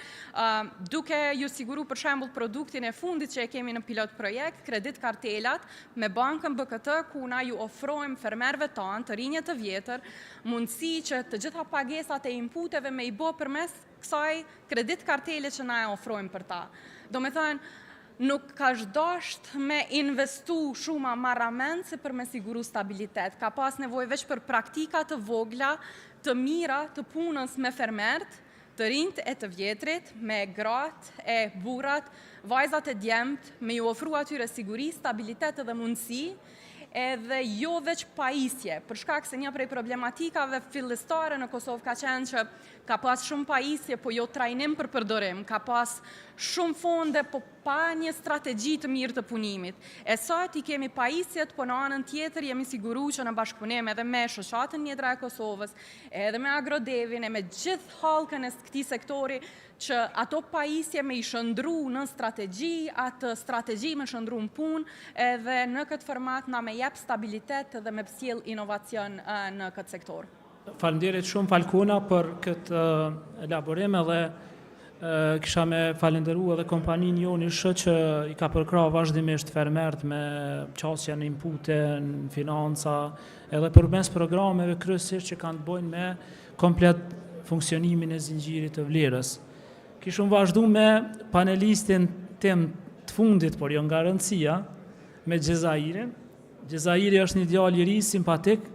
duke ju siguru për shembull produktin e fundit që e kemi në pilot projekt, kredit kartelat me bankën BKT, ku na ju ofrojmë fermerëve tanë të rinjë të vjetër mundësi që të gjitha pagesat e inputeve me i bë përmes kësaj kredit kartele që na e ofrojmë për ta. Do me thënë, nuk ka shdasht me investu shumë marrament se për me siguru stabilitet. Ka pas nevojë veç për praktika të vogla, të mira, të punës me fermert, të rinjt e të vjetrit, me gratë e burrat, vajzat e djemt, me ju ofru atyre siguri, stabilitet dhe mundësi, edhe jo veç pajisje, për shkak se një prej problematikave fillestare në Kosovë ka qenë që ka pas shumë pajisje, po jo trajnim për përdorim, ka pas shumë fonde, po pa një strategji të mirë të punimit. E sot i kemi pajisjet, po në anën tjetër jemi siguru që në bashkëpunim edhe me shoqatën mjedra e Kosovës, edhe me agrodevin, e me gjithë halkën e këtij sektori, që ato pajisje me i shëndru në strategji, atë strategji me shëndru në punë, edhe në këtë format na me jep stabilitet dhe me sjell inovacion në këtë sektor. Falenderit shumë Falkona për këtë elaborim edhe kisha me falenderu edhe kompanin Joni Shë që i ka përkra vazhdimisht fermert me qasja në inpute, në financa, edhe përmes programeve kryesisht që kanë të bojnë me komplet funksionimin e zinxhirit të vlerës. Kishëm vazhdu me panelistin tim të fundit, por jo nga rëndësia, me Gjezairin. Gjezairi është një djalë i ri, simpatik,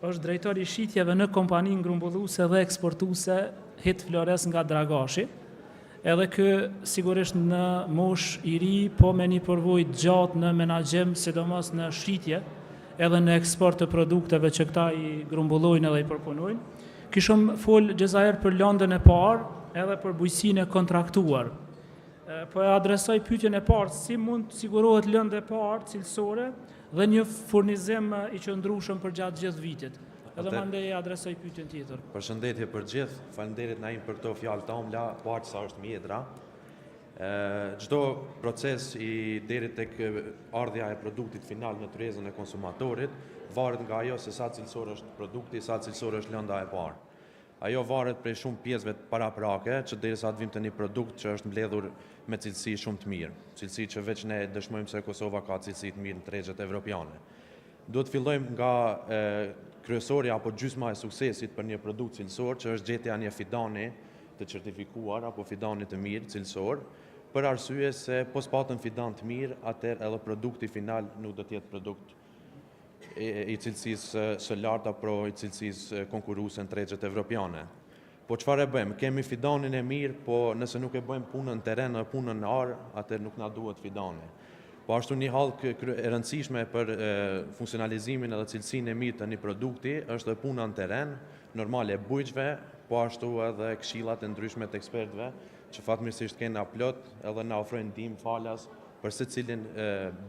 është drejtori i shitjeve në kompaninë grumbulluese dhe eksportuese Hit Flores nga Dragashi. Edhe kë sigurisht në mosh i ri, po me një përvojë gjatë në menaxhim, sidomos në shitje, edhe në eksport të produkteve që këta i grumbullojnë edhe i përpunojnë. Kishëm fol Gjezair për lëndën e parë, edhe për bujqësinë e kontraktuar. Po e adresoj pyetjen e parë, si mund të sigurohet lëndë e parë cilësore dhe një furnizim i qëndrueshëm për gjatë gjithë vitit. Edhe mandej e adresoj pyetjen tjetër. Përshëndetje për gjithë, falenderit Naim për këto fjalë tomla, partë sa është mjedra. Çdo proces i deri tek ardhja e produktit final në tryezën e konsumatorit varet nga ajo se sa cilësor është produkti, sa cilësor është lënda e parë. Ajo varet prej shumë pjesëve të paraprake, që derisa të vim të një produkt që është mbledhur me cilësi shumë të mirë. Cilësi që veç ne dëshmojmë se Kosova ka cilësi të mirë në tregjet evropiane. Do të fillojmë nga kryesorja apo gjysma e suksesit për një produkt cilësor, që është gjetja një fidani të certifikuar apo fidani të mirë cilësor, për arsye se po s'patën fidan të mirë, atëherë edhe produkti final nuk do të jetë produkt i cilësisë së lartë apo i cilësisë konkurruese në tregjet evropiane. Po çfarë e bëjmë? Kemi fidanin e mirë, po nëse nuk e bëjmë punën në terren apo punën në ar, atëherë nuk na duhet fidani. Po ashtu një hallë e rëndësishme për funksionalizimin edhe cilësinë e mirë të një produkti është edhe puna në terren, normale e bujqve, po ashtu edhe këshillat e ndryshme të ekspertëve, që fatmirësisht kena plot edhe na ofrojnë ndihmë falas për secilin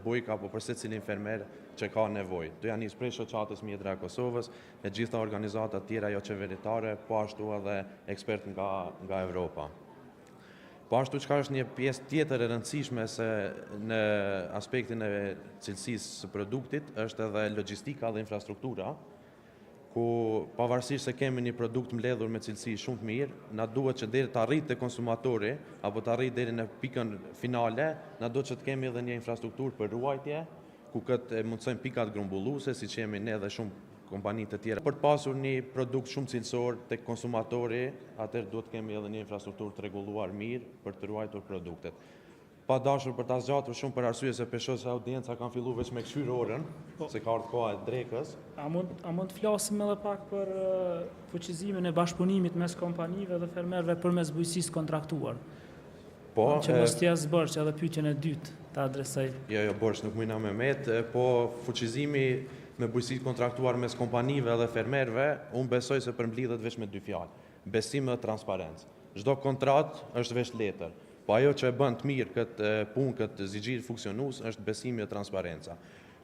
bujk apo për secilin fermer që ka nevojë. Do janë prej shoqatës Mjedra e Kosovës, e gjitha organizata tjera jo qeveritare, po ashtu edhe ekspertë nga Evropa. Po ashtu çka është një pjesë tjetër e rëndësishme se në aspektin e cilësisë së produktit është edhe logjistika dhe infrastruktura, ku pavarësisht se kemi një produkt mbledhur me cilësi shumë të mirë, na duhet që deri të arrijë te konsumatori apo të arrijë deri në pikën finale, na duhet që të kemi edhe një infrastrukturë për ruajtje, ku këtë mundsojnë pikat grumbulluese, siç jemi ne dhe shumë kompani të tjera. Për të pasur një produkt shumë cilësor tek konsumatori, atëherë duhet të kemi edhe një infrastrukturë të rregulluar mirë për të ruajtur produktet. Pa dashur për ta zgjatur shumë për arsye se pesho se audienca kanë filluar vetëm me kthyer orën, se ka ardhur koha e drekës. A mund të flasim edhe pak për fuqizimin e bashkëpunimit mes kompanive dhe fermerëve përmes bujqësisë kontraktuar? Po, që mos t'ja zbërç edhe pyetjen e dytë ta adresoj. Jo, borç nuk mujna me met, po fuqizimi me bujqësi kontraktuar mes kompanive dhe fermerëve, unë besoj se përmblidhet vetëm me dy fjalë: besim dhe transparencë. Çdo kontratë është veç letër. Po ajo që e bën të mirë këtë punë, këtë zgjidhje funksionues është besimi dhe transparenca.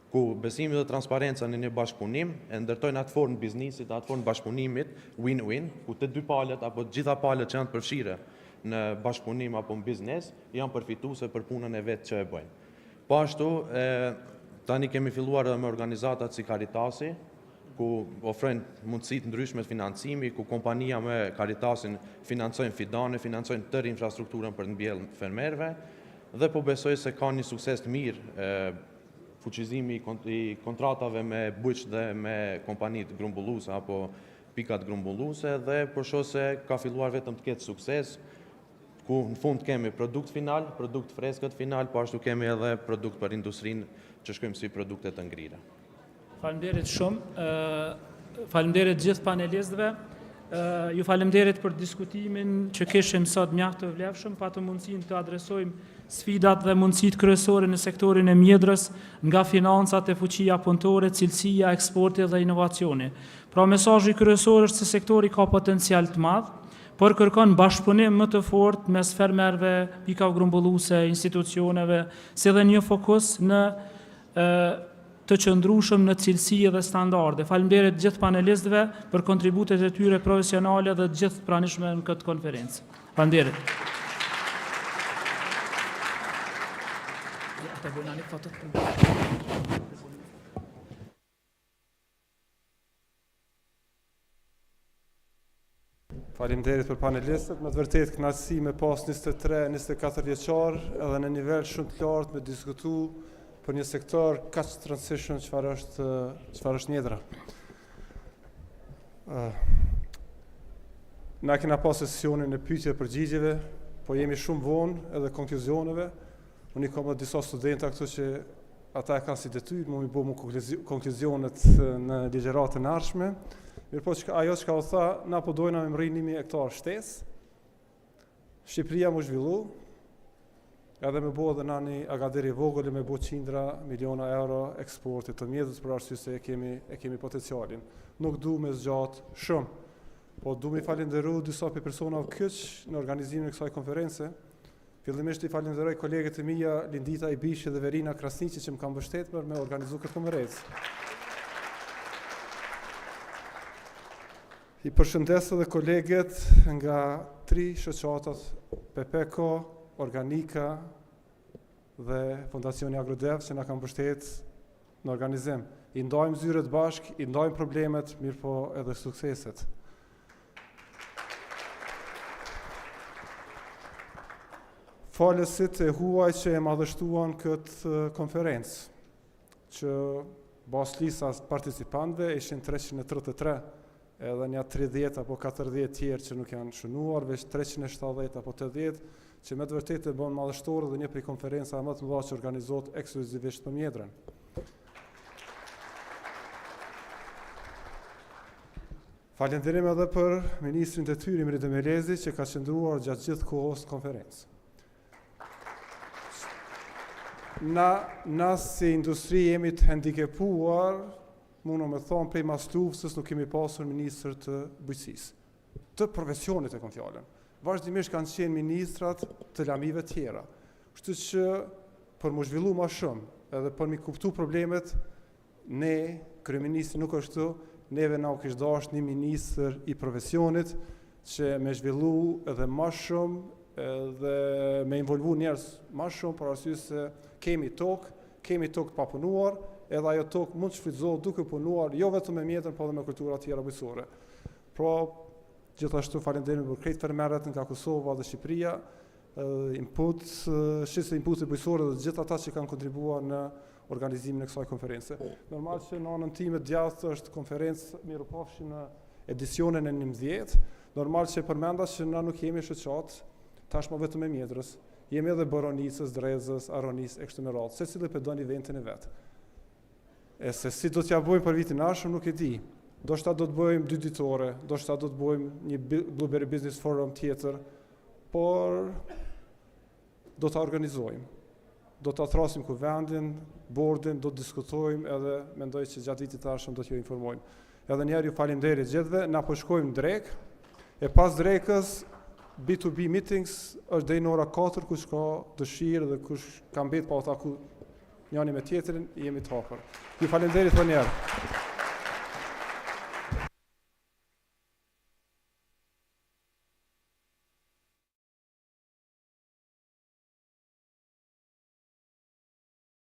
Ku besimi dhe transparenca në një bashkëpunim e ndërtojnë atë formë biznesit, atë formë bashkëpunimit win-win, ku të dy palët apo të gjitha palët që janë të përfshirë në bashkëpunim apo në biznes janë përfituese për punën e vetë që e bëjnë. Po ashtu, tani kemi filluar edhe me organizatat si Caritasi, ku ofrojnë mundësi të ndryshme të financimi, ku kompania me Caritasin financojnë fidane, financojnë tërë infrastrukturën për të mbjellë fermerëve, dhe po besoj se ka një sukses të mirë fuqizimi i kontratave me bujq dhe me kompanit grumbulluese apo pikat grumbulluese, dhe po shoh se ka filluar vetëm të ketë sukses, ku në fund kemi produkt final, produkt freskët final, po ashtu kemi edhe produkt për industrinë që shkojmë si produkte të ngrira. Faleminderit shumë, faleminderit gjithë panelistëve, ju faleminderit për diskutimin që kishim sot mjaft të vlefshëm, patëm mundësinë të adresojmë sfidat dhe mundësitë kryesore në sektorin e mjedrës, nga financat e fuqia punëtore, cilësia, eksporti dhe inovacioni. Pra mesazhi kryesor është se sektori ka potencial të madh, por kërkon bashkëpunim më të fortë mes fermerëve, pikave grumbulluese, institucioneve, si dhe një fokus në të qëndrueshëm në cilësi dhe standarde. Faleminderit gjithë panelistëve për kontributet e tyre profesionale dhe gjithë pranishme në këtë konferencë. Faleminderit. Faleminderit për panelistët, me të vërtetë kënaqësi me pas 23-24 vjeçar edhe në nivel shumë të lartë me diskutu për një sektor kaq transition çfarë është mjedra. Na kena pas sesionin e pyetje dhe përgjigjeve, po jemi shumë vonë edhe konkluzioneve. Unë kam disa studentë këtu që ata e kanë si detyrë më bëmu konkluzionet në ligjëratën e ardhshme. Mirë po ajo që ka u tha, na po dojna me mrrin 1000 hektar shtesë. Shqipëria më zhvillu, edhe me bo dhe na një agaderi vogël me bo qindra miliona euro eksportit të mjedrës për arsye se e kemi potencialin. Nuk du me zgjat shumë, po du me falenderu disa për personave kyç në organizimin e kësaj konference. Fillimisht i falenderoj kolegët e mia Lindita Ibishi dhe Verina Krasniqi që më kanë mbështetur me organizu këtë konferencë. I përshëndes edhe kolegët nga 3 shoqatat PPK, Organika dhe Fondacioni Agrodev që na kanë mbështetur në organizim. I ndajmë zyret bashk, i ndajmë problemet, mirë po edhe sukseset. Falësit e huaj që e madhështuan këtë konferencë, që bas listas participantëve ishin 333, edhe një 30 apo 40 tjerë që nuk janë shënuar, veç 370 apo 80, që me të vërtetë e bën madhështore dhe një prej konferenca më të mëdha që organizohet ekskluzivisht për mjedrën. Falenderim edhe për Ministrin Detyr Imre Demelezi që ka qëndruar gjatë gjithë kohës konferencë. Na si industri jemi të handikepuar, mundu me thonë prej mas luftës nuk kemi pasur ministër të bujqësisë, të profesionit e kom fjallën. Vazhdimisht kanë qenë ministrat të lamive tjera. Kështu që për më zhvillu ma shumë edhe për mi kuptu problemet, ne, kryeministri nuk është të, neve na u kishtë dash një ministër i profesionit që me zhvillu edhe ma shumë edhe me involvu njerës ma shumë për arsye se kemi tokë të papunuar, edhe ajo tokë mund të shfrytëzohet duke punuar jo vetëm me mjetën, po edhe me kultura tjera bujqësore. Pra, gjithashtu falenderoj për krejt fermerët nga Kosova dhe Shqipëria, shqisë inputit bujqësore dhe gjithë ata që kanë kontribuar në organizimin e kësaj konference. Normal që në anën time djathtë është konferencë mirupafshim në edicionin e 11. Normal që përmenda që na nuk jemi shoqat, tashmë vetëm e mjedrës, jemi edhe Boronicës, Drezës, Aronis e kështu me radhë, secili po don eventin e vet. E se si do t'ja bëjmë për vitin ardhshëm nuk e di. Do shta do të bëjmë 2 ditore, do shta do të bëjmë një Blueberry Business Forum tjetër, por do t'a organizojmë. Do t'a thrasim ku vendin, bordin, do të diskutojmë edhe mendoj që gjatë vitit të ardhshëm do t'ju informojmë. Edhe njerë ju falenderit gjithve, na po shkojmë drek, e pas drekës B2B meetings është deri në ora 4 kush ka dëshirë dhe kush ka mbet pa ata ku njani me tjetrin, jemi të hapur. Ju falenderit për njerë.